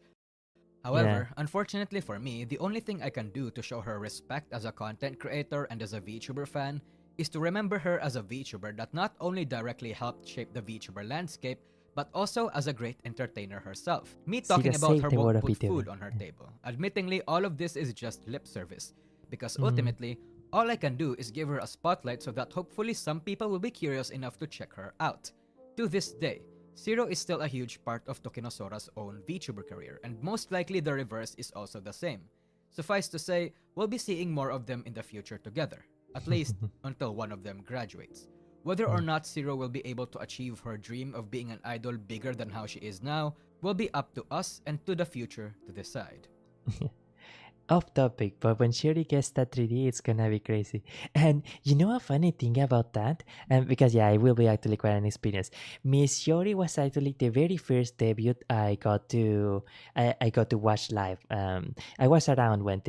However, unfortunately for me, the only thing I can do to show her respect as a content creator and as a VTuber fan is to remember her as a VTuber that not only directly helped shape the VTuber landscape, but also as a great entertainer herself. Me See, talking that about saved her the world won't of put VTuber. food on her table. Admittingly, all of this is just lip service, because Mm. ultimately, all I can do is give her a spotlight so that hopefully some people will be curious enough to check her out. To this day, Zero is still a huge part of Tokinosora's own VTuber career, and most likely the reverse is also the same. Suffice to say, we'll be seeing more of them in the future together, at least until one of them graduates. Whether or not Zero will be able to achieve her dream of being an idol bigger than how she is now will be up to us and to the future to decide. Off topic, but when Shuri gets that 3D, it's gonna be crazy. And you know a funny thing about that? Because yeah, it will be actually quite an experience. Miss Shuri was actually the very first debut I got to watch live. I was around when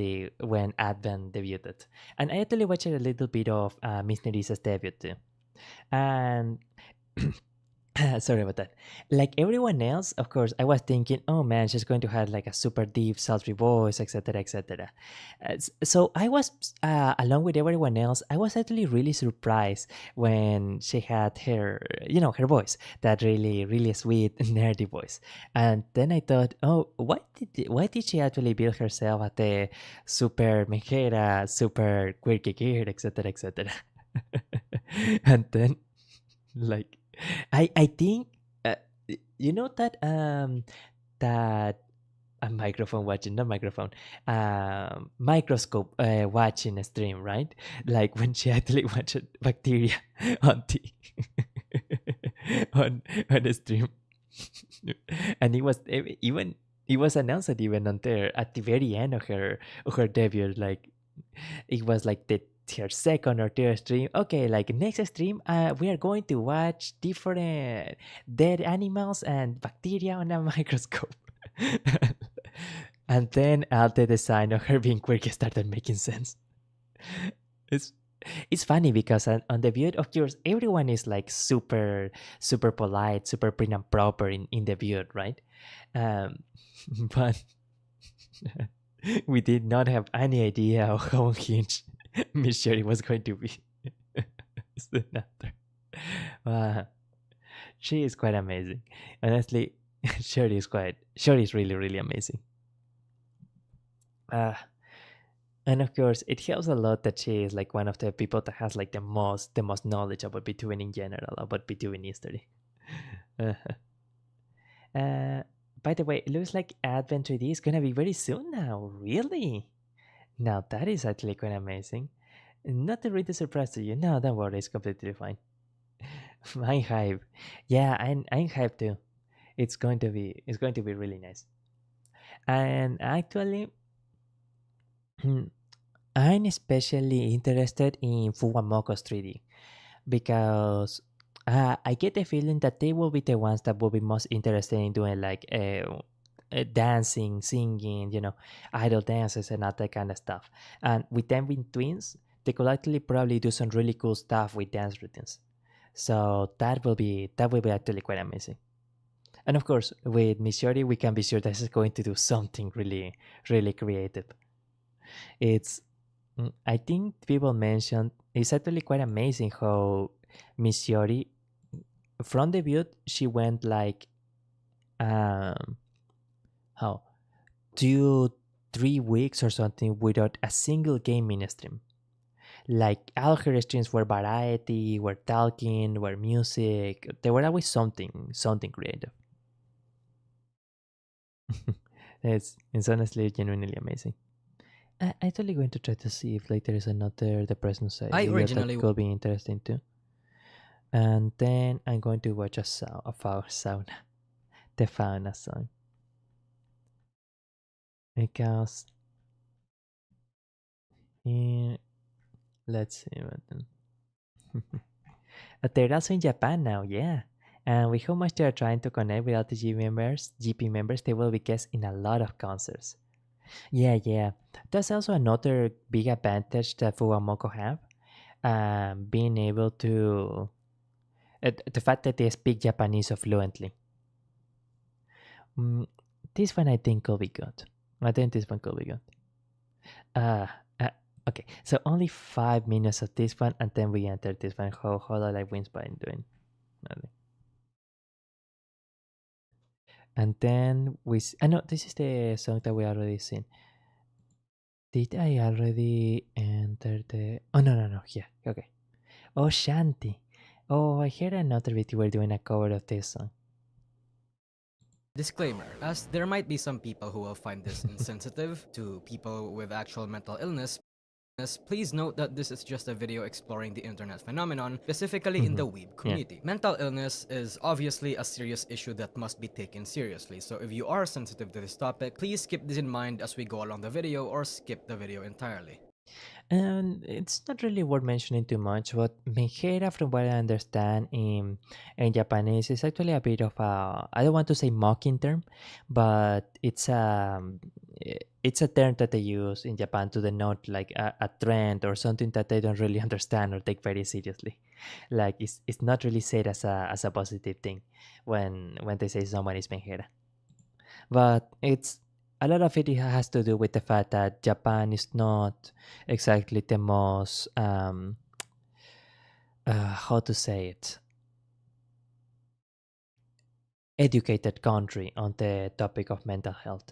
Advent debuted, and I actually watched a little bit of Miss Nerisa's debut too. And sorry about that. Like everyone else, of course, I was thinking, oh man, she's going to have like a super deep, sultry voice, etc., etc. So I was, along with everyone else, I was actually really surprised when she had her, her voice, that really, really sweet, nerdy voice. And then I thought, oh, why did she actually build herself as the super mejera, super quirky kid, etc., etc. And then, like, I think you know that that a microphone watching, not microphone, microscope watching a stream, right? Like when she actually watched bacteria on the on a stream, and it was announced even on there at the very end of her debut. Like it was like her second or third stream. Okay, like next stream, we are going to watch different dead animals and bacteria on a microscope. And then all the design of her being quirky started making sense. It's it's funny because on the view, of course, everyone is like super polite, super prim and proper in the view, right? Um, but we did not have any idea of how unhinged Miss Sherry was going to be soon after. Wow. She is quite amazing. Honestly, Sherry is really amazing. Uh, and of course, it helps a lot that she is like one of the people that has like the most knowledge about VTubing in general, about VTubing history. Uh, by the way, it looks like Advent 3D is gonna be very soon now. Really? Now that is actually quite amazing. Not a really surprise to you. No, don't worry, it's completely fine. I'm hype. Yeah, I'm hyped too. It's going to be really nice. And actually, I'm especially interested in Fuwamoko's 3D because I get the feeling that they will be the ones that will be most interested in doing like dancing, singing, idol dances and all that kind of stuff. And with them being twins, they could actually probably do some really cool stuff with dance routines. So that will be actually quite amazing. And of course, with Miss Yori, we can be sure that she's going to do something really creative. It's I think people mentioned it's actually quite amazing how Miss Yori from debut she went like um how 2-3 weeks or something without a single gaming stream. Like all her streams were variety, were talking, were music. There were always something creative. It's honestly genuinely amazing. I totally going to try to see if like there is another the person side I video that originally could be interesting too. And then I'm going to watch a sauna, the fauna song, because let's see what then. They're also in Japan now, yeah. And with how much they are trying to connect with all the GP members, they will be guests in a lot of concerts. Yeah. That's also another big advantage that Fuwamoko have. Being able to the fact that they speak Japanese so fluently. Mm, this one I think could be good. I think this one could be good. Uh, uh okay, so only 5 minutes of this one, and then we enter this one. How Hololive wins by doing nothing. And then I know this is the song that we already seen. Did I already enter the? Oh no, yeah, okay. Oh Shanti. Oh, I heard another video were doing a cover of this song. Disclaimer, as there might be some people who will find this insensitive to people with actual mental illness, please note that this is just a video exploring the internet phenomenon, specifically in the weeb community. Yeah. Mental illness is obviously a serious issue that must be taken seriously, so if you are sensitive to this topic, please keep this in mind as we go along the video or skip the video entirely. And it's not really worth mentioning too much, but Menjera, from what I understand in Japanese, is actually a bit of a, I don't want to say mocking term, but it's a term that they use in Japan to denote like a trend or something that they don't really understand or take very seriously. Like it's not really said as a positive thing when they say someone is Menjera. But it's a lot of it has to do with the fact that Japan is not exactly the most how to say it, educated country on the topic of mental health.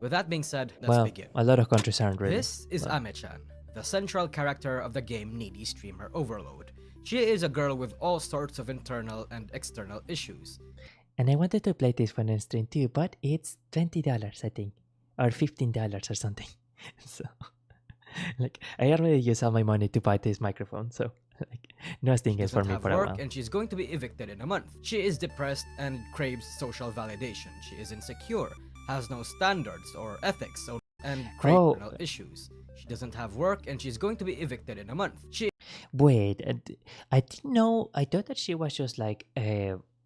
With that being said, let's begin. A lot of countries aren't really. This is Ame-chan, the central character of the game Needy Streamer Overload. She is a girl with all sorts of internal and external issues. And I wanted to play this one on stream too, but it's $20, I think, or $15 or something. So, like, I already used all my money to buy this microphone, so like, nothing is for me for a while. And she's going to be evicted in a month. She is depressed and craves social validation. She is insecure, has no standards or ethics, and criminal issues. She doesn't have work, and she's going to be evicted in a month. Wait, I didn't know. I thought that she was just like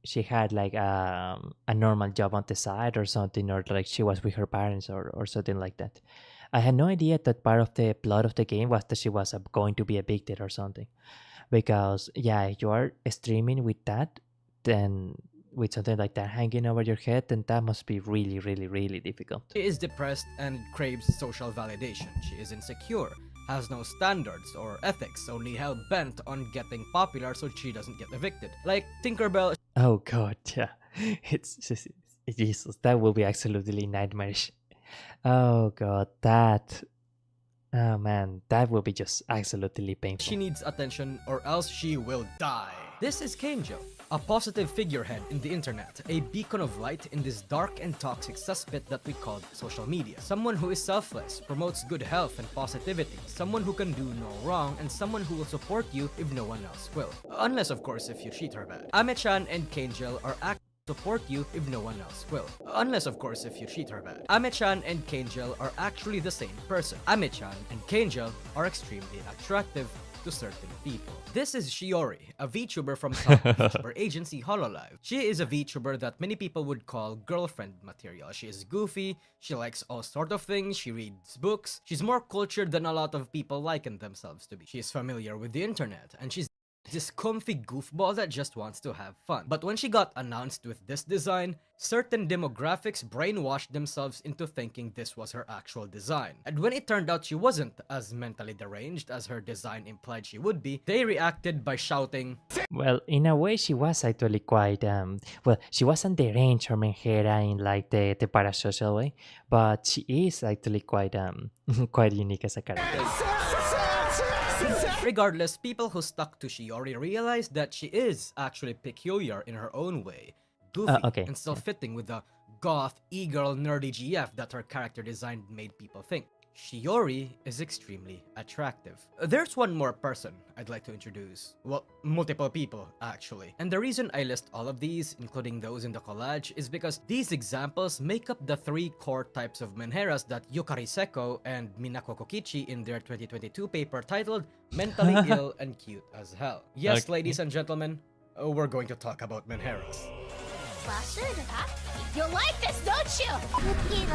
she had like a normal job on the side or something, or like she was with her parents or something like that. I had no idea that part of the plot of the game was that she was going to be evicted or something. Because yeah, if you are streaming with that, then with something like that hanging over your head, then that must be really, really, really difficult. She is depressed and craves social validation. She is insecure, has no standards or ethics, only hell-bent on getting popular so she doesn't get evicted. Like Tinkerbell. Oh god, yeah. It's just, Jesus, that will be absolutely nightmarish. Oh god, that... Oh man, that will be just absolutely painful. She needs attention or else she will die. This is Kenjo, a positive figurehead in the internet, a beacon of light in this dark and toxic cesspit that we call social media. Someone who is selfless, promotes good health and positivity, someone who can do no wrong, and someone who will support you if no one else will. Unless of course if you treat her bad. Ame-chan and Kenjel are support you if no one else will. Unless of course if you treat her bad. Ame-chan and Kenjel are actually the same person. Ame-chan and Kenjel are extremely attractive to certain people. This is Shiori, a VTuber from top VTuber agency Hololive. She is a VTuber that many people would call girlfriend material. She is goofy, she likes all sort of things, she reads books, she's more cultured than a lot of people liken themselves to be. She is familiar with the internet, and she's this comfy goofball that just wants to have fun. But when she got announced with this design, certain demographics brainwashed themselves into thinking this was her actual design. And when it turned out she wasn't as mentally deranged as her design implied she would be, they reacted by shouting, well, in a way she was actually quite, well, she wasn't deranged or menjera in like the parasocial way, but she is actually quite, quite unique as a character. Regardless, people who stuck to Shiori realized that she is actually peculiar in her own way, goofy, and still fitting with the goth, e-girl, nerdy GF that her character design made people think. Shiori is extremely attractive. There's one more person I'd like to introduce. Well, multiple people, actually. And the reason I list all of these, including those in the collage, is because these examples make up the three core types of menheras that Yukari Seko and Minako Kokichi in their 2022 paper titled Mentally Ill and Cute as Hell. Yes, ladies and gentlemen, we're going to talk about menheras. You like this, don't you?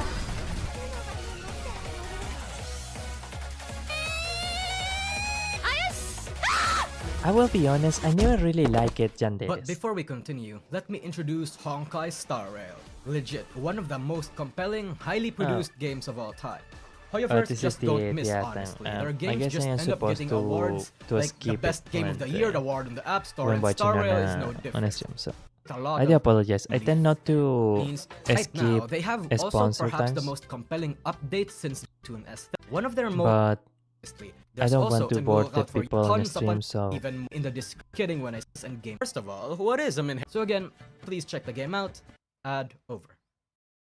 I will be honest, I never really liked Yandere's. But before we continue, let me introduce Honkai Star Rail. Legit, one of the most compelling, highly produced games of all time. However, just don't miss, honestly. Their games just end up getting awards, like the Best Game of the Year award in the App Store, and Star Rail is no different. Stream, so I do apologize. I tend not to skip now, they have also perhaps the most compelling updates since Toon S. One of their most... I don't want to bore the people on the stream, so... Even in the kidding when I end game. First of all, what is a menhera? So again, please check the game out. Ad over.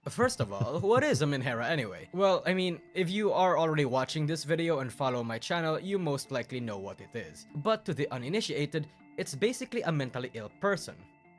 First of all, what is a menhera anyway? Well, I mean, if you are already watching this video and follow my channel, you most likely know what it is. But to the uninitiated, it's basically a mentally ill person.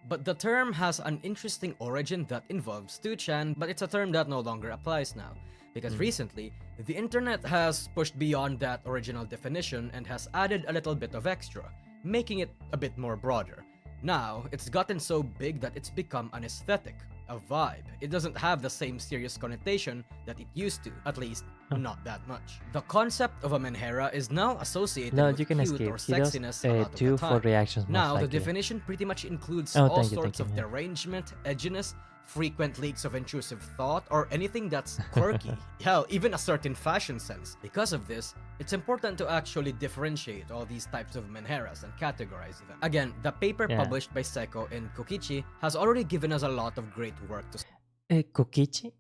But the term has an interesting origin that involves 2chan, but it's a term that no longer applies now. Because recently, the internet has pushed beyond that original definition and has added a little bit of extra, making it a bit more broader. Now, it's gotten so big that it's become an aesthetic, a vibe. It doesn't have the same serious connotation that it used to, at least not that much. The concept of a menhera is now associated with cute or sexiness a lot of the time. For reactions, now, the definition pretty much includes all sorts of derangement, edginess, frequent leaks of intrusive thought, or anything that's quirky. Hell, even a certain fashion sense. Because of this, it's important to actually differentiate all these types of menheras and categorize them. Again, the paper published by Seko and Kokichi has already given us a lot of great work to Kokichi?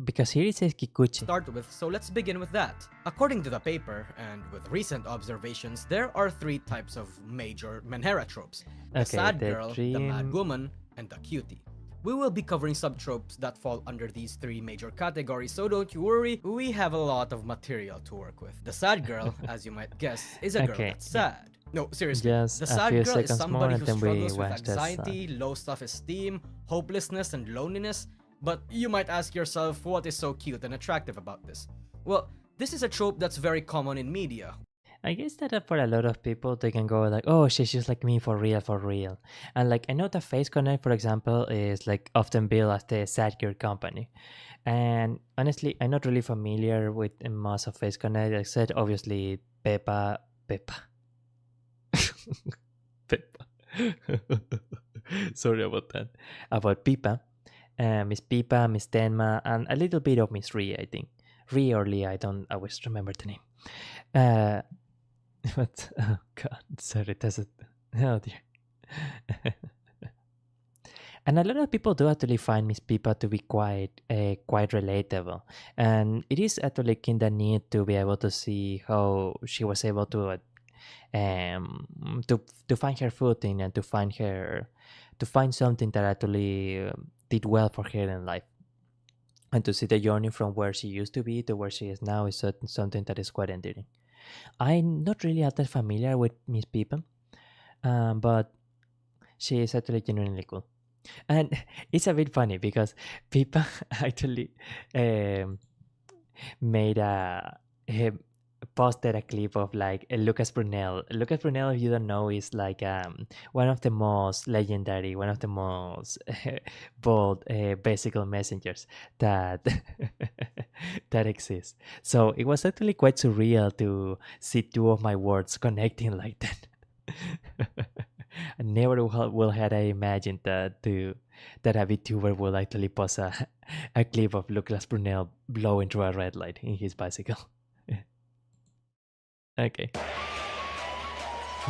Because here it says Kikuchi. Start with, so let's begin with that. According to the paper, and with recent observations, there are three types of major menhera tropes. The sad girl, the mad woman, and the cutie. We will be covering subtropes that fall under these three major categories, so don't you worry, we have a lot of material to work with. The sad girl, as you might guess, is a girl that's sad. No, seriously, the sad girl is somebody who struggles with anxiety, low self-esteem, hopelessness, and loneliness. But you might ask yourself, what is so cute and attractive about this? Well, this is a trope that's very common in media. I guess that for a lot of people, they can go like, "Oh, she's just like me for real, for real." And like I know that Face Connect, for example, is like often billed as the sad girl company. And honestly, I'm not really familiar with most of Face Connect, except obviously Peppa. Peppa. Sorry about that. About Pipa, Miss Pipa, Miss Tenma, and a little bit of Miss Rie, I think. Rie or Lee, I don't always remember the name. But oh god, sorry, that's it. Oh dear. And a lot of people do actually find Miss Pipa to be quite relatable, and it is actually kind of neat to be able to see how she was able to find her footing and to find something that actually did well for her in life, and to see the journey from where she used to be to where she is now is something that is quite endearing. I'm not really that familiar with Miss Pipa, but she is actually genuinely cool. And it's a bit funny because Pipa actually made posted a clip of like Lucas Brunel. Lucas Brunel, if you don't know, is like one of the most legendary, one of the most bold basical messengers that that exists. So it was actually quite surreal to see two of my words connecting like that. I never will had I imagined that a VTuber will actually post a clip of Lucas Brunel blowing through a red light in his bicycle. Okay.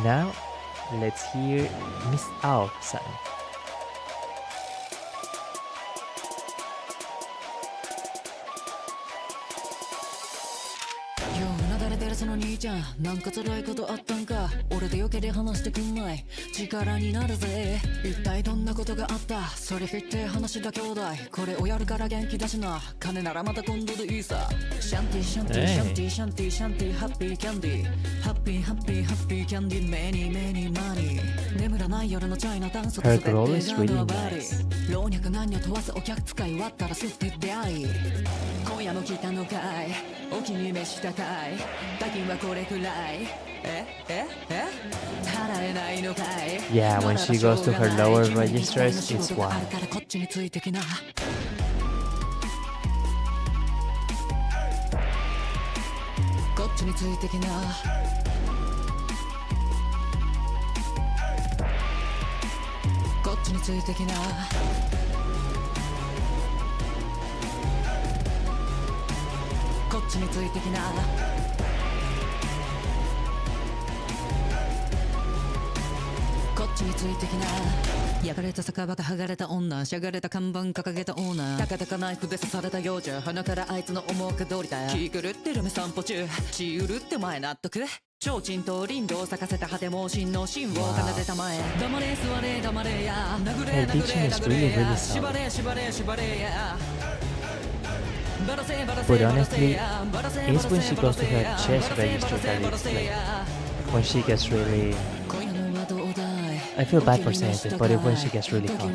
Now, let's hear Miss Ao-san. その兄ちゃんなんか辛いことあったんか俺でよけで話してくんない力になるぜ一体どんなことがあったそれ言って話だ兄弟これをやるから元気だしな金ならまた今度でいいさシャンティシャンティシャンティシャンティシャンティハッピーキャンディハッピーハッピーハッピーキャンディメニーメニーマニー眠らない夜のチャイナタウンそこ Her girl is really nice. 老若男女問わずお客使い割ったらすって出会い今夜も来たのかいお気に召したかい代金はこれくらい払えないのかい Yeah, when she goes to her lower registers, it's wild. こっちについてきなこっちについてきなこっちについてきなこっちについてきなこっちについてきな焼かれた酒場が剥がれた女しゃがれた看板掲げたオーナーたかたかナイフで刺された幼女鼻からあいつの思惑通りだ気狂ってる目散歩中血うるって前納得提灯と林道咲かせた果て猛進の芯を奏でたまえ黙れ座れ黙れや殴れ殴れ殴れや縛れ縛れ縛れや But honestly, it's when she goes to her chest register that it's like when she gets really. I feel bad for saying this, but it's when she gets really hot.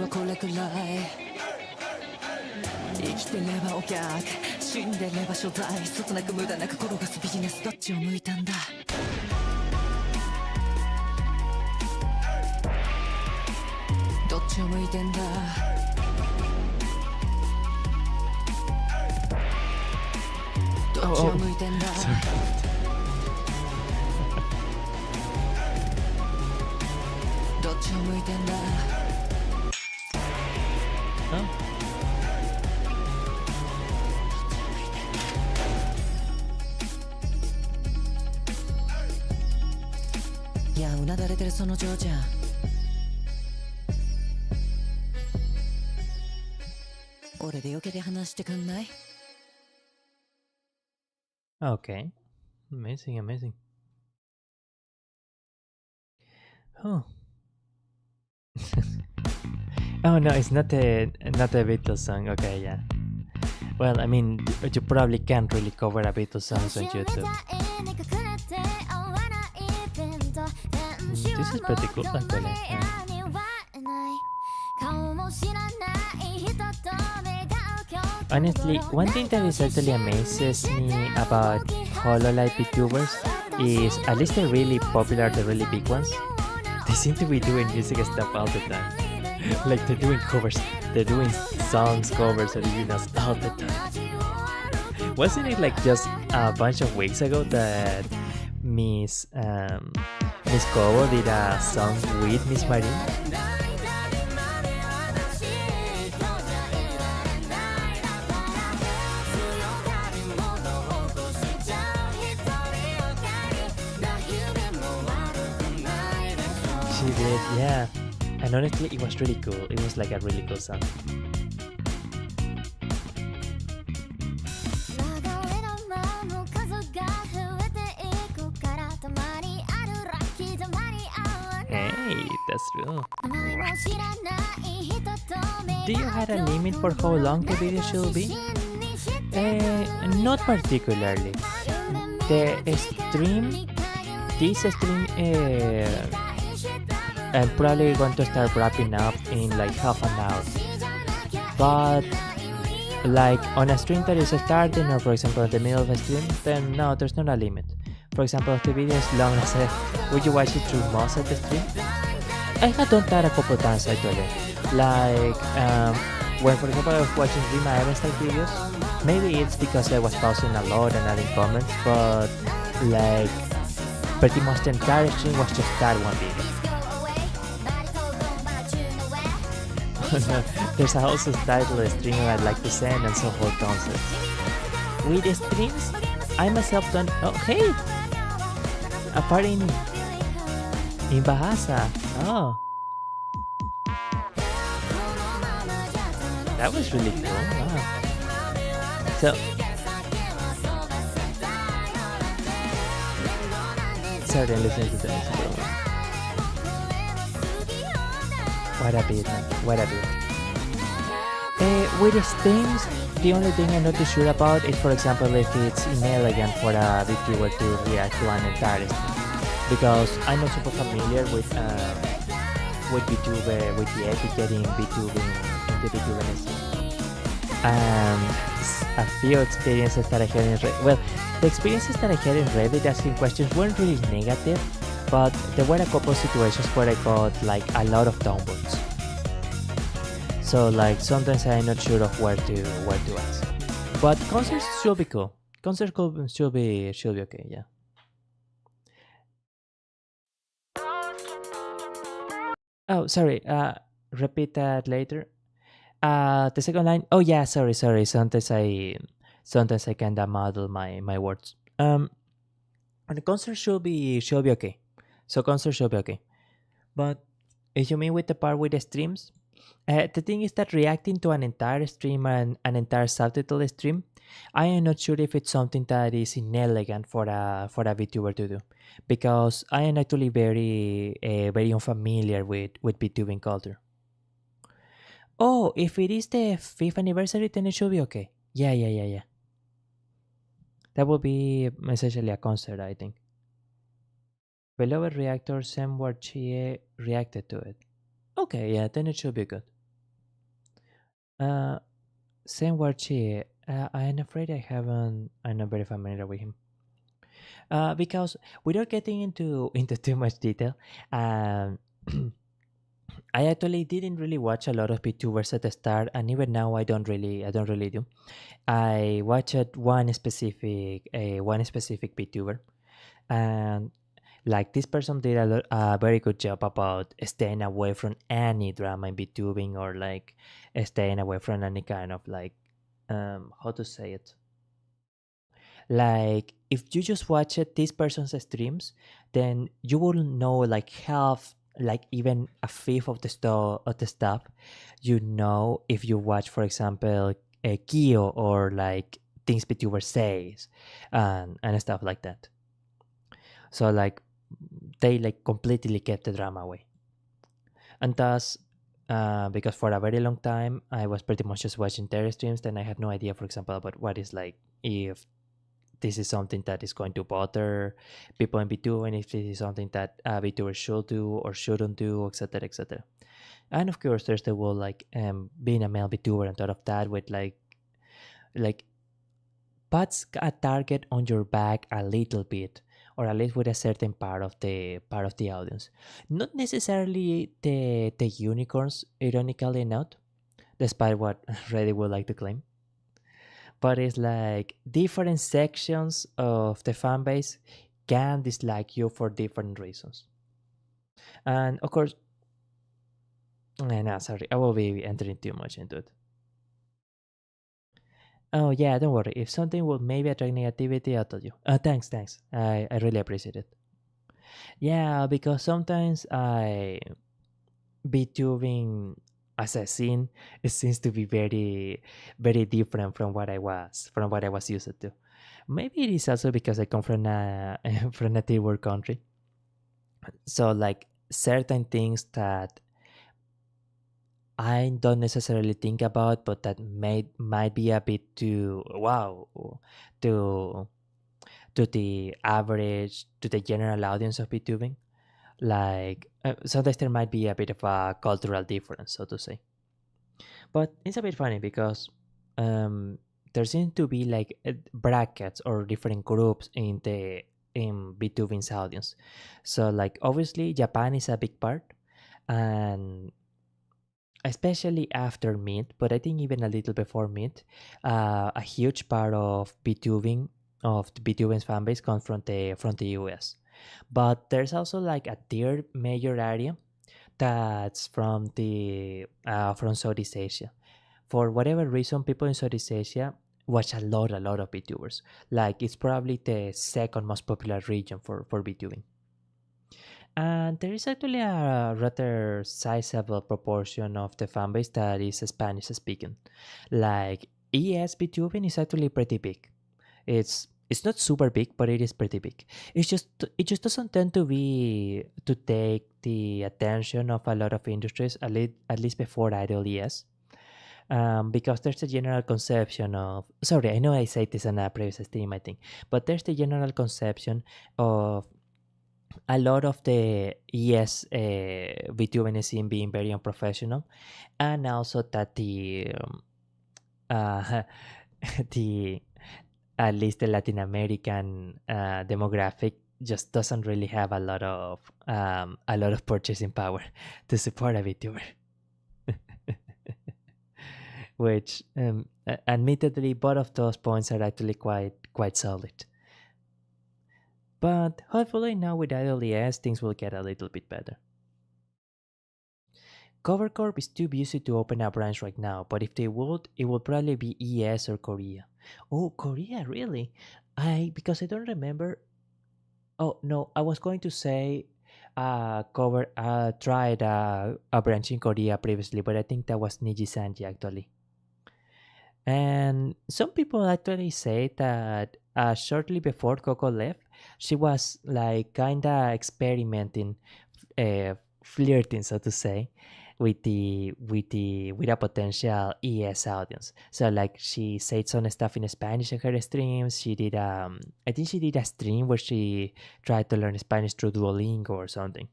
生きてればお客死んでれば所在そつなく無駄なく転がすビジネスどっちを向いたんだどっちを向いてんだどっちを向いてんだどっちを向いてんだ いやうなだれてるその嬢ちゃん俺でよけで話してくんない Okay, amazing, amazing. Oh. Oh no, it's not a Beatles song. Okay, yeah. Well, I mean, you probably can't really cover a Beatles song on YouTube. This is pretty cool, actually. Honestly, one thing that is actually amazes me about Hololive VTubers is at least the really popular, the really big ones. They seem to be doing music stuff all the time. Like they're doing covers, they're doing songs, covers, originals all the time. Wasn't it like just a bunch of weeks ago that Miss Coco did a song with Miss Marine? She did, yeah. And honestly, it was really cool. It was like a really cool song. Hey, that's true. Do you have a limit for how long the video should be? Not particularly. This stream, I'm probably going to start wrapping up in like half an hour. But like on a stream that is starting, or for example in the middle of a stream, then no, there's not a limit. For example, if the video is long, I said, would you watch it through most of the stream? I have done that a couple times actually. Like when for example I was watching Rima Evans type videos, maybe it's because I was pausing a lot and adding comments, but like pretty much the entire stream was just that one video. There's also title of stream I'd like to send and so forth concepts. With the streams, I myself don't. Oh, hey! A party in Bahasa. Oh. That was really cool. Wow. So. Sorry, I'm listening to the music. What a bit, man. What a bit. With the streams, the only thing I'm not too sure about is, for example, if it's inelegant for a VTuber to react to an entire stream. Because I'm not super familiar with VTuber, with the etiquette in VTubing, in the VTuber industry. And a few experiences that I had in the experiences that I had in Reddit asking questions weren't really negative, but there were a couple situations where I got like a lot of downvotes. So like sometimes I'm not sure of where to ask. But concerts should be cool. Concerts should be okay, yeah. Oh, sorry. Repeat that later. The second line. Oh yeah, sorry. Sometimes I kinda muddle my words. And the concert should be okay. So concert should be okay. But if you mean with the part with the streams, the thing is that reacting to an entire stream and an entire subtitle stream, I am not sure if it's something that is inelegant for a VTuber to do, because I am actually very unfamiliar with VTubing culture. Oh, if it is the 5th anniversary, then it should be okay. Yeah. That would be essentially a concert, I think. Beloved reactor Semwar Chie reacted to it. Okay, yeah, then it should be good. Semwar Chie, I'm afraid I'm not very familiar with him. Because without getting into too much detail, I actually didn't really watch a lot of VTubers at the start, and even now I don't really do. I watched one specific VTuber, and like this person did a very good job about staying away from any drama in VTubing, or like staying away from any kind of like how to say it. Like if you just watch this person's streams, then you will know like half, like even a fifth of the stuff you know if you watch, for example, a Kyo, or like things VTuber says and stuff like that. So like they like completely kept the drama away. And thus, because for a very long time I was pretty much just watching their streams, then I have no idea, for example, about what is like, if this is something that is going to bother people in VTuber, and if this is something that VTubers should do or shouldn't do, etc, etc. And of course there's the whole like being a male VTuber and all of that, with like puts a target on your back a little bit, or at least with a certain part of the audience. Not necessarily the unicorns, ironically enough, despite what Reddit would like to claim. But it's like different sections of the fan base can dislike you for different reasons. And of course, no, sorry, I will be entering too much into it. Oh yeah, don't worry. If something will maybe attract negativity, I'll tell you. Thanks. I really appreciate it. Yeah, because sometimes VTubing as a scene, it seems to be very, very different from what I was used to. Maybe it is also because I come from a from a third world country, so like certain things that I don't necessarily think about, but that might be a bit too wow to the average, to the general audience of VTubing. Like sometimes there might be a bit of a cultural difference, so to say. But it's a bit funny because um, there seems to be like brackets or different groups in VTubing's audience. So like obviously Japan is a big part, and especially after Mint, but I think even a little before Mint, a huge part of VTubing's fan base comes from the US. But there's also like a third major area that's from Southeast Asia. For whatever reason, people in Southeast Asia watch a lot of VTubers. Like it's probably the second most popular region for VTubing. And there is actually a rather sizable proportion of the fanbase that is Spanish speaking. Like ES VTubing is actually pretty big. It's not super big, but it is pretty big. It just doesn't tend to take the attention of a lot of industries, at least before Idol ES. Because there's a general conception of, sorry, I know I said this in a previous stream, I think, but there's the general conception of a lot of the ES VTubing scene being very unprofessional, and also that uh, the at least the Latin American demographic just doesn't really have a lot of purchasing power to support a VTuber. Which admittedly both of those points are actually quite solid. But hopefully now with IDLES things will get a little bit better. Covercorp is too busy to open a branch right now, but if they would, it would probably be ES or Korea. Oh, Korea, really? Because I don't remember. Oh no, I was going to say cover tried a branch in Korea previously, but I think that was Niji Sanji actually. And some people actually say that shortly before Coco left, she was like kinda experimenting, flirting, so to say, with a potential ES audience. So like she said some stuff in Spanish in her streams. She did I think she did a stream where she tried to learn Spanish through Duolingo or something.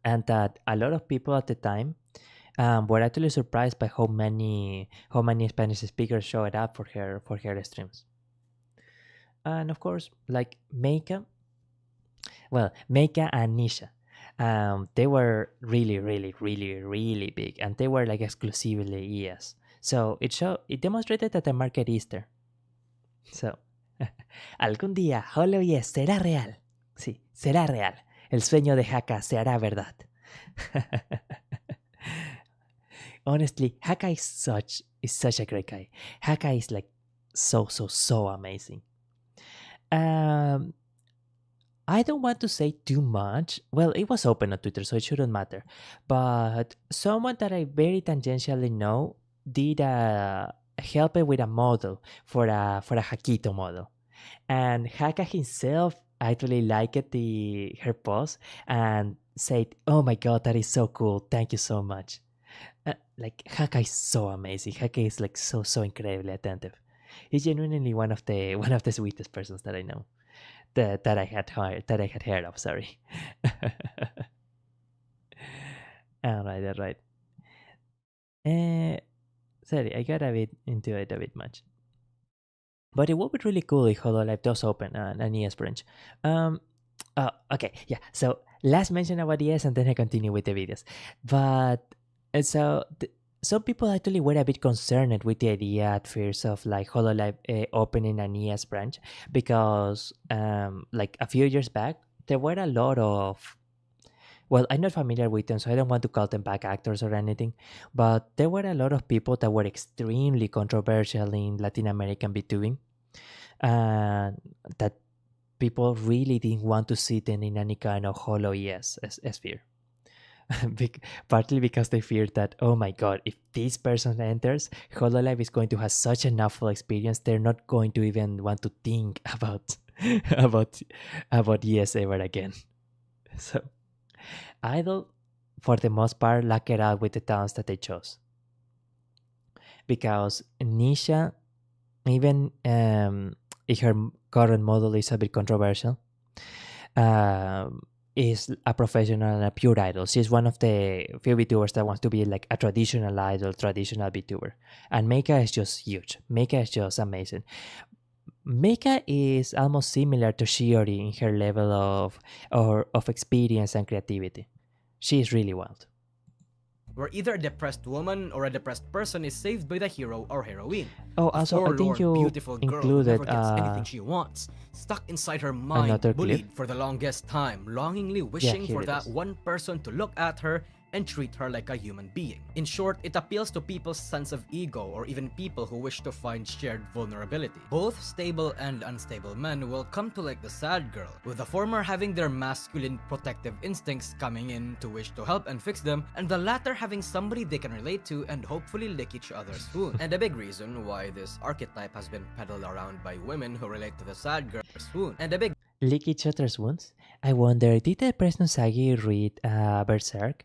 And that a lot of people at the time were actually surprised by how many Spanish speakers showed up for her streams. And of course, like Meika and Nisha, they were really, really, really, really big, and they were like exclusively ES. So it demonstrated that the market is there. So algún día Hololive será real. Sí, será real. El sueño de Haka se hará verdad. Honestly, Haka is such a great guy. Haka is like so amazing. Um, I don't want to say too much. Well, it was open on Twitter, so it shouldn't matter. But someone that I very tangentially know did help it with a model for a Hakito model, and Haka himself actually liked her post and said, "Oh my god, that is so cool! Thank you so much." Like Haka is so amazing. Haka is like so incredibly attentive. He's genuinely one of the sweetest persons that I know, that I had heard of. Sorry. All right. Uh, Sorry, I got a bit into it a bit much. But it would be really cool if Hololive does open an ES branch. Um, okay, yeah. So last mention about ES, and then I continue with the videos. But so some people actually were a bit concerned with the idea at first of like Hololive opening an ES branch because like a few years back there were a lot of, well, I'm not familiar with them, so I don't want to call them back actors or anything, but there were a lot of people that were extremely controversial in Latin American VTubing, and that people really didn't want to see them in any kind of hollow sphere. Partly because they feared that, oh my god, if this person enters, Hololive is going to have such an awful experience, they're not going to even want to think about about ES ever again. So Idol, for the most part, lucked out with the towns that they chose. Because Nisha, even if her current model is a bit controversial, is a professional and a pure idol. She's one of the few VTubers that wants to be like a traditional idol, traditional VTuber. And Meika is just huge. Meika is just amazing. Meika is almost similar to Shiori in her level of experience and creativity. She is really wild. Where either a depressed woman or a depressed person is saved by the hero or heroine. Oh, also, I think you beautiful girl who included never gets anything she wants, stuck inside her mind, another bullied clip. for the longest time, longingly wishing here for it that is. one person to look at her and treat her like a human being. In short, it appeals to people's sense of ego or even people who wish to find shared vulnerability. Both stable and unstable men will come to like the sad girl, with the former having their masculine protective instincts coming in to wish to help and fix them, and the latter having somebody they can relate to and hopefully lick each other's wounds. And a big reason why this archetype has been peddled around by women who relate to the sad girl's wound. And a big Lick each other's wounds? I wonder, did the Preston Sagi read Berserk?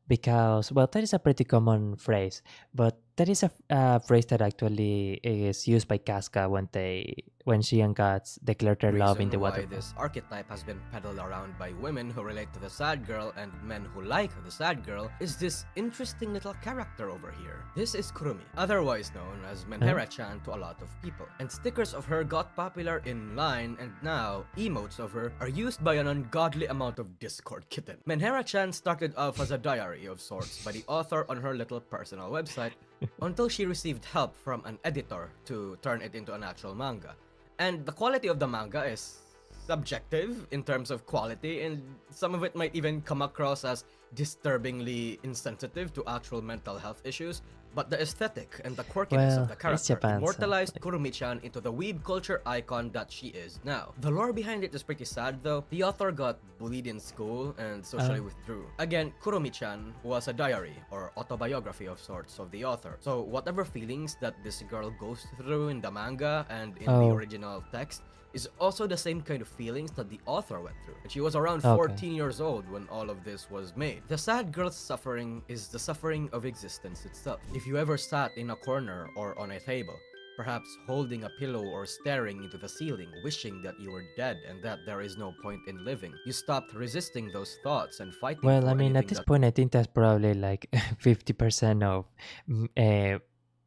Because, well, that is a pretty common phrase, but that is a phrase that actually is used by Casca when she and Guts declared their love in the why water. this archetype has been peddled around by women who relate to the sad girl and men who like the sad girl is this interesting little character over here. This is Kurumi, otherwise known as Menhera-chan to a lot of people, and stickers of her got popular in line, and now emotes of her are used by an ungodly amount of Discord kitten. Menhera-chan started off as a diary of sorts by the author on her little personal website until she received help from an editor to turn it into an actual manga. And the quality of the manga is subjective in terms of quality, and some of it might even come across as disturbingly insensitive to actual mental health issues, but the aesthetic and the quirkiness of the character Japan, immortalized Kurumi-chan into the weeb culture icon that she is now. The lore behind it is pretty sad though. The author got bullied in school and socially withdrew. Again, Kurumi-chan was a diary or autobiography of sorts of the author. So whatever feelings that this girl goes through in the manga and in the original text is also the same kind of feelings that the author went through. And she was around 14 years old when all of this was made. The sad girl's suffering is the suffering of existence itself. If you ever sat in a corner or on a table, perhaps holding a pillow or staring into the ceiling, wishing that you were dead and that there is no point in living, you stopped resisting those thoughts and fighting Well, for I mean, at anything this that point, I think that's probably like 50% of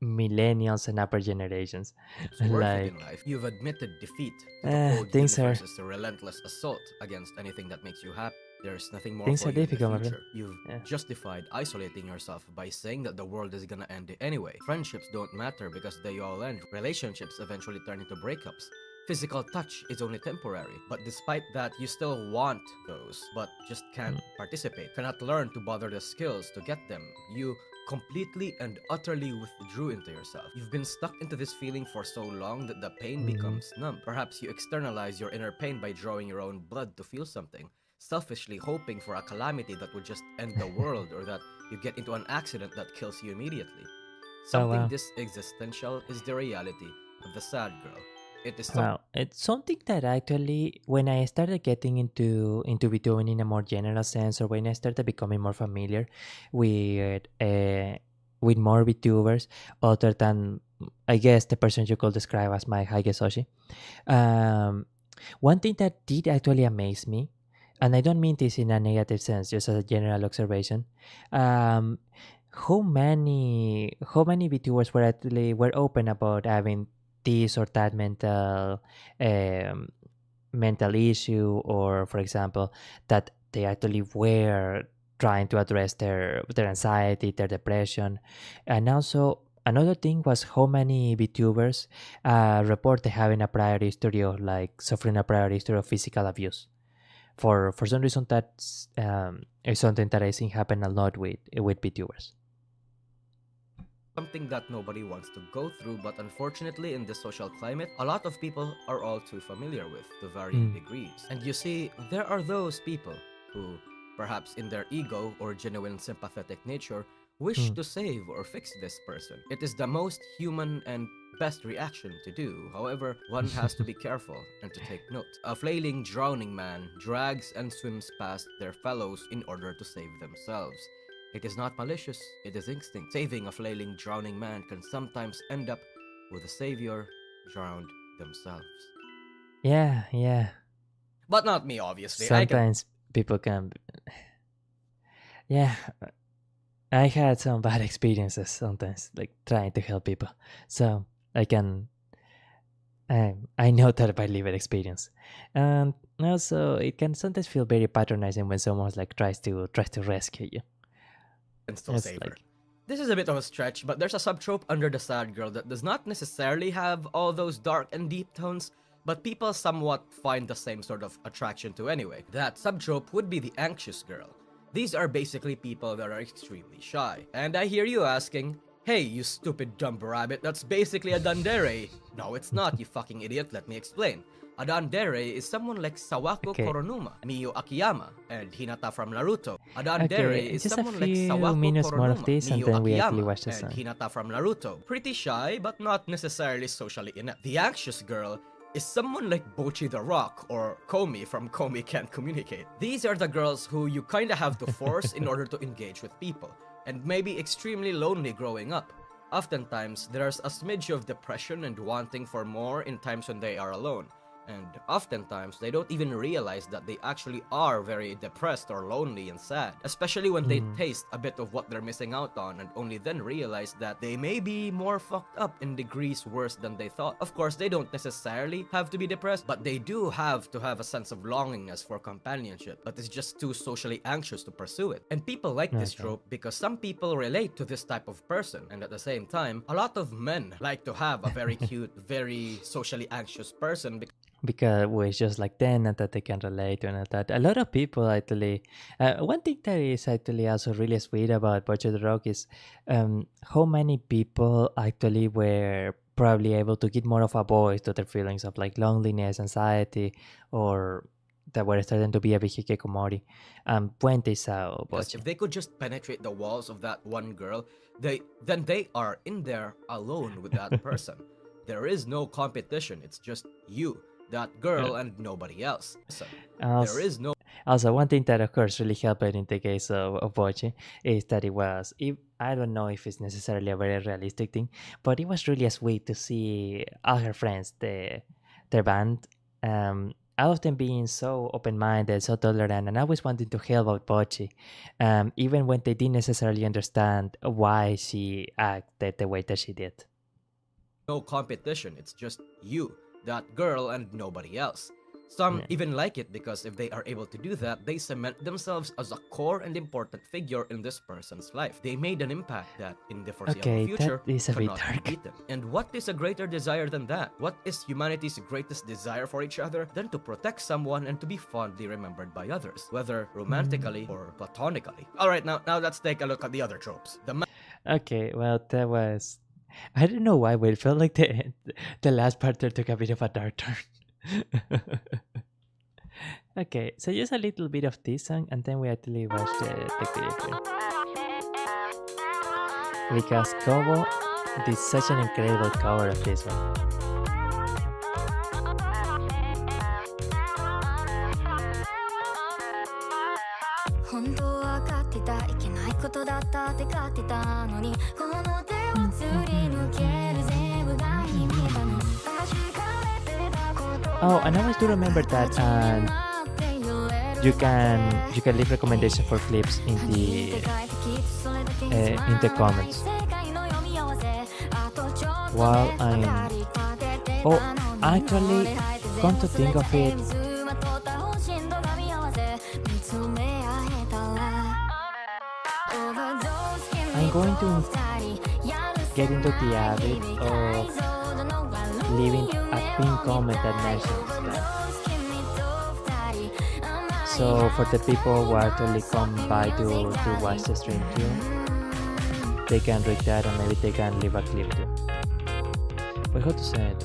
millennials and upper generations. worth it Like, in life. You've admitted defeat to the cold things universe are- is a relentless assault against anything that makes you happy. There's nothing more Things for are you in the difficult, my friend. future. You've Yeah. justified isolating yourself by saying that the world is gonna end anyway. Friendships don't matter because they all end. Relationships eventually turn into breakups. Physical touch is only temporary, but despite that, you still want those, but just can't participate. Cannot learn to bother the skills to get them. You completely and utterly withdrew into yourself. You've been stuck into this feeling for so long that the pain becomes numb. Perhaps you externalize your inner pain by drawing your own blood to feel something, selfishly hoping for a calamity that would just end the world, or that you get into an accident that kills you immediately. Something wow. this existential is the reality of the sad girl. It is Wow, it's something that actually, when I started getting into VTubing in a more general sense, or when I started becoming more familiar with more VTubers, other than, I guess, the person you could describe as my Haigesoshi, one thing that did actually amaze me, and I don't mean this in a negative sense, just as a general observation, how many VTubers were open about having this or that mental issue, or for example that they actually were trying to address their anxiety, their depression. And also another thing was how many VTubers reported having a prior history of like suffering a prior history of physical abuse. For some reason that's is something that I think happen a lot with VTubers. Something that nobody wants to go through, but unfortunately in this social climate, a lot of people are all too familiar with to varying degrees. And you see, there are those people who, perhaps in their ego or genuine sympathetic nature, wish to save or fix this person. It is the most human and best reaction to do. However, one has to be careful and to take note. A flailing, drowning man drags and swims past their fellows in order to save themselves. It is not malicious, it is instinct. Saving a flailing, drowning man can sometimes end up with a savior drowned themselves. Yeah. But not me, obviously. Sometimes people can... Yeah, I had some bad experiences sometimes, like trying to help people. So I know that by lived experience. And also it can sometimes feel very patronizing when someone like tries to rescue you. And still save her. This is a bit of a stretch, but there's a subtrope under the sad girl that does not necessarily have all those dark and deep tones, but people somewhat find the same sort of attraction to anyway. That subtrope would be the anxious girl. These are basically people that are extremely shy. And I hear you asking, hey, you stupid dumb rabbit, that's basically a Dandere. No, it's not, you fucking idiot, let me explain. A Dandere is someone like Sawako Koronuma, Miyu Akiyama, and Hinata from Naruto. A Dandere is someone like Sawako Koronuma, Miyu Akiyama, and Hinata from Naruto. Pretty shy, but not necessarily socially inept. The anxious girl is someone like Bochi the Rock or Komi from Komi Can't Communicate. These are the girls who you kinda have to force in order to engage with people, and may be extremely lonely growing up. Oftentimes, there's a smidge of depression and wanting for more in times when they are alone. And oftentimes, they don't even realize that they actually are very depressed or lonely and sad. Especially when they taste a bit of what they're missing out on and only then realize that they may be more fucked up in degrees worse than they thought. Of course, they don't necessarily have to be depressed, but they do have to have a sense of longingness for companionship, but is just too socially anxious to pursue it. And people like this trope because some people relate to this type of person, and at the same time, a lot of men like to have a very cute, very socially anxious person because it's just like them and that they can relate to, and that a lot of people actually one thing that is actually also really sweet about Bochi the Rock is how many people actually were probably able to give more of a voice to their feelings of like loneliness, anxiety, or that were starting to be a big hikikomori when they saw Bochi. If they could just penetrate the walls of that one girl, then they are in there alone with that person. There is no competition, it's just you, that girl, and nobody else. So there is no... Also, one thing that of course really helped in the case of Bochi is that I don't know if it's necessarily a very realistic thing, but it was really sweet to see all her friends, their band, all of them being so open-minded, so tolerant, and always wanting to help out Bochi, even when they didn't necessarily understand why she acted the way that she did. No competition, it's just you, that girl, and nobody else. Some even like it because if they are able to do that, they cement themselves as a core and important figure in this person's life. They made an impact that in the foreseeable future that is a bit cannot dark. be beaten. And what is a greater desire than that? What is humanity's greatest desire for each other than to protect someone and to be fondly remembered by others, whether romantically or platonically? Alright, now let's take a look at the other tropes. Okay, well, that was... I don't know why, but it felt like the last part there took a bit of a dark turn. Okay, so just a little bit of this song, and then we actually watch the clip. Because Kobo did such an incredible cover of this one. 本当は分かってたいけないことだったって勝ってたのにこの手をすり抜ける全部が秘めたの確かめてたこと Oh, and I always do remember that you can leave recommendation for clips in the comments while Oh, actually, come to think of it, I'm going to get into the habit of leaving a pinned comment that mentions that. So for the people who actually come by to watch the stream too, they can read that and maybe they can leave a clip too. But how to say it?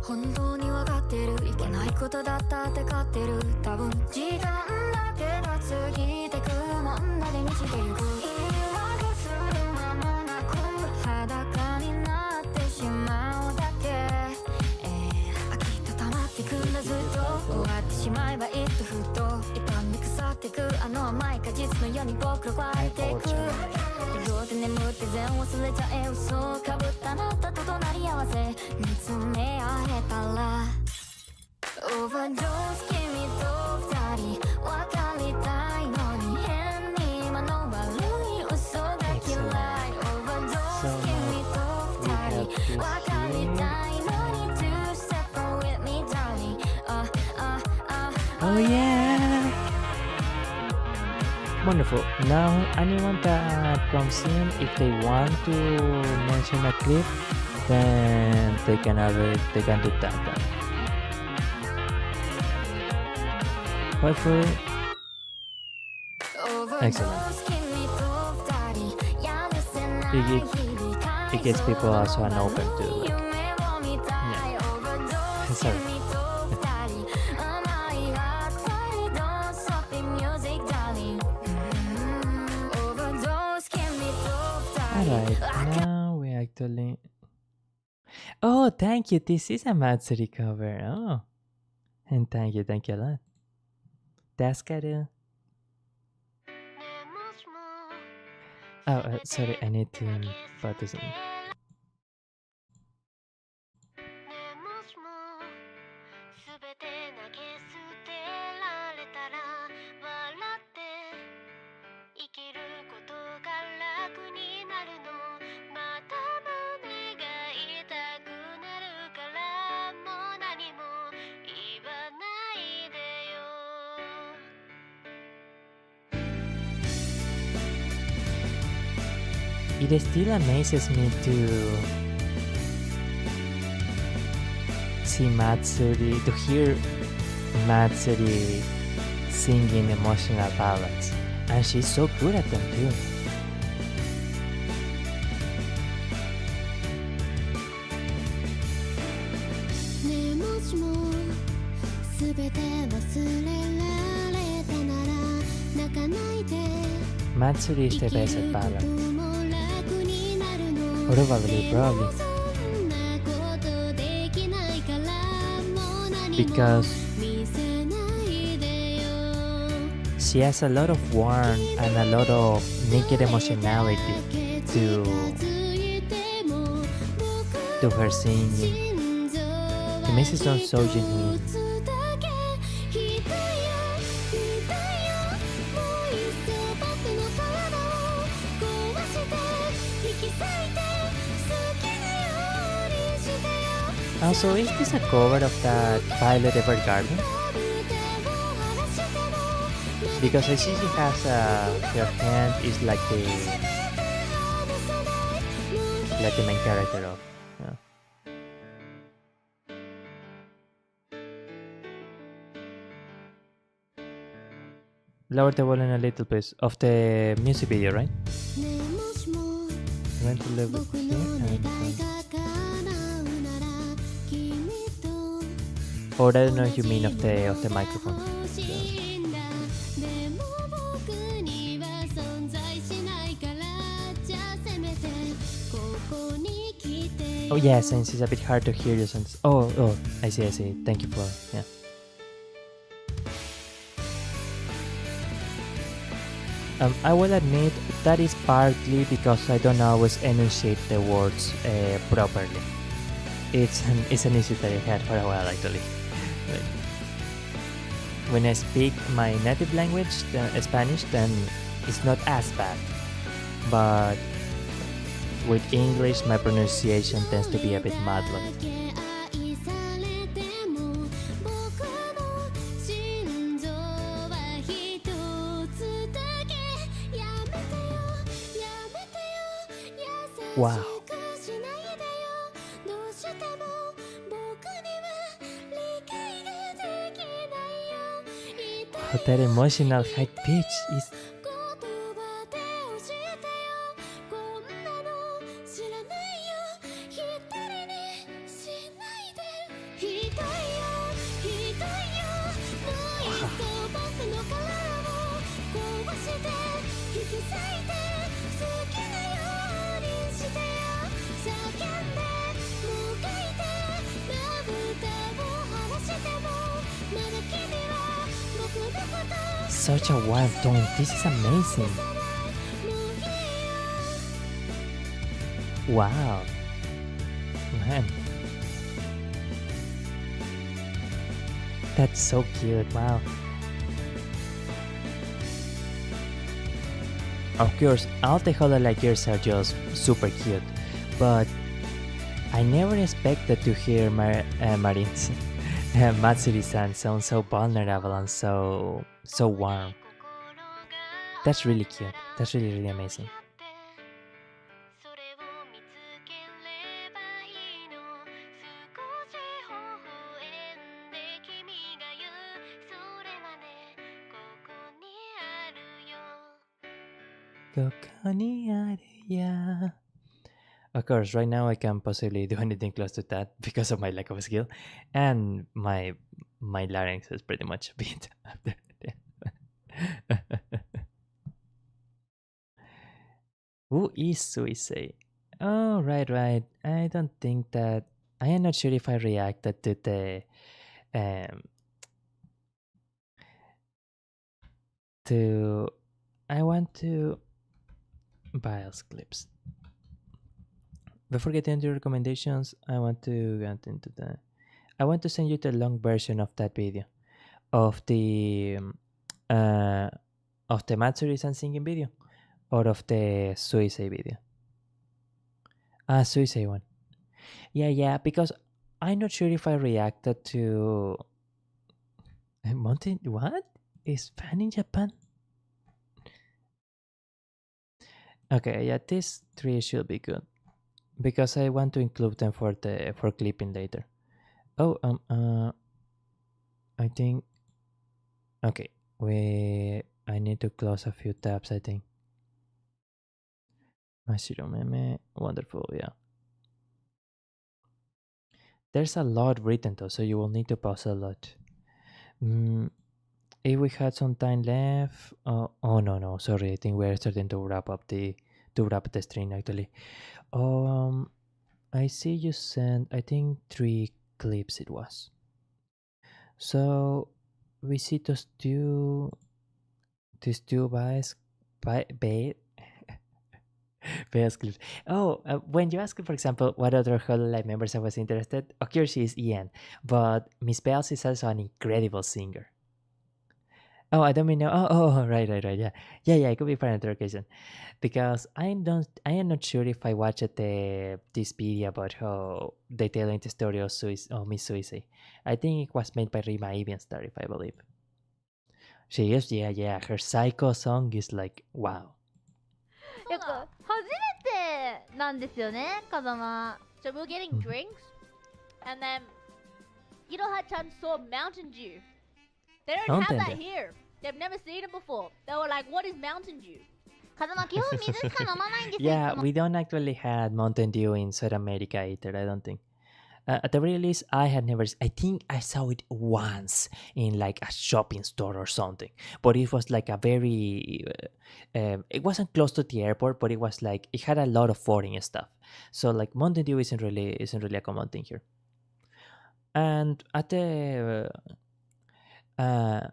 本当に分かってるいけないことだったって勝ってる多分時間だけが過ぎてくもんなで満ちてゆく言い訳する間もなく裸になってしまうだけきっと溜まってくんだずっと終わってしまえばいっとふと一般に腐ってくあの甘い果実のように僕ら割れてく両手眠って全忘れちゃえ嘘をかぶったあなたと隣り合わせ見つめ合えたら Overdose 君と二人分かりたいのに変に今の悪い嘘が嫌い Overdose 君と二人分かりたいのに Two separate with me darling Oh yeah! Wonderful. Now anyone that comes in, if they want to mention a clip, then they can do that then. Hopefully. Excellent. It gives people also an open to like, yeah. Sorry. Alright, now we actually... Oh, thank you. This is a Matsuri cover. Oh. And thank you a lot. Daskaru. Oh, sorry, I need to put this in. It still amazes me to see Matsuri, to hear Matsuri singing emotional ballads, and she's so good at them too. Matsuri is the best at ballad. Probably. Because she has a lot of warmth and a lot of naked emotionality to her singing. It makes it sound so genuine. Also, is this a cover of that Violet Evergarden? Because I see she has her hand is like the main character of. Lower the volume a little bit of the music video, right? I'm going to look here and. Or I don't know if you mean of the microphone. So. Oh yeah, since it's a bit hard to hear you. Since oh, I see. Thank you for yeah. I will admit that is partly because I don't always enunciate the words properly. It's an issue that I had for a while actually. When I speak my native language, Spanish, then it's not as bad. But with English, my pronunciation tends to be a bit muddled. Wow. Oh, that emotional high pitch is... Such a wild tone. This is amazing. Wow. Man. That's so cute. Wow. Of course, all the Hololive girls are just super cute, but I never expected to hear Marin's Matsuri-san sound so vulnerable and so warm. That's really cute. That's really, really amazing. Of course, right now I can't possibly do anything close to that because of my lack of skill, and my larynx is pretty much beat after that. Who is Suisei? Oh, right. I don't think that... I am not sure if I reacted to the... I want to... bias clips. Before getting into recommendations, I want to get into the... I want to send you the long version of that video. Of the Matsuri-san singing video. Or of the Suisei video. Suisei one. Yeah, because I'm not sure if I reacted to... Mountain... What? Is fan in Japan? Okay, yeah, these three should be good. Because I want to include them for clipping later. Oh, I think... Okay, I need to close a few tabs, I think. Mashiro meme, wonderful, yeah. There's a lot written though, so you will need to pause a lot. If we had some time left... Oh no, sorry, I think we're starting to wrap up the stream actually. I see you sent, I think 3 clips it was. So we see these two bias clips. When you ask, for example, what other Hololive members I was interested, of course she is Ian, but Miss Bells is also an incredible singer. Oh, I don't mean no. Oh, right. Yeah. It could be for another occasion, because I am not sure if I watched this video about how they telling the story of Miss Suisei. I think it was made by Rima Evinstar, if I believe. She is, yeah. Her Psycho song is like wow. 初めてなんですよね、風間。So we're getting drinks, and then Iroha-chan saw Mountain Dew. They don't have that here. They've never seen it before. They were like, "What is Mountain Dew?" 風間基本水しか飲まないんですよ。Yeah, we don't actually have Mountain Dew in South America either, I don't think. At the very least, I think I saw it once in like a shopping store or something, but it was like a very, it wasn't close to the airport, but it was like, it had a lot of foreign stuff. So like Mountain Dew isn't really a common thing here. And at the, I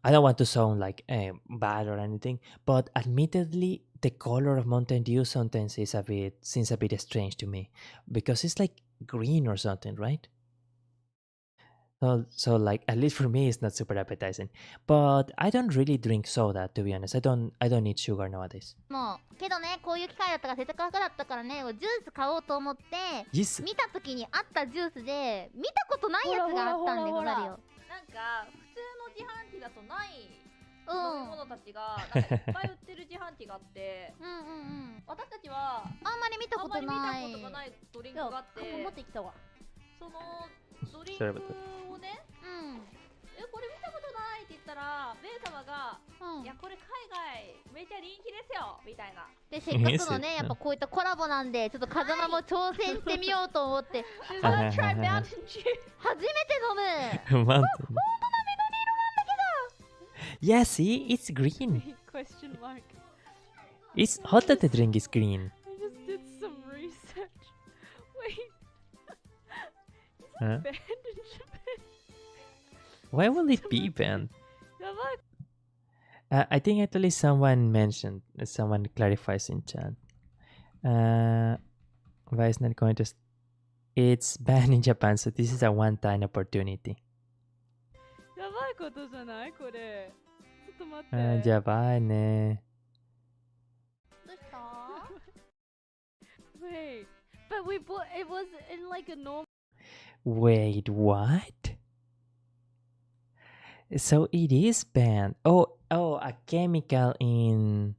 don't want to sound like bad or anything, but admittedly, the color of Mountain Dew sometimes seems a bit strange to me, because it's like green or something, right? So like at least for me, it's not super appetizing. But I don't really drink soda, to be honest. I don't need sugar nowadays. もうけどね、こういう機会だったからせっかくだったからね、ジュース買おうと思ってジュース見た時にあったジュースで見たことないやつがあったんでござるよ。なんか普通の自販機だとない飲み物たちがなんかいっぱい売ってる自販機があって私たちはあんまり見たことない。あんまり見たことがないドリンクがあって持ってきたわ。そのドリンクをね、これ見たことないって言ったらベイ様が、いやこれ海外めちゃ人気ですよみたいな。でせっかくのねやっぱこういったコラボなんでちょっと風間も挑戦してみようと思って。Let's try Mountain Dew。初めて飲む。Mountain. 本当だ緑色なんだけど。Yeah, see, it's green. Question mark. It's hot that the drink is green. I just did some research. Wait. Huh? Banned in Japan. Why will it be banned? やばい。I think actually someone clarifies in chat. Why is not going to? It's banned in Japan, so this is a one-time opportunity. やばいことじゃないこれ。ちょっと待って。やばいね。どうした？ Wait, but we bought it was in like a normal. Wait, what? So it is banned. Oh, a chemical in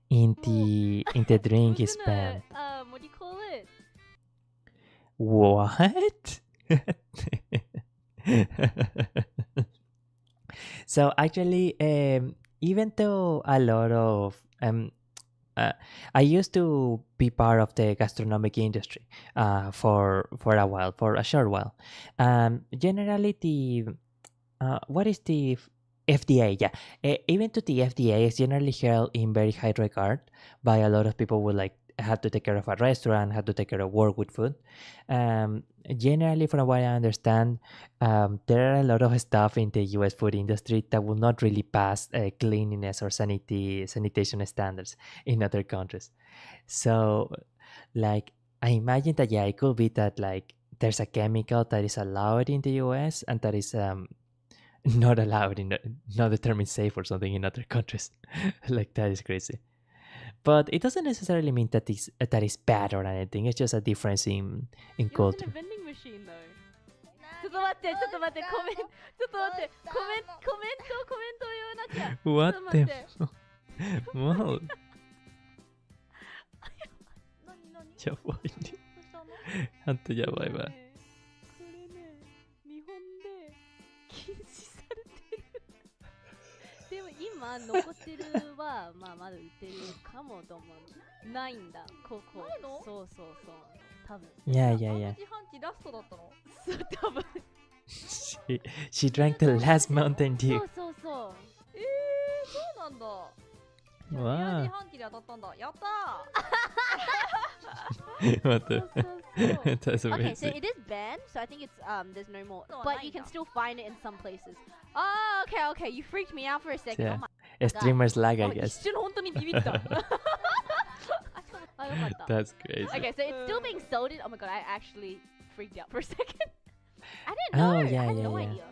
the drink is banned. What do you call it? What? So actually, even though a lot of I used to be part of the gastronomic industry for a while, for a short while. Generally, the what is the FDA? Yeah, even to the FDA is generally held in very high regard by a lot of people who like have to take care of a restaurant, have to take care of work with food. Generally, from what I understand, there are a lot of stuff in the US food industry that will not really pass cleanliness or sanitation standards in other countries. So, like, I imagine that, yeah, it could be that, like, there's a chemical that is allowed in the US and that is not allowed, not determined safe or something in other countries. Like, that is crazy. But it doesn't necessarily mean that is bad or anything. It's just a difference in culture. It was in a vending machine though. ちょっと待って、ちょっと待って、コメント、ちょっと待って、コメントを言わなきゃ。 What the fuck? Wow. やばいね。ほんとやばいわ。これね、日本で禁止されてる。でも今残ってるはまあまだ売ってるかもと思う。ないんだ。ここ。ないの？そうそうそう。多分。Yeah. 自販機ラストだったの？そう多分。She drank the last Mountain Dew. そう。そうなんだ。Wow. 自販機で当たったんだ。やったー。What the? That's Okay, so amazing. it is banned, so I think it's there's no more. But you can still find it in some places. Oh, okay. You freaked me out for a second. Yeah. Oh my Streamers lag, I guess. 一瞬本当にビビった。あ、よかった。 That's crazy. Okay, so it's still being sold in. Oh my god, I actually freaked out for a second. I didn't know. Oh, I yeah, had yeah, no yeah. idea.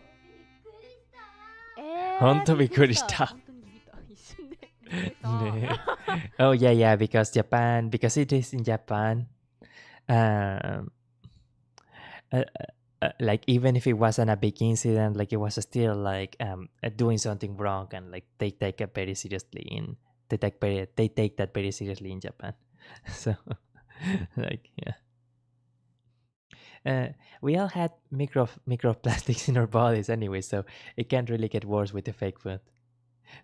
本当びっくりした。本当にビビった。一瞬で。ね。Oh yeah, because it is in Japan. Like even if it wasn't a big incident, like it was still like doing something wrong, and like they take it very seriously they take that very seriously in Japan. So like yeah. We all had microplastics in our bodies anyway, so it can't really get worse with the fake food.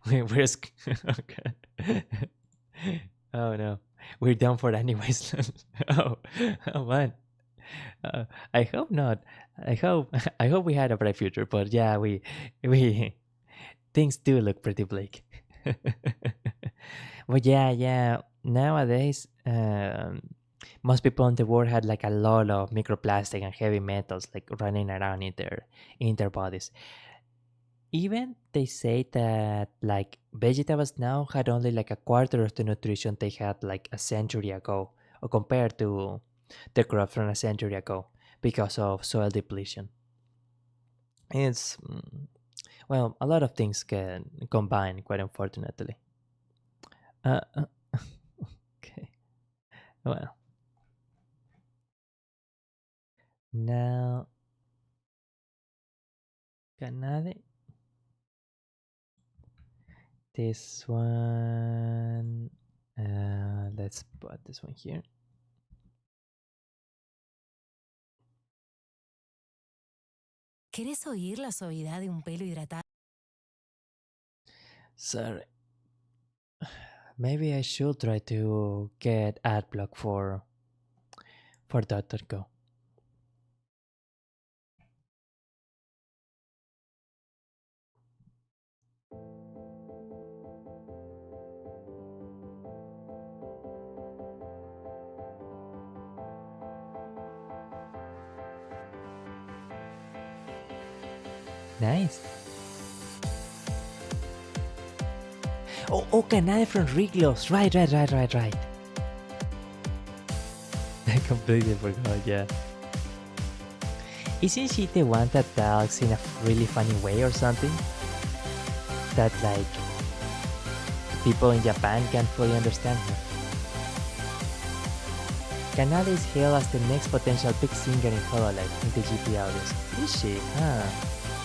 We're okay. Oh no, we're done for anyways. Oh man. I hope not. I hope we had a bright future, but yeah, we things do look pretty bleak. But yeah. Nowadays, most people in the world had like a lot of microplastic and heavy metals like running around in their bodies. Even they say that like vegetables now had only like a quarter of the nutrition they had like a century ago, or compared to the crop from a century ago, because of soil depletion. It's well, a lot of things can combine, quite unfortunately. Uh, uh, okay. Well, now Canade. This one. Let's put this one here. ¿Quieres oír la suavidad de un pelo hidratado? Sorry. Maybe I should try to get ad block for .go. Nice. Oh, Canade from Riglos. Right. I completely forgot, yeah. Isn't she the one that talks in a really funny way or something? That, like, people in Japan can't fully understand her. Canade is hailed as the next potential big singer in Hololive in the GP audience. Is she? Huh.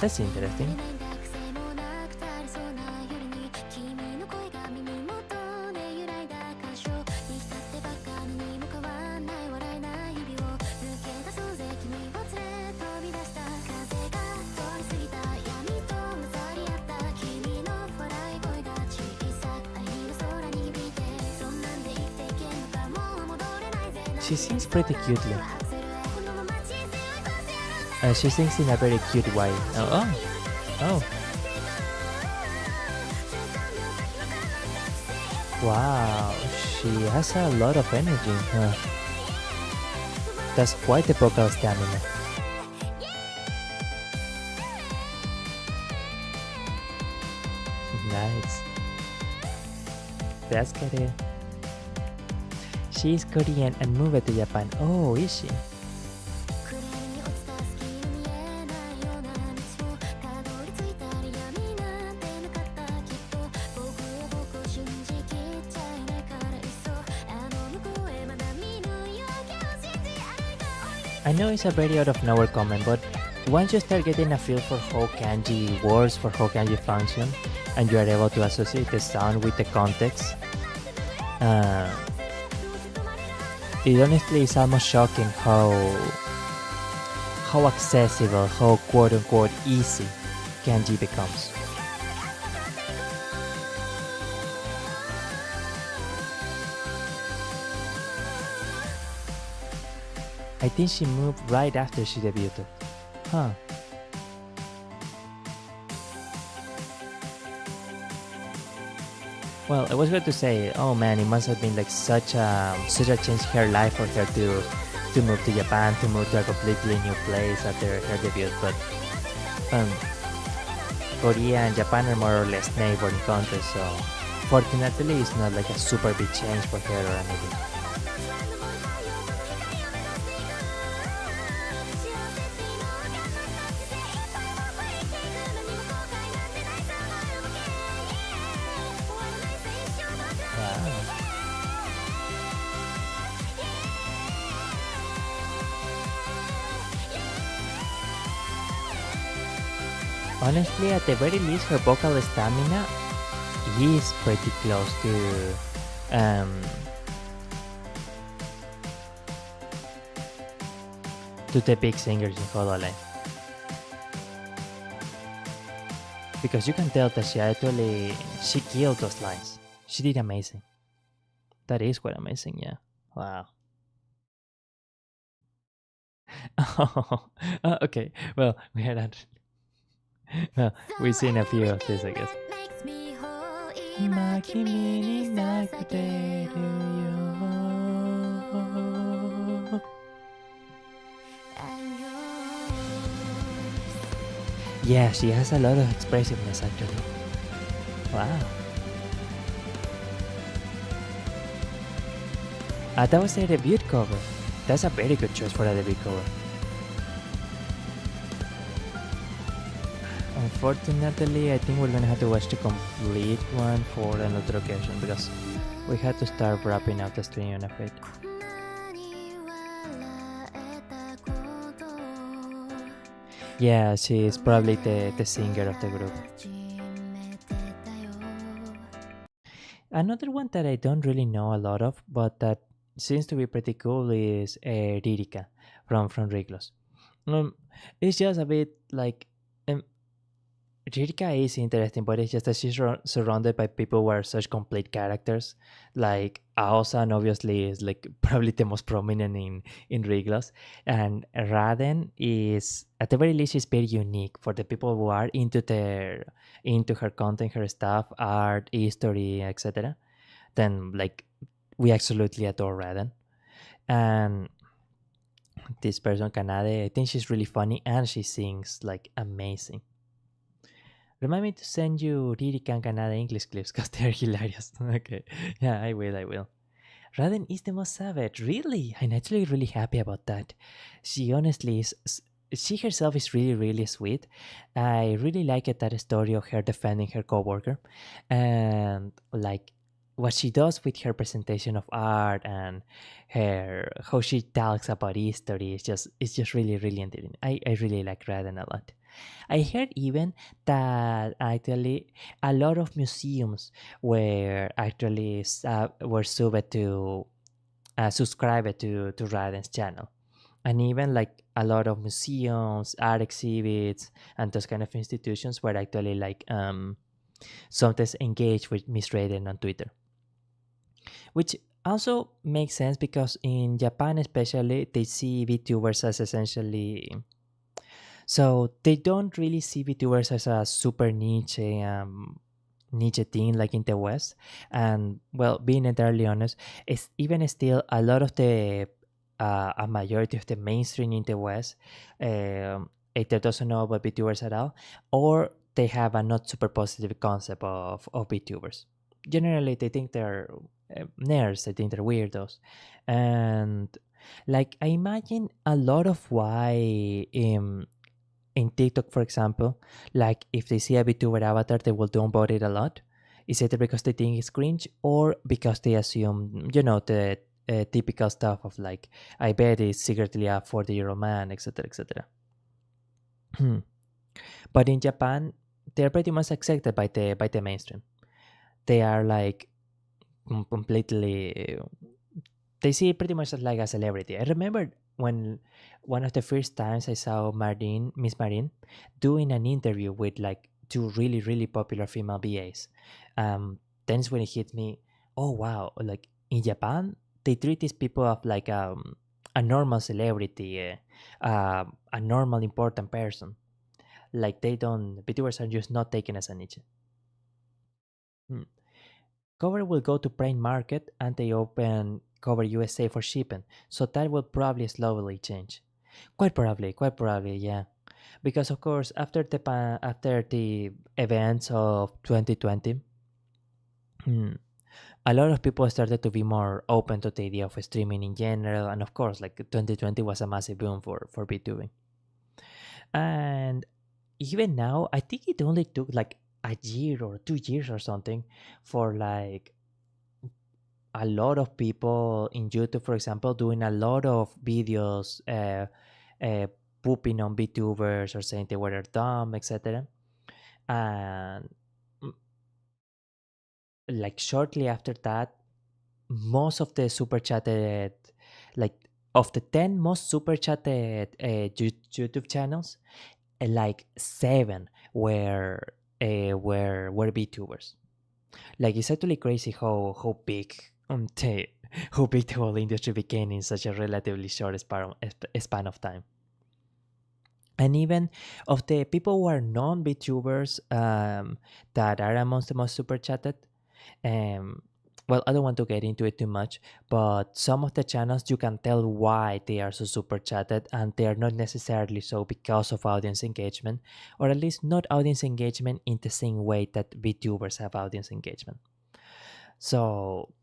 That's interesting. She sings pretty cutely. She sings in a very cute way. Oh. Wow, she has a lot of energy. That's quite the vocal stamina. Nice. That's good. She is Korean and moved to Japan. Oh, is she? I know it's a very out of nowhere comment, but once you start getting a feel for how kanji works, for how kanji function, and you are able to associate the sound with the context, it honestly is almost shocking how accessible, how quote-unquote easy kanji becomes. I think she moved right after she debuted. Huh. Well, I was going to say, oh man, it must have been like such a change in her life for her to move to Japan, to move to a completely new place after her debut. But Korea and Japan are more or less neighboring countries, so fortunately it's not like a super big change for her or anything. Honestly, at the very least, her vocal stamina is pretty close to the big singers in Hololive. Because you can tell that she killed those lines. She did amazing. That is quite amazing, yeah. Wow. Okay. Well, we are not. Well, we've seen a few of this, I guess. Yeah, she has a lot of expressiveness actually. Wow. That was a debut cover. That's a very good choice for a debut cover. Unfortunately, I think we're gonna have to watch the complete one for another occasion because we had to start wrapping up the stream, I'm afraid. Yeah, she is probably the singer of the group. Another one that I don't really know a lot of, but that seems to be pretty cool is Ririka from Riglos. It's just a bit like Ririka is interesting, but it's just that she's surrounded by people who are such complete characters. Like Aosan obviously is like probably the most prominent in Riglos, and Raden is at the very least is very unique for the people who are into her content, her stuff, art, history, etc. Then like we absolutely adore Raden, and this person Kanade, I think she's really funny and she sings like amazing. Remind me to send you Ririka and Kanade English clips because they're hilarious. Okay, yeah, I will. Raden is the most savage. Really? I'm actually really happy about that. She honestly is. She herself is really sweet. I really like it, that story of her defending her coworker, and like what she does with her presentation of art and her how she talks about history is just really endearing. I really like Raden a lot. I heard even that actually a lot of museums were actually were subbed to subscribed to Raden's channel, and even like a lot of museums, art exhibits, and those kind of institutions were actually like sometimes engaged with Miss Raden on Twitter, which also makes sense because in Japan especially they see VTubers as essentially, so they don't really see VTubers as a super niche thing like in the West. And well, being entirely honest, it's even still a lot of the a majority of the mainstream in the West either doesn't know about VTubers at all, or they have a not super positive concept of VTubers. Generally, they think they're nerds, they think they're weirdos, and like I imagine a lot of why in TikTok, for example, like if they see a VTuber avatar, they will downvote it a lot. Is it because they think it's cringe or because they assume, the typical stuff of like, I bet it's secretly a 40-year-old man, etc., etc. But in Japan, they're pretty much accepted by the mainstream. They are like completely. They see it pretty much like a celebrity. I remember when one of the first times I saw Miss Marine, doing an interview with like two really popular female BAs. Then it's when it hit me, oh wow, like in Japan, they treat these people of like a normal celebrity, a normal important person. Like they don't, VTubers are just not taken as a niche. Cover will go to Prime Market and they open Cover USA for shipping, so that will probably slowly change. Quite probably, yeah. Because of course, after the events of 2020, a lot of people started to be more open to the idea of streaming in general, and of course, like 2020 was a massive boom for VTubing. And even now, I think it only took like a year or 2 years or something for like a lot of people in YouTube, for example, doing a lot of videos pooping on VTubers or saying they were dumb, etc. And like shortly after that, most of the super chatted, like of the 10 most super chatted YouTube channels, like 7 were VTubers. Like it's actually crazy how big how big the whole industry became in such a relatively short span of time. And even of the people who are non-VTubers that are amongst the most super chatted, well, I don't want to get into it too much, but some of the channels you can tell why they are so super chatted, and they are not necessarily so because of audience engagement, or at least not audience engagement in the same way that VTubers have audience engagement. So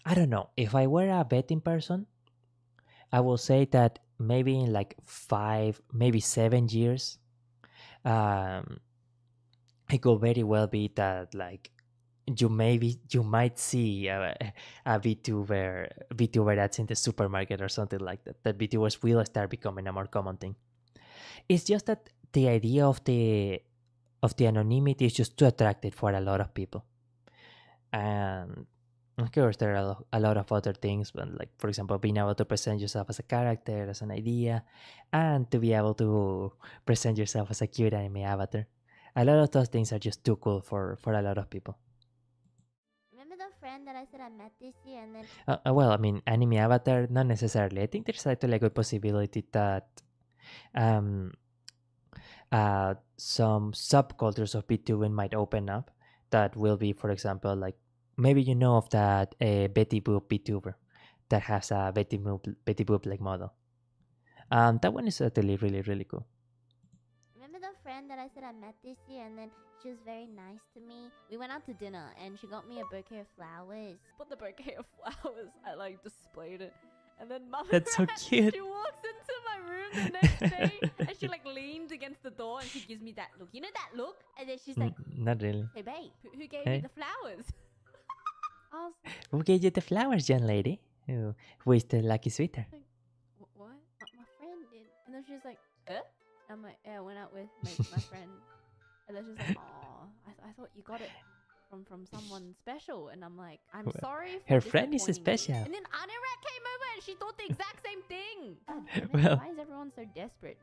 I don't know, if I were a betting person, I will say that maybe in like 5, maybe 7 years, it could very well be that like you might see a VTuber that's in the supermarket or something like that. That VTubers will start becoming a more common thing. It's just that the idea of the anonymity is just too attractive for a lot of people. And of course, there are a lot of other things, but like for example, being able to present yourself as a character, as an idea, and to be able to present yourself as a cute anime avatar. A lot of those things are just too cool for a lot of people. Remember the friend that I said I met this year and then... Well, I mean, anime avatar, not necessarily. I think there's actually a good possibility that some subcultures of VTubing might open up. That will be, for example, like maybe you know of that Betty Boop VTuber that has a Betty Boop like model. That one is actually really, really cool. Remember the friend that I said I met this year and then she was very nice to me? We went out to dinner and she got me a bouquet of flowers. Put the bouquet of flowers. I like displayed it. And then mom That's so cute. She walks into my room the next day and she like leans against the door and she gives me that look. You know that look? And then she's like, not really. hey babe, who gave Hey. you the flowers? I was Who gave you the flowers, young lady? Who is the lucky sweeter? like, what? My friend did. And then she's like, I'm like, yeah, I went out with my friend. And then she's like, oh, I thought you got it from someone special. And I'm like, I'm Well, sorry for her friend is disappointing you." special. And then Anirat came over and she thought the exact same thing. God damn it, Well. Why is everyone so desperate?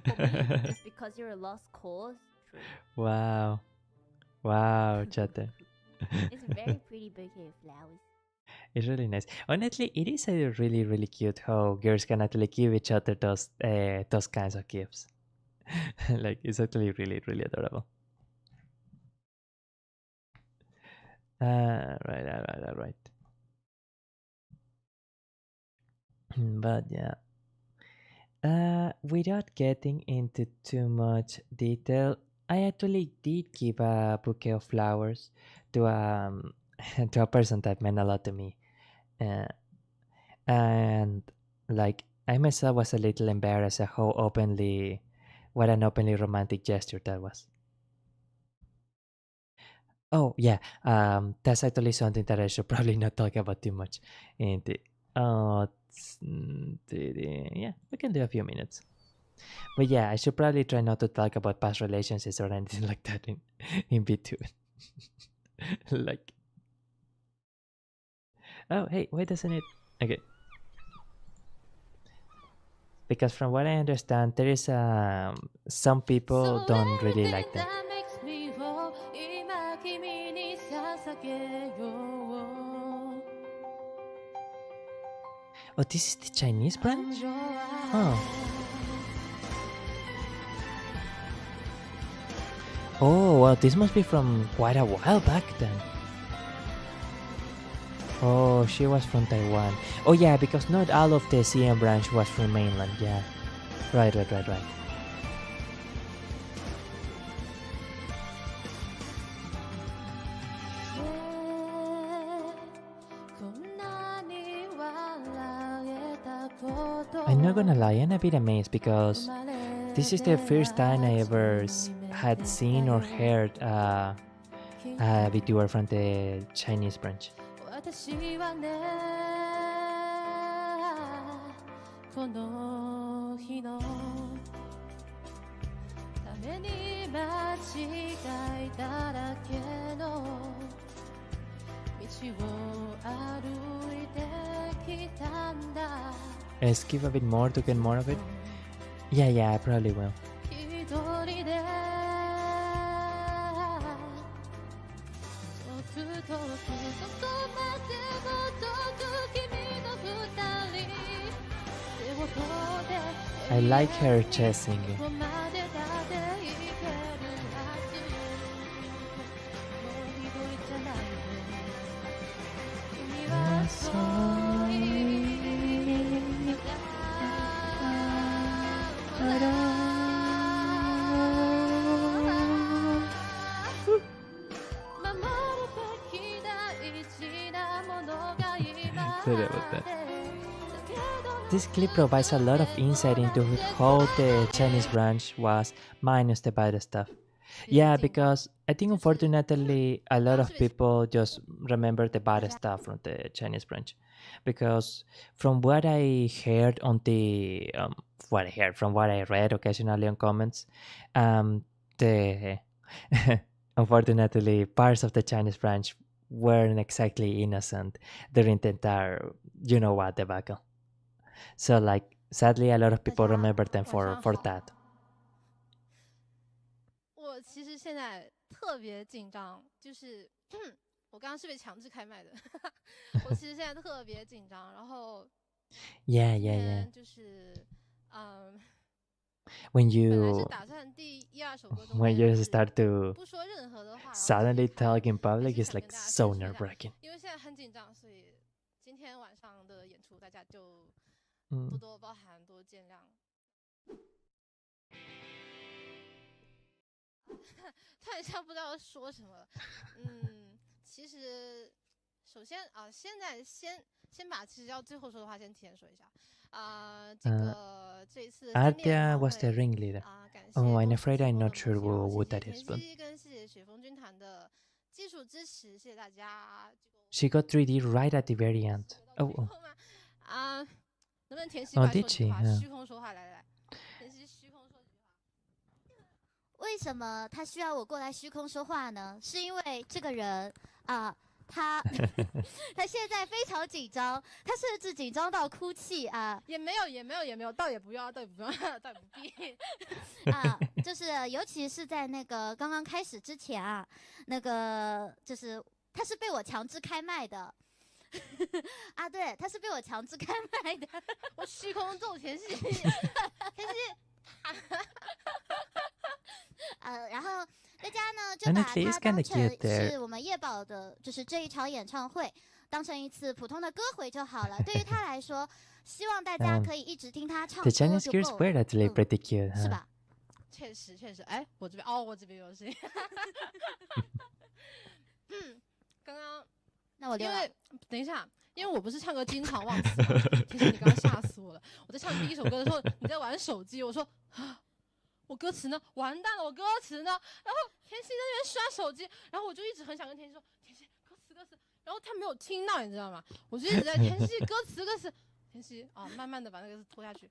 For me, just because you're a lost cause? True. Wow. Wow, chatter. It's a very pretty bouquet of flowers. It's really nice. Honestly, it is really, really cute how girls can actually give each other those kinds of gifts. Like, it's actually really, really adorable. Right. But yeah. Without getting into too much detail, I actually did give a bouquet of flowers to to a person that meant a lot to me. And like I myself was a little embarrassed at what an openly romantic gesture that was. Oh yeah, that's actually something that I should probably not talk about too much. And yeah, we can do a few minutes. But yeah, I should probably try not to talk about past relationships or anything like that in between. Like, oh hey, why doesn't it? Okay. Because from what I understand, there is some people don't really like that. Oh, this is the Chinese branch? Oh. Oh, well, this must be from quite a while back then. Oh, she was from Taiwan. Oh yeah, because not all of the CM branch was from mainland, yeah. Right. I'm not gonna lie, I'm a bit amazed because this is the first time I ever had seen or heard a VTuber from the Chinese branch. Skip a bit more to get more of it? Yeah, I probably will. I like her chest singing. Sorry about that. This clip provides a lot of insight into how the Chinese branch was, minus the bad stuff. Yeah, because I think unfortunately a lot of people just remember the bad stuff from the Chinese branch. Because from what I heard on the from what I read occasionally on comments, the unfortunately parts of the Chinese branch weren't exactly innocent during the entire you know what debacle. So like sadly a lot of people remember them for that. 我其实现在特别紧张，就是我刚刚是被强制开麦的，我其实现在特别紧张，然后 Yeah. 就是When 本来是 you 打算第一二首歌中 when you 间 start to 不说任何的话，然后直接 suddenly 开， talk in 还 public 是 is 想 like 跟大家 so 宣誓一下， nerve-wracking. 因为现在很紧张，所以今天晚上的演出大家就嗯多多包涵，多见谅。突然一下不知道说什么了。其实首先现在先把其实要最后说的话先提前说一下。这一次3天演 Artia 唱 was the 会 ringleader. 感谢 Oh, 多 I'm 次 afraid 直 I'm 播的 not 母 sure 校， who 谢谢 that 田 is, but 曦跟谢谢雪峰军团的技术支持，谢谢大家。 she got 3D right at the very end. Oh. 能不能田曦过 Oh, 来说 did 几句 she? 话？ Yeah. 虚空说话，来，田曦虚空说几句话。为什么他需要我过来虚空说话呢？是因为这个人他现在非常紧张，他甚至紧张到哭泣啊！也没有，倒也不要，倒也不必就是尤其是在那个刚刚开始之前啊，那个就是他是被我强制开麦的。对，他是被我强制开麦的。我虚空揍田曦，然后大家呢就把 Honestly, 它 it's 当 kinda 成 cute there. 是我们夜宝的，就是这一场演唱会，当成一次普通的歌会就好了。对于他来说，希望大家可以一直听他唱 The 歌 Chinese 就 girls 够 were 了， actually pretty cute, 是 huh? 吧？确实，哎，我这边有声音。刚刚那我因为等一下，因为我不是唱歌经常忘词吗？其实你刚刚吓死我了。我在唱第一首歌的时候，你在玩手机，我说我歌词呢？完蛋了，我歌词呢？然后田曦在那边刷手机，然后我就一直很想跟田曦说，田曦歌词，然后他没有听到，你知道吗？我就一直在田曦歌词。田曦慢慢的把那个拖下去。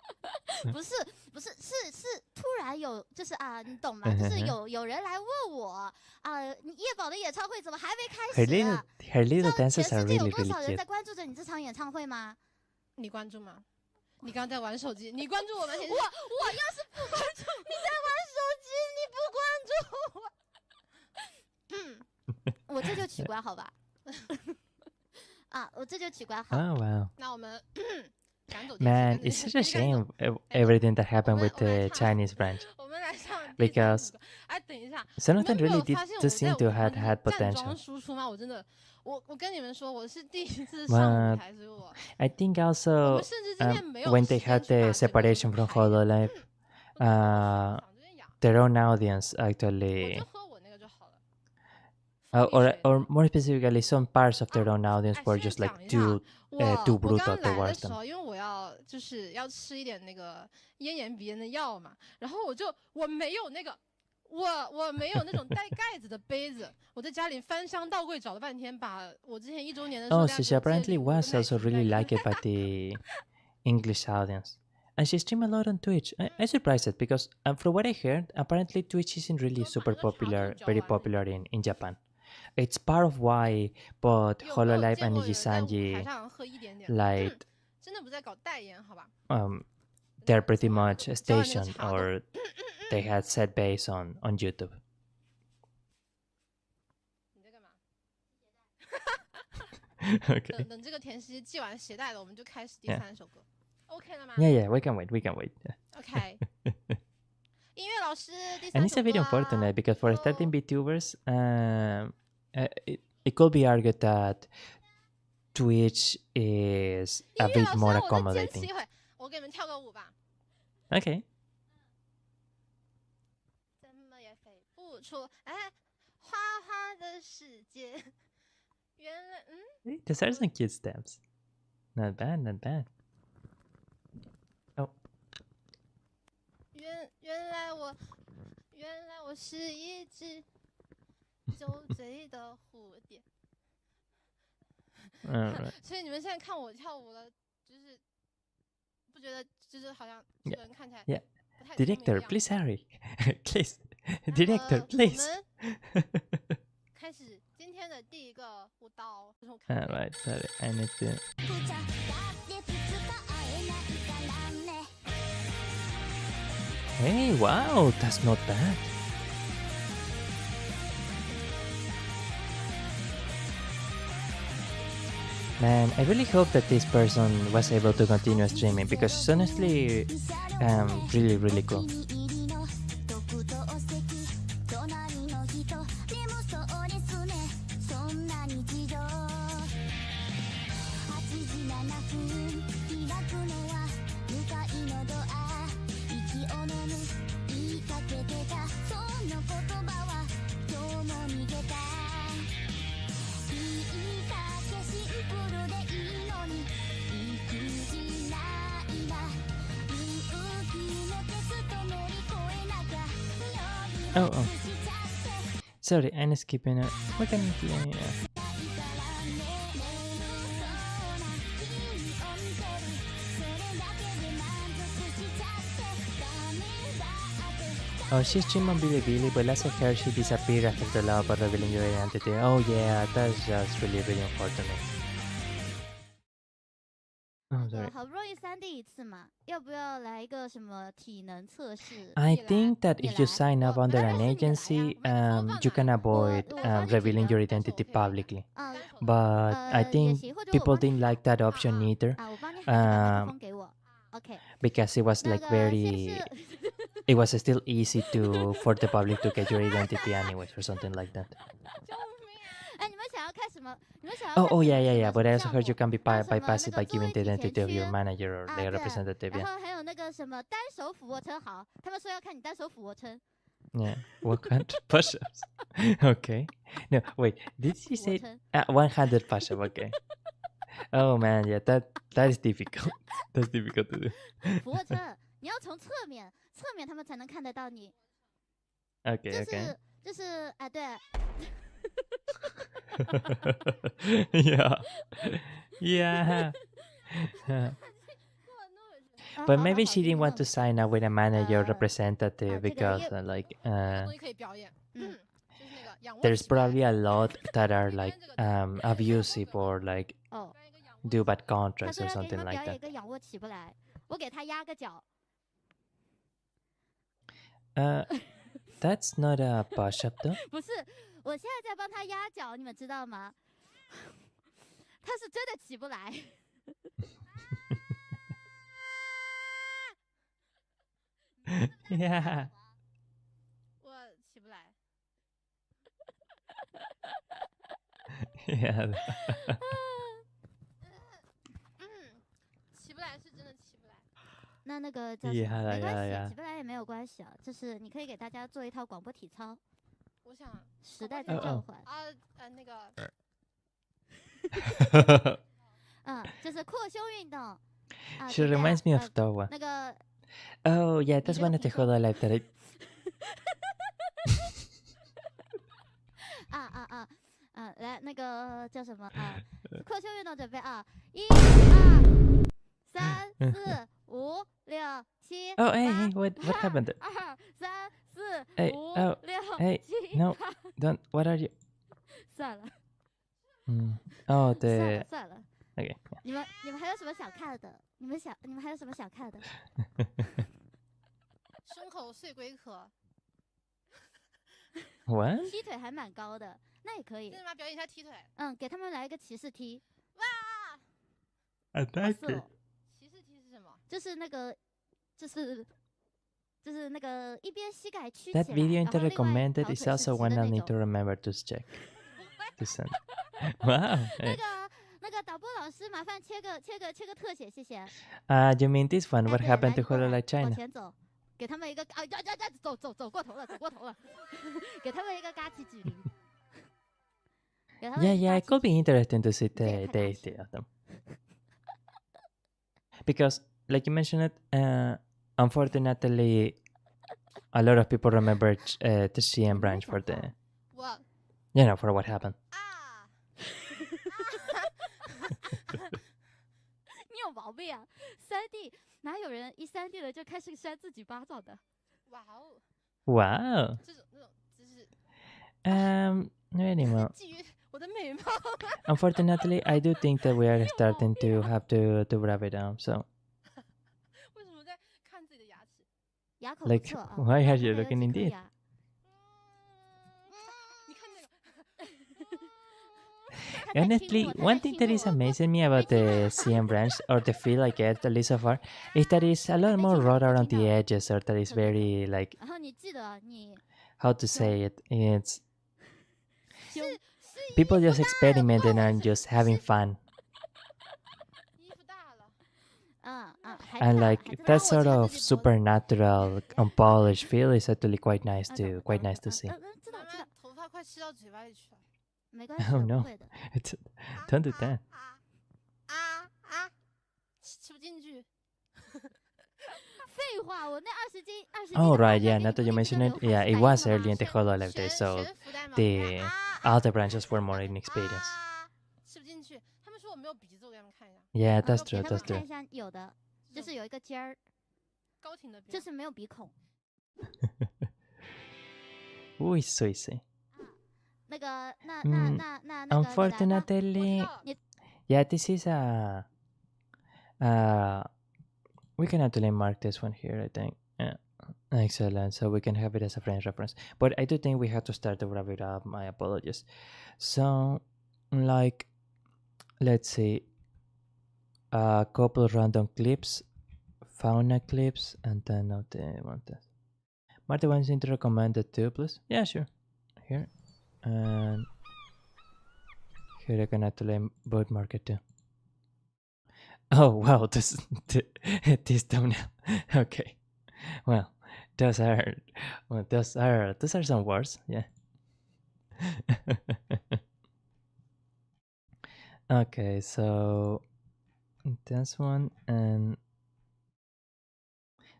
不是，是突然有，就是你懂吗？就是有人来问我你夜宝的演唱会怎么还没开始啊？ Her little 全 dances 世 are 界有 really, 多 really 少人 cute. 在关注着你这场演唱会吗？你关注吗？你刚刚在玩手机，你关注我吗？田曦，我要是不关注，你在玩手机，你不关注我，我这就取关好吧？我这就取关好。 Oh, wow. 那我们赶走 Man, it's such a shame everything that happened with the Chinese branch. 我们来唱 Because 哎，等一下， some of them 你们没 really 有发现 did 我 seem 在 to 舞 have 台 had 站桩 potential. 输出吗？我真的，我跟你们说，我是第一次上舞台，所以我 I think 我 also 们甚至今天没有 when 时 they 间 had 去把 the 这个 separation from 排练 Hololive, 嗓子有点哑， their own audience 我 actually, 就喝我那个就好了。蜂蜜水 or more specifically, some parts of their own audience 哎， were 现 just 在 like 讲一下， too 我 brutal 刚来的 towards 时 them. 候，因为我要吃一点那个咽炎鼻炎的药嘛，然后我没有那个。我没有那种带盖子的杯子，我在家里翻箱倒柜找了半天，把我之前1周年的时候 Oh, 大 so 家 she 给我借 apparently 礼物的 was 奶 also 瓶 really 带 liked by the English audience. And she streamed a lot on Twitch. I surprised it because from what I heard, apparently Twitch isn't really super popular, very popular in Japan. It's part of why both 有没有 Hololive 见 and 过有人在舞台 Nijisanji 上喝一点点？ like 真的不在搞代言，好吧？ they're pretty much 教完那个 stationed 茶豆 or they had set base on YouTube. 你在干嘛？ Okay. 等这个田曦系完鞋带了，我们就开始第3首歌。OK 了吗 Yeah, we can wait.？OK。音乐老师，第 And 3 it's a 首 bit 歌 unfortunate because for starting VTubers, it could be argued that Twitch is 音 a 乐 bit 老师， more 让我再坚持 accommodating. 一会，我给你们跳个舞吧。 Okay. 怎么也飞不出，哎，花花的世界，原来Those are some cute steps. Not bad, not bad. Oh. 原来我我是一只酒醉的蝴蝶。所以你们现在看我跳舞了，就是不觉得就是好像这个人看起来 Director, please hurry. Please. Director, please. 我们开始今天的第一个舞蹈。Alright, sorry. I need to. Hey, wow, that's not bad. Man, I really hope that this person was able to continue streaming because it's honestly really, really cool. Oh. Sorry, I'm skipping it. What can I do? Oh, she's streaming on Bilibili, but let's her she disappeared after the lava revealing your identity. Oh yeah, that's just really, really unfortunate. Oh, sorry. 好不容易3D 一次嘛，要不要来一个什么体能测试？ I think that if you sign up under an agency, you can avoid revealing your identity publicly. But I think people didn't like that option either. Because it was like very, it was still easy for the public to get your identity anyways or something like that. Oh yeah. But I also heard you can be bypassed by giving the identity of your manager or their representative. Yeah. What kind of push-ups? Okay. No, wait. Did she say 100 push-ups? Okay. Oh man, yeah, that is difficult. That's difficult to do. 俯卧撑，你要从侧面他们才能看得到你。Okay. 就是哎，对。Yeah. But maybe she didn't want to sign up with a manager representative because there's probably a lot that are like abusive or like do bad contracts or something like that. That's not a push-up though. 不是，我现在在帮他压脚，你们知道吗？他是真的起不来。Yeah. 我起不来。Yeah. 起不来是真的起不来。那个叫什么？没关系，起不来也没有关系啊。就是你可以给大家做一套广播体操。我想时代的召唤那个，就是扩胸运动。She reminds me of that one. 那个。Oh yeah, that's one of the Hololive that I. 来那个叫什么扩胸运动准备啊，1、2、3、4、5、6、7。Oh hey, what happened? 2、3、4、5、6、7。No, don't. What are you? 算了。Oh, the. 算了。Okay. 你们还有什么想看的？你们还有什么想看的？胸口碎龟壳。What？ 踢腿还蛮高的，那也可以。真的吗？表演一下踢腿。给他们来一个骑士踢。哇 ！Attack！ 骑士踢是什么？就是那个一边膝盖曲起来。That video recommended is also one I need to remember to check. To send. Wow！ 那个导播老师，麻烦切个特写，谢谢。You mean this one? What happened to Hololive China? 往前走，给他们一个走过头了，给他们一个嘎叽举铃。Yeah, it could be interesting to see the of them. Because, like you mentioned, unfortunately, a lot of people remember the CM branch for the, for what happened. 你有毛病啊！3D 哪有人一3D 了就开始扇自己巴掌的？哇哦！ Wow. 这种姿势。Anyway. 基于我的美貌。Unfortunately, I do think that we are starting to have to wrap it down. So. 为什么在看自己的牙齿？牙口 Like, why are you looking indeed? Honestly, one thing that is amazing me about the CM branch, or the feel I get, at least so far, is that it's a lot more raw around the edges, or that it's very, like, how to say it? It's people just experimenting and just having fun. And like that sort of supernatural, unpolished feel is actually quite nice to see. Oh no, don't do that. 吃不进去。废话，我那20斤，Oh right, yeah. Now that you mention it, yeah, it was early in the Hololive days, so the other branches were more inexperienced. 吃不进去，他们说我没有鼻子，我给他们看一下。Yeah, that's true, that's true. 看一下，有的，就是有一个尖儿，高挺的，就是没有鼻孔。Uy, suise. 那个，那 Unfortunately, yeah, this is we can actually mark this one here, I think. Yeah. Excellent. So we can have it as a friend's reference. But I do think we have to start to wrap it up. My apologies. So, like, let's see. A couple random clips, fauna clips, and then of the one that. Marty wants to recommend it too, please? Yeah, sure. Here. And here I can actually bookmark it too. Oh wow, this thumbnail. Okay, well, those are some words. Yeah. Okay, so this one and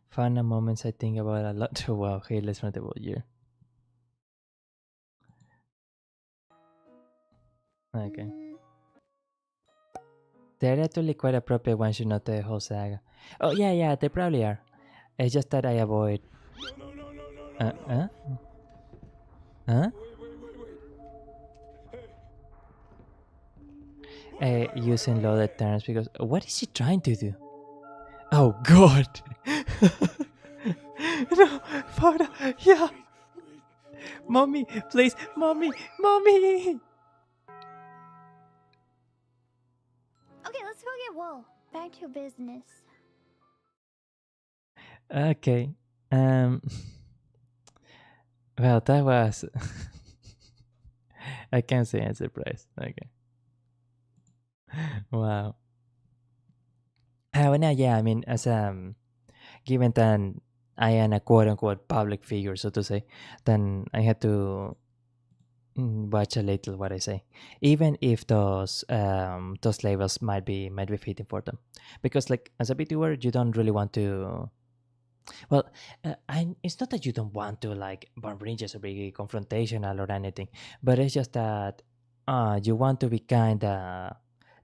fun moments I think about a lot. Wow, hey, let's run the whole year. Okay. They're actually quite appropriate once you know the whole saga. Oh yeah, they probably are. It's just that I avoid. Using loaded terms because what is she trying to do? Oh God! No, Fauna, yeah. Mommy, please, mommy. Okay, let's go get wool. Back to business. Okay. Well, that was. I can't say I'm surprised. Okay. Wow. Well, yeah, I mean, as given that I am a quote-unquote public figure, so to say, then I had to watch a little what I say, even if those labels might be fitting for them, because like as a VTuber, you don't really want to. Well, it's not that you don't want to like burn bridges or be confrontational or anything, but it's just that you want to be kind of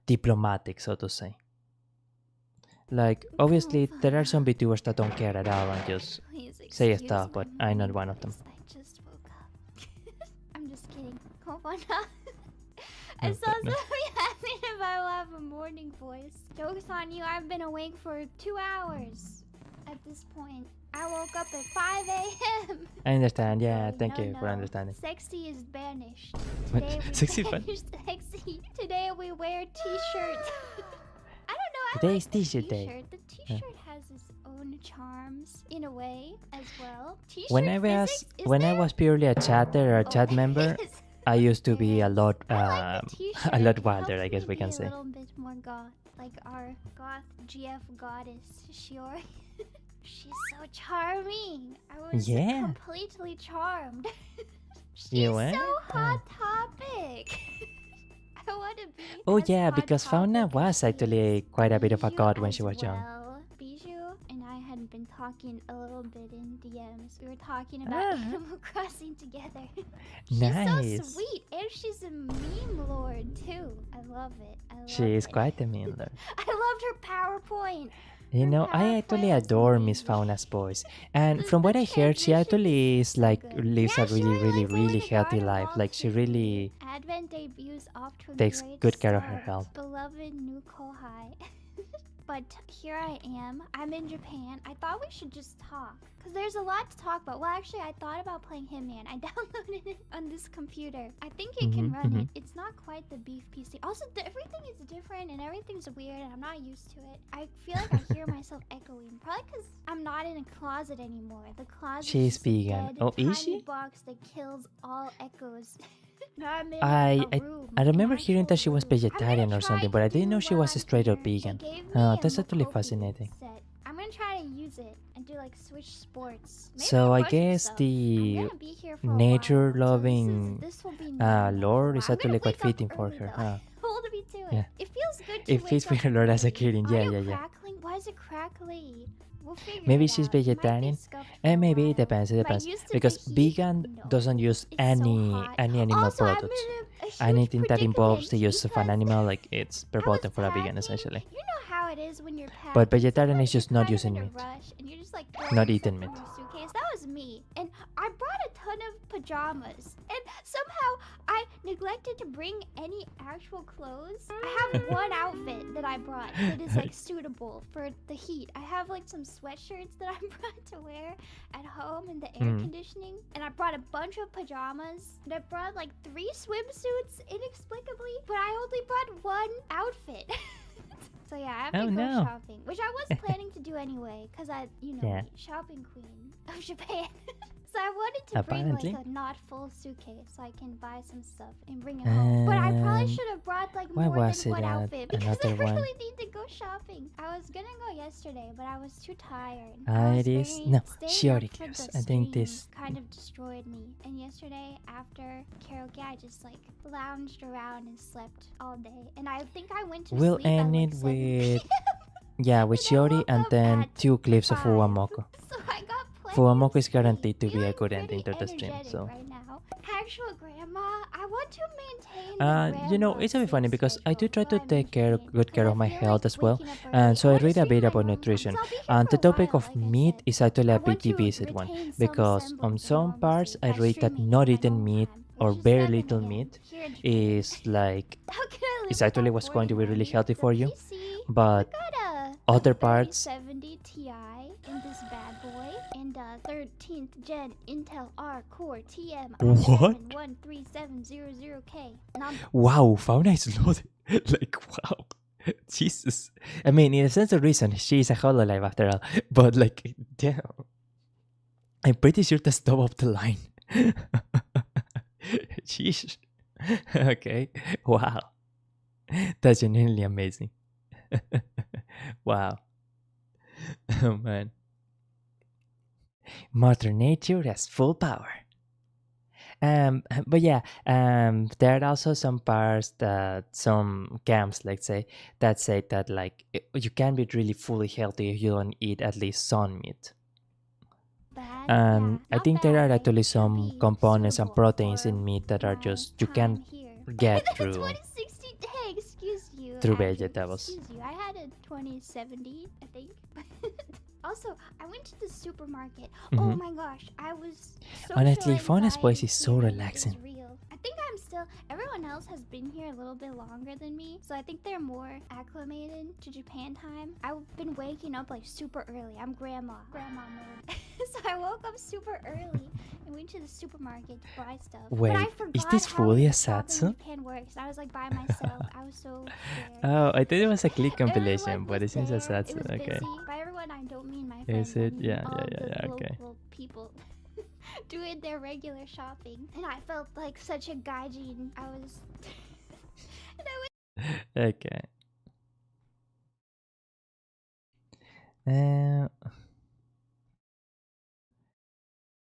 diplomatic, so to say. Like, obviously, there are some VTubers that don't care at all and just say stuff, but I'm not one of them. I just woke up. I'm just kidding. I saw somebody asking if I will have a morning voice. Joke's on you, I've been awake for 2 hours at this point. I woke up at 5 a.m. I understand, yeah, thank you for understanding. Sexy is banished. What? Today we Sexy banished sexy. Today we wear t-shirts. I don't know, Today I is like t-shirt the day. t-shirt. The t-shirt has its own charms in a way as well. T-shirt When I was purely a chatter or a chat member, I used to be a lot wilder, I guess we can say. A little bit more goth, like our goth GF goddess Shiori. She's so charming. I was completely charmed. She's so hot topic. I want to be. Oh yeah, because Fauna was actually quite a bit of a god when she was young. Bijou and I had been talking a little bit in DMs. We were talking about Animal Crossing together. She's Nice. so sweet, and she's a meme lord too. I love it. I love She is it. quite a mean lord. I loved her PowerPoint. You know, I actually adore Miss Fauna's voice, and from what I heard, she actually is like lives a really healthy life. Like she really Advent debuts off to a takes great good care of her start. health. Beloved new Kohai. But here I am. I'm in Japan. I thought we should just talk. Because there's a lot to talk about. Well, actually, I thought about playing Hitman. I downloaded it on this computer. I think it can run it. It's not quite the beef PC. Also, everything is different and everything's weird and I'm not used to it. I feel like I hear myself echoing. Probably because I'm not in a closet anymore. The closet She's is just a vegan. dead, Oh, is tiny she? box that kills all echoes. Now I'm in I a room, I an remember hearing that she actual was room. vegetarian or something, but I didn't know she was straight up vegan. That's actually fascinating. Set. I'm gonna try to use it and do like Switch Sports. Maybe So a I bunch of guess stuff. I'm the gonna be here for a nature while. loving This will be normal. lore is I'm gonna actually quite wake up fitting for early, her. though. Huh? Hold me to it. Yeah. It feels good to It wake fits up with her lore as a early. kid. Yeah, Audio yeah, yeah. crackling? Why is it crackly? We'll figure Maybe it she's out. It might be vegetarian, scuffed for and a maybe while. it depends. It Am I depends used to because the heat? vegan No. doesn't use It's so any hot. animal Also, I'm products. in a huge Anything that involves the predicament use of an animal, like it's verboten for a vegan packing. essentially. You know how it is when you're packing. But vegetarian is Sometimes just you're not kind of using in a meat. rush and you're just like Not throwing eating stuff in meat. your suitcase. That was me. And I brought a ton of pajamas. And somehow I neglected to bring any actual clothes. I have one outfit that I brought that is like suitable for the heat. I have like some sweatshirts that I brought to wear at home in the air conditioning. And I brought a bunch of pajamas. And I brought like 3 swimsuits inexplicably. But I only brought one outfit. So yeah, I have to go shopping, which I was planning to do anyway, because you know, me, shopping queen of Japan. So I wanted to bring like a not full suitcase so I can buy some stuff and bring it home. But I probably should have brought like more than one outfit because I really need to go shopping. I was gonna go yesterday, but I was too tired. It is no, she already cares. I think this kind of destroyed me. And yesterday after karaoke, I just like lounged around and slept all day. And I think I went to we'll sleep end at it like 7 with p.m. with Shiori and then 2 clips of Uwamoko. So I got Fuwamoko is guaranteed to be a good ending to the stream. So right now. Actual grandma, I want to maintain you know, it's a bit funny because I do try to take good care of my health as well, and so I read a bit about nutrition. And the topic of meat is actually a pity visit one because on some parts I read that not eating meat or very little meat is like it's actually what's going to be really healthy for you, but other parts 70 Ti in this bad boy and 13th gen Intel R Core TM What? i7-1370K. Wow, Fauna is loaded. Like, wow. Jesus. I mean, in a sense of reason, she is a Hololive after all. But, like, damn. I'm pretty sure that's top of the line. Jeez. Okay. Wow. That's genuinely amazing. Wow. Oh, man. Mother Nature has full power. But yeah, there are also some parts that some camps, let's say, that say that like you can be really fully healthy if you don't eat at least some meat. And I think there are actually some components and proteins in meat that are just you can't get through 2060, hey, excuse you. through Actually, vegetables. Excuse you. I had a 2070, I think. Also, I went to the supermarket. Oh my gosh, I was so Honestly, Fauna's voice is so relaxing. I think I'm still. Everyone else has been here a little bit longer than me, so I think they're more acclimated to Japan time. I've been waking up like super early. I'm grandma mode. So I woke up super early and went to the supermarket to buy stuff. Wait, but I forgot is this how fully a shopping in satsu? Japan works. I was like by myself. I was so scared. Oh, I thought it was a click compilation, Everyone but it was seems a there. It satsu. was Okay. busy. By everyone, I don't mean my friends. Is it? I mean Yeah, all yeah, the okay. local people doing their regular shopping, and I felt like such a gaijin. I was. And I went. Okay.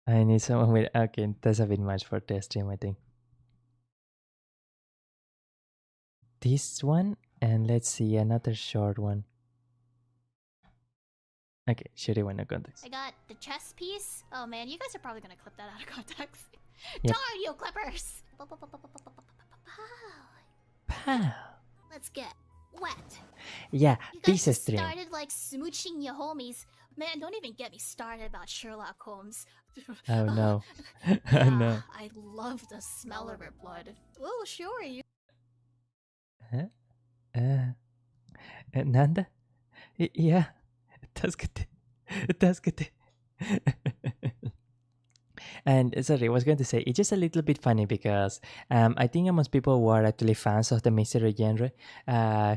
I need someone with. Okay, that's a bit much for the stream, I think. This one, and let's see another short one. Okay, shitty one, no context. I got the chess piece. Oh man, you guys are probably gonna clip that out of context. Yep. Darn you, clippers! Pow. Let's get wet. Yeah, You this guys stream. started like smooching your homies. Man, don't even get me started about Sherlock Holmes. Oh no. Yeah, Oh no. I love the smell of her blood. Oh, sure, you. Huh? Nanda? Yeah. 助けて。助けて。And sorry, I was going to say it's just a little bit funny because I think most people who are actually fans of the mystery genre,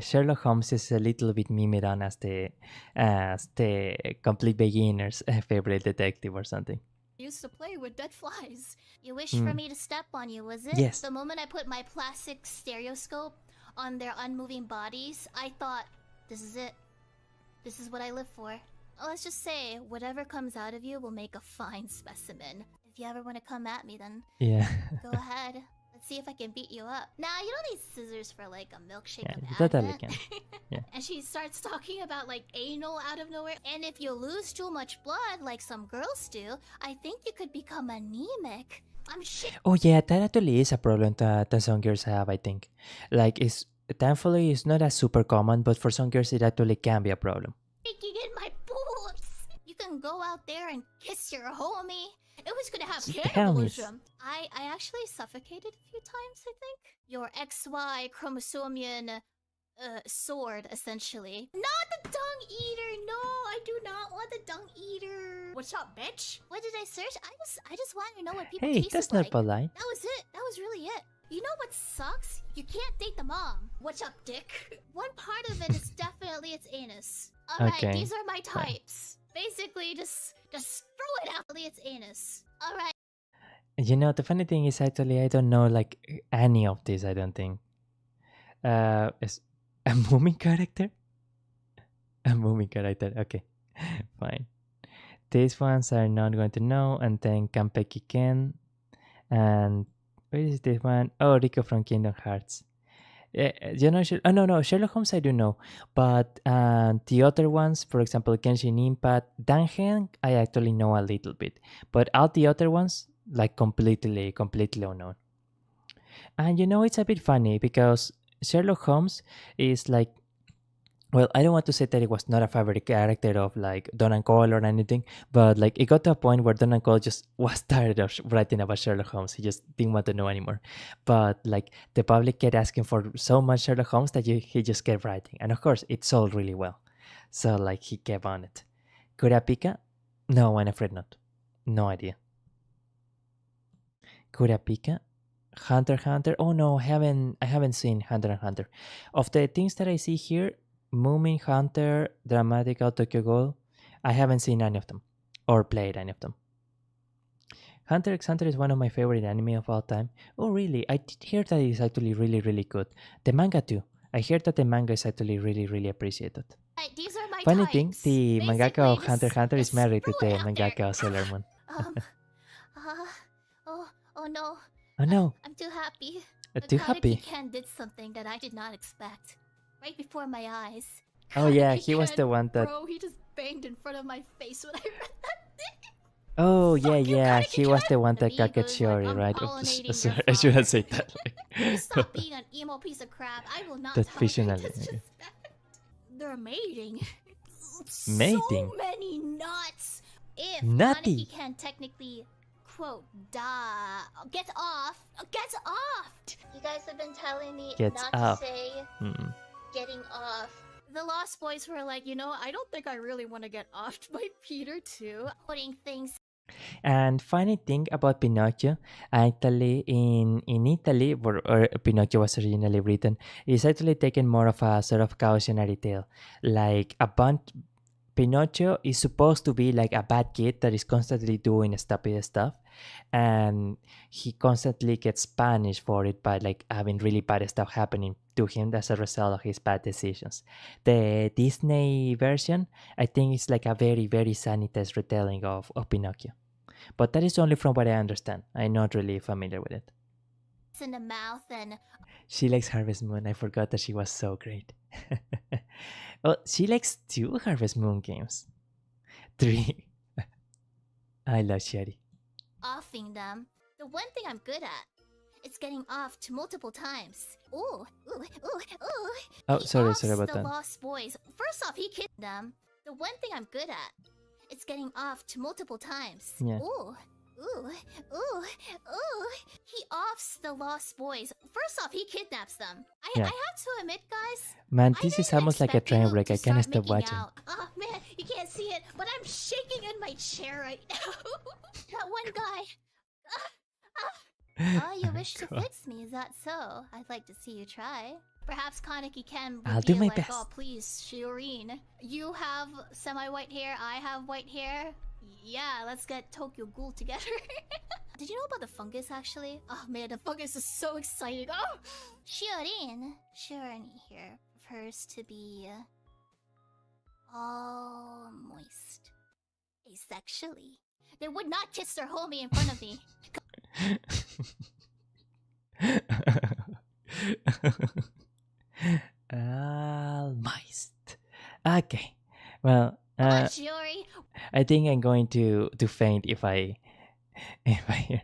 Sherlock Holmes is a little bit memed on as the complete beginner's favorite detective or something. Used to play with dead flies. You wish for me to step on you, was it? Yes. The moment I put my plastic stereoscope on their unmoving bodies, I thought, this is it. This is what I live for. Let's just say, whatever comes out of you will make a fine specimen. If you ever want to come at me, then Yeah. go ahead. Let's see if I can beat you up. Nah, you don't need scissors for like a milkshake Yeah, of you totally Advent. can. Yeah. And she starts talking about like anal out of nowhere. And if you lose too much blood, like some girls do, I think you could become anemic. I'm shit. Oh yeah, that actually is a problem that some girls have, I think. Like, thankfully it's not as super common, but for some girls it actually can be a problem. Shaking in my boobs. You can go out there and kiss your homie. It was gonna have cannibalism. I actually suffocated a few times, I think. Your XY chromosomian sword, essentially. Not the dung eater! No, I do not want the dung eater. What's up, bitch? What did I search? I just want to know what people Hey, taste that's like. not polite. That was it. That was really it. You know what sucks? You can't date the mom. What's up, dick? One part of it is definitely its anus. Alright, Okay, these are my fine. types. Basically, just throw it out. Its anus. Alright. You know, the funny thing is actually I don't know like any of this, I don't think. Is a moving character? A moving character, okay. Fine. These ones are not going to know, and then Kampeki Ken. And where is this one? Oh, Rico from Kingdom Hearts. You know, oh no, Sherlock Holmes I do know, but the other ones, for example, Genshin Impact, Dangen, I actually know a little bit, but all the other ones, like completely unknown. And you know, it's a bit funny because Sherlock Holmes is like, well, I don't want to say that it was not a favorite character of like Conan Cole or anything, but like it got to a point where Conan Cole just was tired of writing about Sherlock Holmes. He just didn't want to know anymore. But like the public kept asking for so much Sherlock Holmes that he just kept writing. And of course, it sold really well. So like he kept on it. Kurapika? No, I'm afraid not. No idea. Kurapika? Hunter x Hunter? Oh no, I haven't seen Hunter x Hunter. Of the things that I see here, Moomin, Hunter, Dramatical, Tokyo Ghoul, I haven't seen any of them or played any of them. Hunter x Hunter is one of my favorite anime of all time. Oh really? I did hear that it's actually really, really good. The manga too. I heard that the manga is actually really, really appreciated. These are my Funny types. thing, the mangaka of Basically, Hunter x Hunter is married to throw the it out mangaka there. of Sailor Moon. Oh no. Oh no. I'm too happy. Too happy? Ken did something that I did not expect. Right before my eyes. Oh yeah, Karate he was Ken, the one that... Bro, he just banged in front of my face when I read that thing. Oh yeah, he was the one that Kaketshiori, right? Oh, sorry, I shouldn't say that. You stop being an emo piece of crap. I will not That tolerate fictionally. disrespect. They're mating. Mating? So many nuts. If Nutty. Kaneki can technically, quote, get off. You guys have been telling me Gets not off. to say getting off. The Lost Boys were like, you know, I don't think I really want to get offed by Peter too. Putting things. And funny thing about Pinocchio, actually in Italy, where Pinocchio was originally written, is actually taken more of a sort of cautionary tale. Like Pinocchio is supposed to be like a bad kid that is constantly doing stupid stuff, and he constantly gets punished for it by like having really bad stuff happening to him as a result of his bad decisions. The Disney version, I think, is like a very, very sanitized retelling of Pinocchio. But that is only from what I understand. I'm not really familiar with it. In the mouth and She likes Harvest Moon. I forgot that she was so great. Well, she likes two Harvest Moon games. 3. I love Sherry. Offing them. The one thing I'm good at. It's getting offed multiple times. Ooh, ooh, ooh, ooh. Oh, He sorry offs about the that. lost boys. First off, he kidnapped them. The one thing I'm good at. It's getting offed multiple times. Yeah. Ooh, ooh, ooh, ooh. He offs the lost boys. First off, he kidnaps them. I have to admit, guys. Man, this is almost like a train wreck. I can't stop Making watching. out. Oh man, you can't see it, but I'm shaking in my chair right now. That one guy. Oh, you wish to fix me, is that so? I'd like to see you try. Perhaps Kaneki can I'll do be my like, best. oh please, Shiorine. You have semi-white hair, I have white hair. Yeah, let's get Tokyo Ghoul together. Did you know about the fungus actually? Oh man, the fungus is so exciting. Oh! Shiorine here prefers to be all moist. Asexually. They would not kiss their homie in front of me. Almost. Okay. Well, Shiori. I think I'm going to faint if I hear.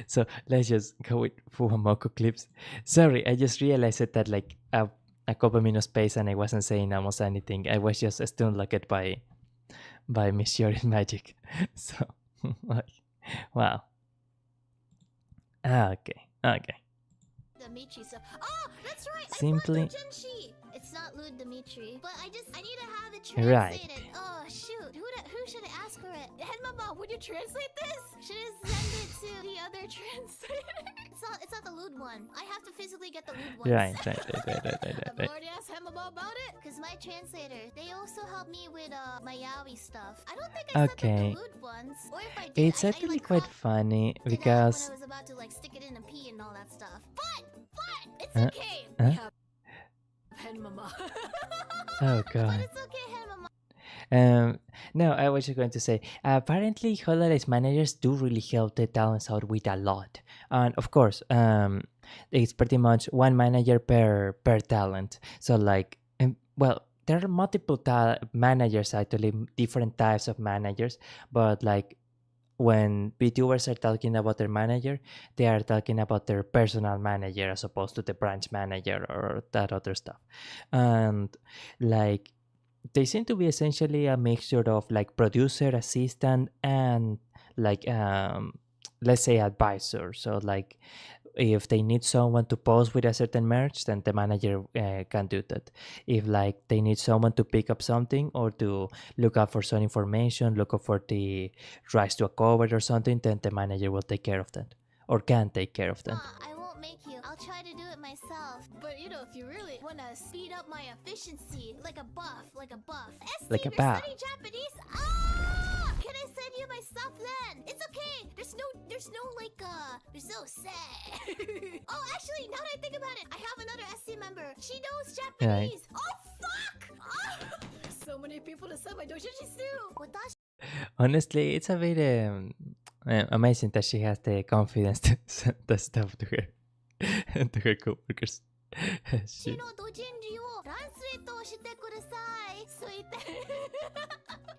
So let's just go with Fuhamoko clips. Sorry, I just realized that like a couple minutes space and I wasn't saying almost anything. I was just stunned like by Miss Yori's magic. So like, wow. Okay. Dimitri stuff. Oh, that's right. Simply. I thought Doujinshi. It's not Lud Dimitri, but I need to have it translated. Right. Oh shoot, who should I ask for it? Henmama, would you translate this? Should I send it to the other translator? It's not the Lud one. I have to physically get the Lud one. Right. I've already asked Henmama about it, cause my translator, they also help me with my yaoi stuff. I don't think I sent them the Lud ones, or if I did, It's actually quite funny when because I was about to like stick it in a pee and all that stuff. But it's okay. We have Henmama. oh But god. it's okay, Henmama. No, I was just going to say, apparently Hololive's managers do really help the talents out with a lot. And of course, it's pretty much one manager per talent. So like, well, there are multiple managers actually, different types of managers, but like when VTubers are talking about their manager, they are talking about their personal manager as opposed to the branch manager or that other stuff. And like, they seem to be essentially a mixture of like producer, assistant, and like let's say advisor. So like if they need someone to pose with a certain merch, then the manager can do that. If like they need someone to pick up something or to look up for some information, look up for the rights to a cover or something, then the manager will take care of that or can take care of that. I won't make you. I'll try to do it myself. But you know, if you really want to speed up my efficiency, like a buff. Like a you're buff. studying Japanese? Ah! Can I send you my stuff then? It's okay. There's no say. Oh, actually, now that I think about it, I have another SC member. She knows Japanese. Right. Oh, fuck! Ah! So many people to send my doujinshi to. Honestly, it's a bit amazing that she has the confidence to send the stuff to her coworkers. Shit.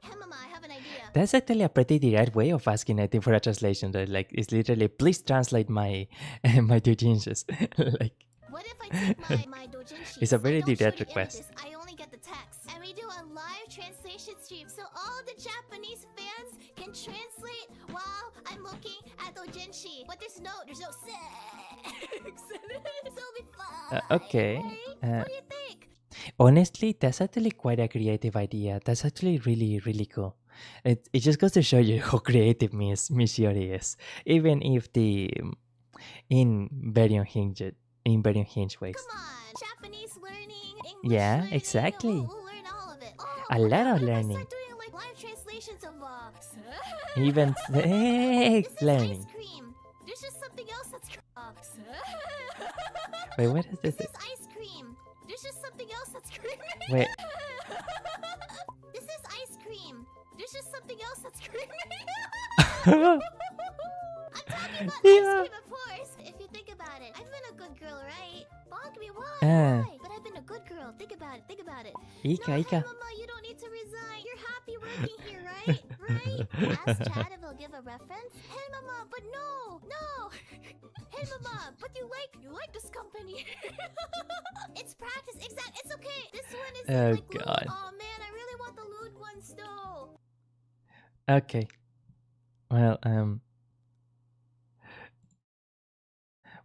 Henmama, I have an idea. That's actually a pretty direct way of asking I think for a translation. That like it's literally, please translate my my doujinshis. Like. What if I take my doujinshi? It's a very I don't direct show the request. images, I only get the text. And we do a live translation stream so all the Japanese fans can translate while I'm looking at doujinshi. But there's no sex. So it'll be fun. Okay. Right? What do you think? Honestly, that's actually quite a creative idea. That's actually really, really cool. It just goes to show you how creative Miss Yori is, even if in very unhinged ways. Come on, Japanese learning, English Yeah, learning, exactly. We'll learn all of it. Oh, A lot of what if I learning. start doing like live translations of Even This is learning. ice cream. There's just something else that's Wait, what is this? This is ice cream. There's just something else that's creamy. Wait. This is ice cream. There's just something else that's creamy. I'm talking about Yeah. ice cream, of course. If you think about it, I've been a good girl, right? Bonk me, why? Ah. Why? But I've been a good girl. Think about it. Ika. Mama, you don't need to resign. You're happy working here, right? Right? Ask Chad if he'll give a reference. Hey, Mama, but no. Hey, Mama, but you like this company. It's practice. Exact. It's okay. This one is Oh like God. lewd. Oh man, I really want the lewd ones though. Okay.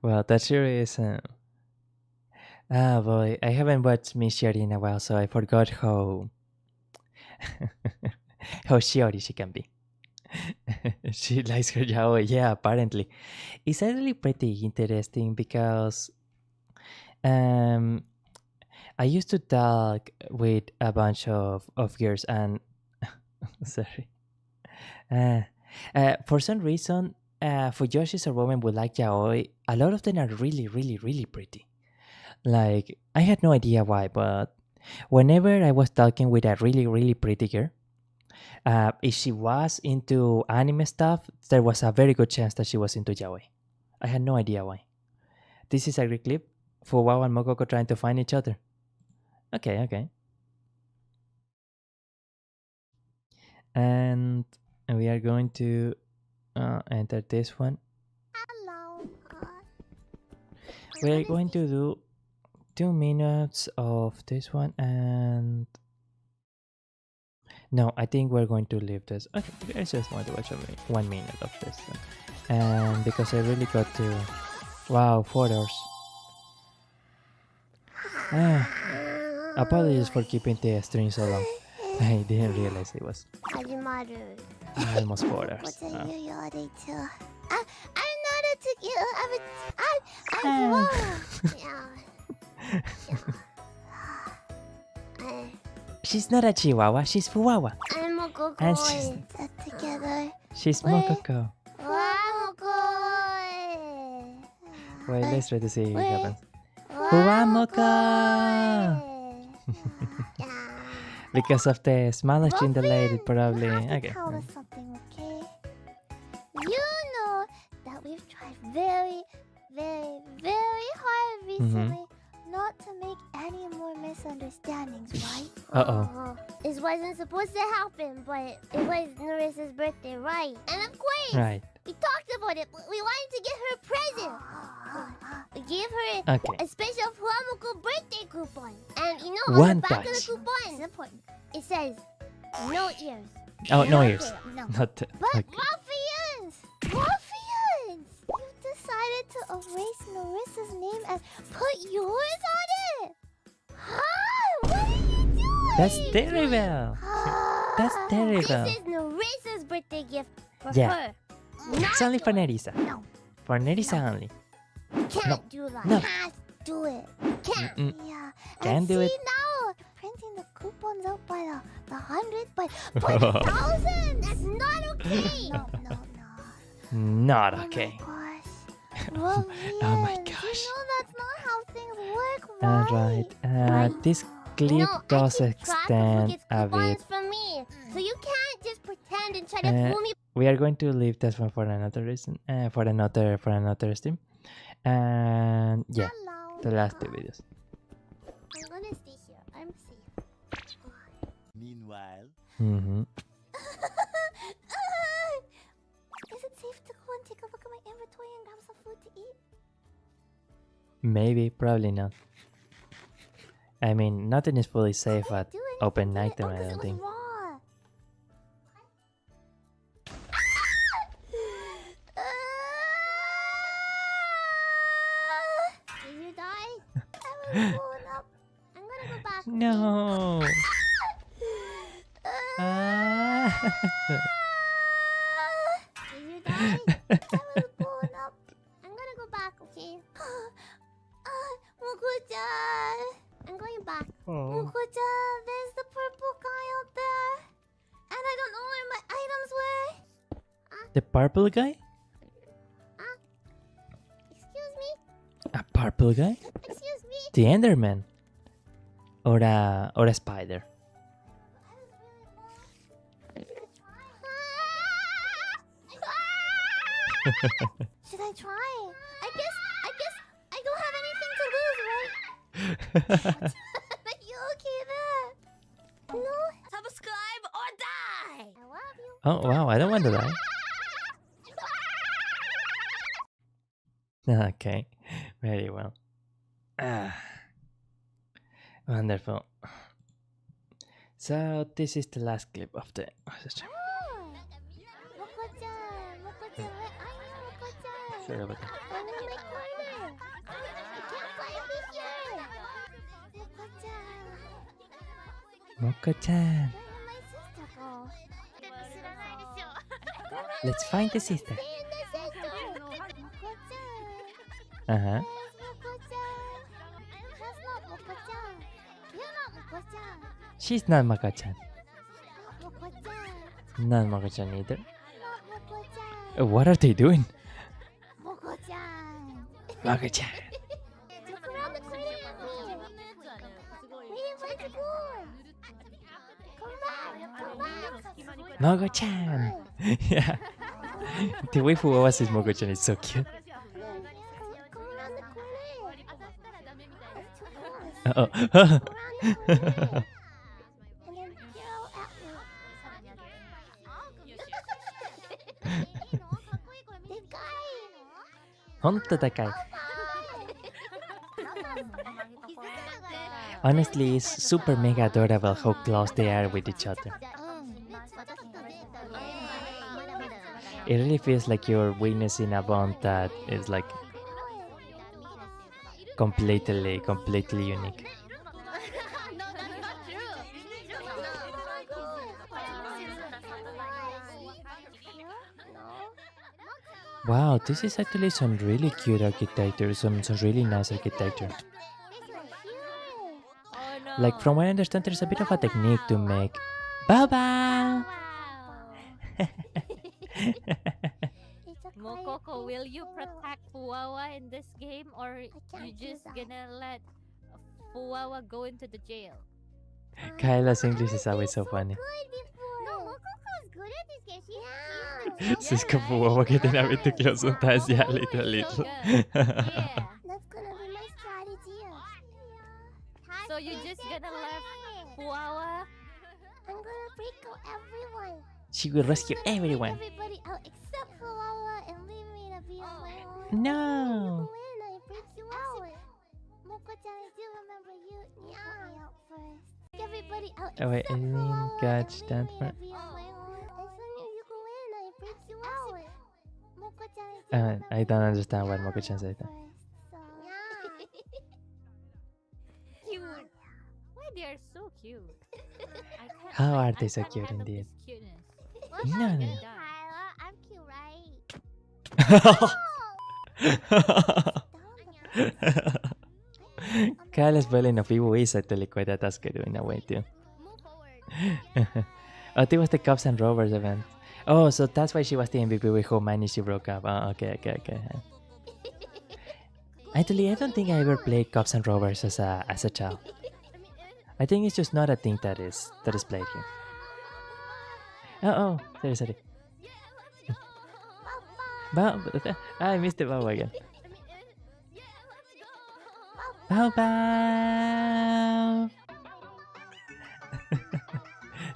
Well, that sure is. Ah, boy, I haven't watched Miss Shiori in a while, so I forgot how how Shiori she can be. She likes her yaoi. Yeah, apparently. It's actually pretty interesting because I used to talk with a bunch of girls and sorry. For some reason, for Yoshi's or women would like yaoi, a lot of them are really, really, really pretty. Like, I had no idea why, but whenever I was talking with a really, really pretty girl, if she was into anime stuff, there was a very good chance that she was into yaoi. I had no idea why. This is a great clip for Wow and Mokoko trying to find each other. Okay. And we are going to enter this one. Hello. We're going to do 2 minutes of this one and... No, I think we're going to leave this. Okay, I just want to watch 1 minute of this one. And because I really got to... Wow, 4 hours. Apologies for keeping the stream so long. I didn't realize it was almost 4 hours. She's not a Chihuahua, she's Fuwawa. I'm a Coco. And she's Mokoko. Wait, let's try to see what happens. Fuwamoko! Because of the small screen delay, it probably... Okay. You know that we've tried very, very, very hard recently not to make any more misunderstandings, right? Uh-oh. This wasn't supposed to happen, but it was Narissa's birthday, right? And of course, Right. we talked about it, but we wanted to get her a present. We gave her a special Fuamoko birthday coupon. And you know, on the back of the coupon, it's important. It says, no ears. Oh, no ears. No. Not But okay. Ruffians! Ruffians! You've decided to erase Narissa's name and put yours on it? Huh? What are you doing? That's terrible. That's terrible. This is Narissa's birthday gift for Yeah. her. It's only for Nerissa. No. For Nerissa only. Can't do that. No. Can't do it. Can't. Yeah. Can't and do see it. now, printing the coupons out by the 100, but by the 1,000. That's not okay. No. Not okay. Oh my gosh. You know that's not how things work, right? Alright. This clip does extend a bit. From me, so you can't just pretend and try to fool me. We are going to leave this one for another reason. For another stream. And yeah, the last 2 videos. I'm gonna stay here. I'm safe. Meanwhile. Is it safe to go and take a look at my inventory and grab some food to eat? Maybe, probably not. I mean, nothing is fully safe at open night time, I don't think. Did you die? I was blown up. I'm gonna go back. No. Did you die? I was blown up. I'm gonna go back, okay? Mukucha! I'm going back. Mukucha, there's the purple guy out there. And I don't know where my items were. The purple guy? Excuse me? A purple guy? Excuse me? The Enderman? Or a spider? Should I try? I guess I don't have anything to lose, right? Are you okay there? No? Oh wow, I don't want to die. Okay, very well. Wonderful. So this is the last clip of the stream. Sorry about that. Moko-chan. Let's find the sister. Uh-huh. She's not Mako-chan. Not Mako-chan either. What are they doing? Mako-chan. Mako-chan. Yeah. The way Fuwawa says Mako-chan is so cute. Uh-oh. Honto Takai. Honestly, it's super mega adorable how close they are with each other. It really feels like you're witnessing a bond that is like completely unique. Wow, this is actually some really cute architecture, some really nice architecture. Like from what I understand, there's a bit of a technique to make. Baba! Mokoko, will you protect Fuwawa in this game, or you just gonna let Fuwawa go into the jail? Kyla's English is always so funny. She's good for Fuwawa getting a bit too close sometimes, yeah, little. That's gonna be my strategy. So you just gonna let Fuwawa? I'm gonna break out everyone. She will rescue everyone. Everybody out except Fuwawa and leave me to be on my own. No. When I break you out. Moko-chan, I do remember you. Yeah. Out first. Everybody out Oh wait, I except didn't Fuwawa catch and that leave me part. to be on my own. As soon as you go in, I break you out. Moko-chan, I do remember I don't understand what Moko-chan said. Cute. Why they are so cute? How are they so cute indeed? No. I'm cute, right? Kyla's spelling of Iwo is actually quite a task in a way too. Oh, it was the Cops and Robbers event. Oh, so that's why she was the MVP with how many she broke up. Oh, okay. Actually, I don't think I ever played Cops and Robbers as a child. I think it's just not a thing that is played here. Oh, sorry. I missed the bow again. Bow.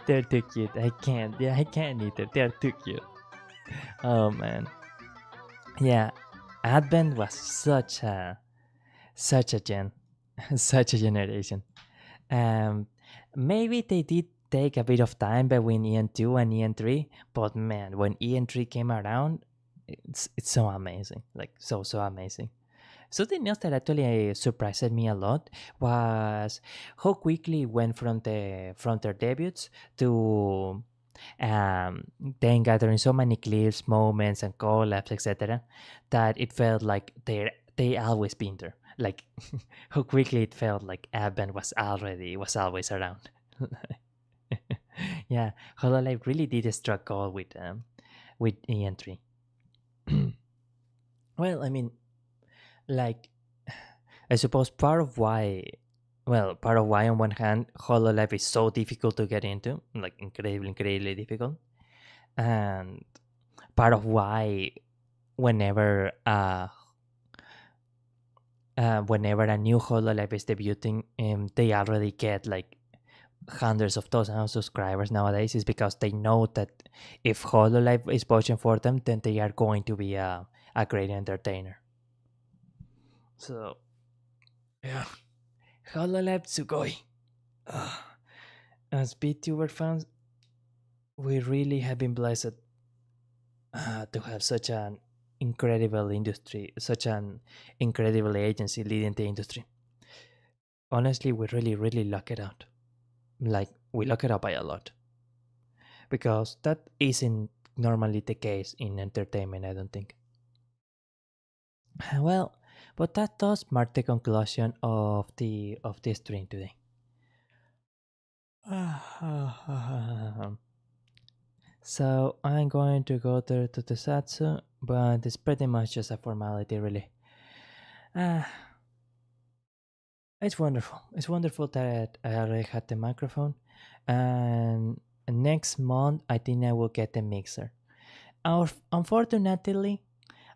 They're too cute. I can't either. They're too cute. Oh man. Yeah, Advent was such a generation. Maybe they did take a bit of time between EN2 and EN3, but man, when EN3 came around, it's so amazing. Like so amazing. Something else that actually surprised me a lot was how quickly it went from their debuts to then gathering so many clips, moments, and collabs, etc., that it felt like they always been there. Like how quickly it felt like Advent was always around. Yeah, Hololive really did struck gold with EN3. Well, I mean, like, I suppose part of why on one hand Hololive is so difficult to get into, like incredibly difficult, and part of why whenever a new Hololive is debuting, they already get like hundreds of thousands of subscribers nowadays is because they know that if Hololive is vouching for them, then they are going to be a great entertainer. So, yeah, Hololive Sugoi. As VTuber fans, we really have been blessed to have such an incredible industry, such an incredible agency leading the industry. Honestly, we really luck it out. Like, we luck it out by a lot. Because that isn't normally the case in entertainment, I don't think. Well, but that does mark the conclusion of the stream today. So I'm going to go there to the Satsu, but it's pretty much just a formality, really. It's wonderful. It's wonderful that I already had the microphone, and next month I think I will get the mixer. Unfortunately,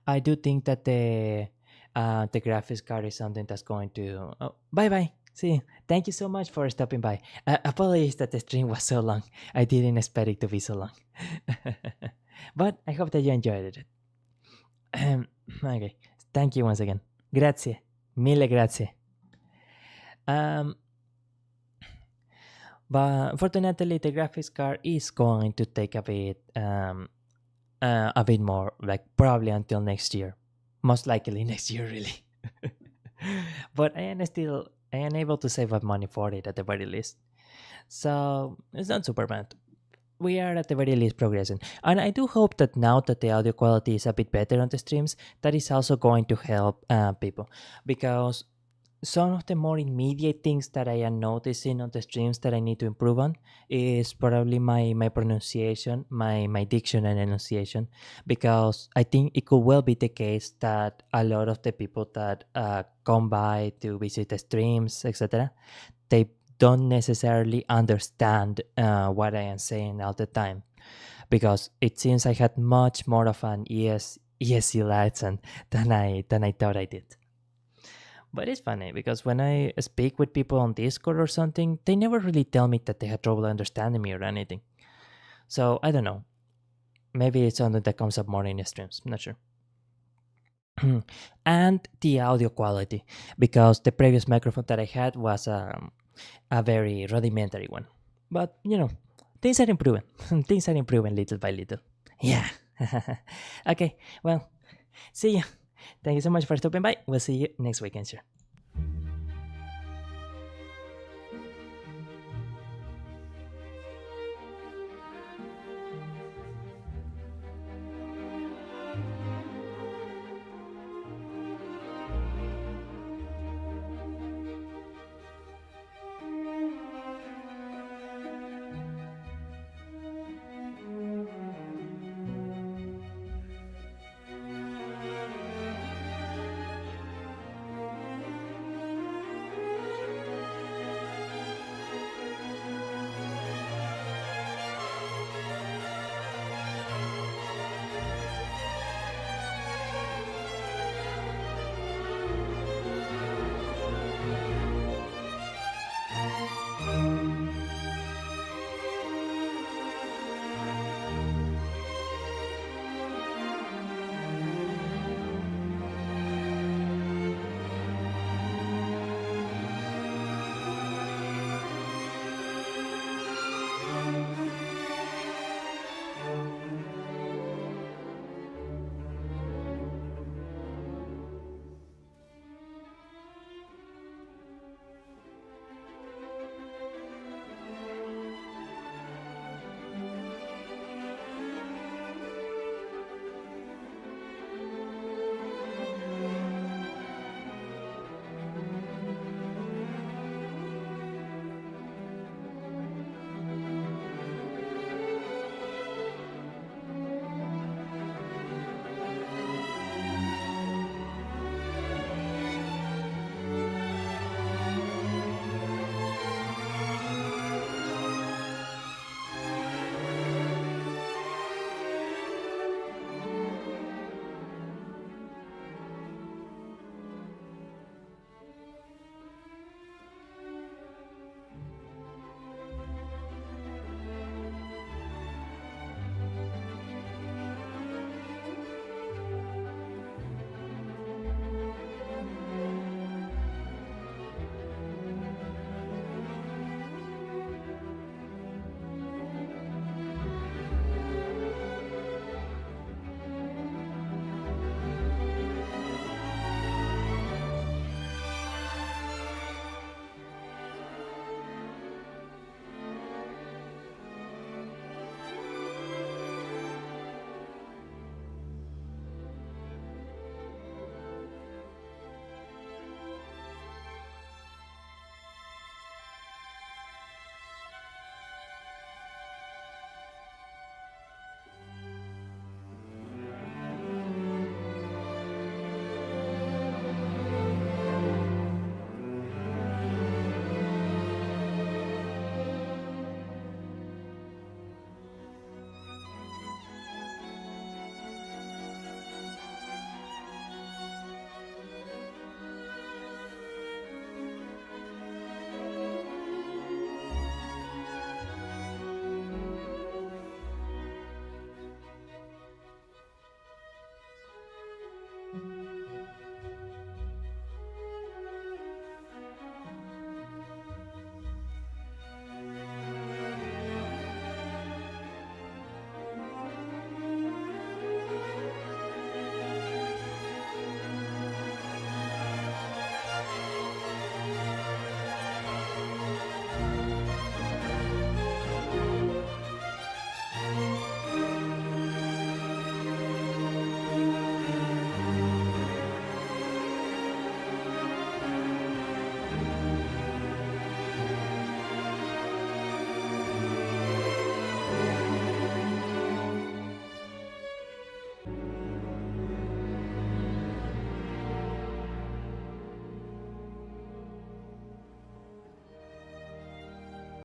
I do think that the graphics card is something that's going to. Oh, bye. See you. Thank you so much for stopping by. Apologies that the stream was so long. I didn't expect it to be so long. But I hope that you enjoyed it. Okay. Thank you once again. Grazie. Mille grazie. But unfortunately, the graphics card is going to take a bit more, like probably until next year. Most likely next year, really. But I am able to save up money for it at the very least. So it's not super bad. We are at the very least progressing. And I do hope that now that the audio quality is a bit better on the streams, that is also going to help people. Because some of the more immediate things that I am noticing on the streams that I need to improve on is probably my pronunciation, my diction and enunciation, because I think it could well be the case that a lot of the people that come by to visit the streams, etc., they don't necessarily understand what I am saying all the time, because it seems I had much more of an ESL accent than I thought I did. But it's funny because when I speak with people on Discord or something, they never really tell me that they had trouble understanding me or anything. So I don't know. Maybe it's something that comes up more in streams. I'm not sure. And the audio quality, because the previous microphone that I had was a very rudimentary one. But things are improving. Things are improving little by little. Yeah. Okay. Well, see ya. Thank you so much for stopping by. We'll see you next weekend, sure.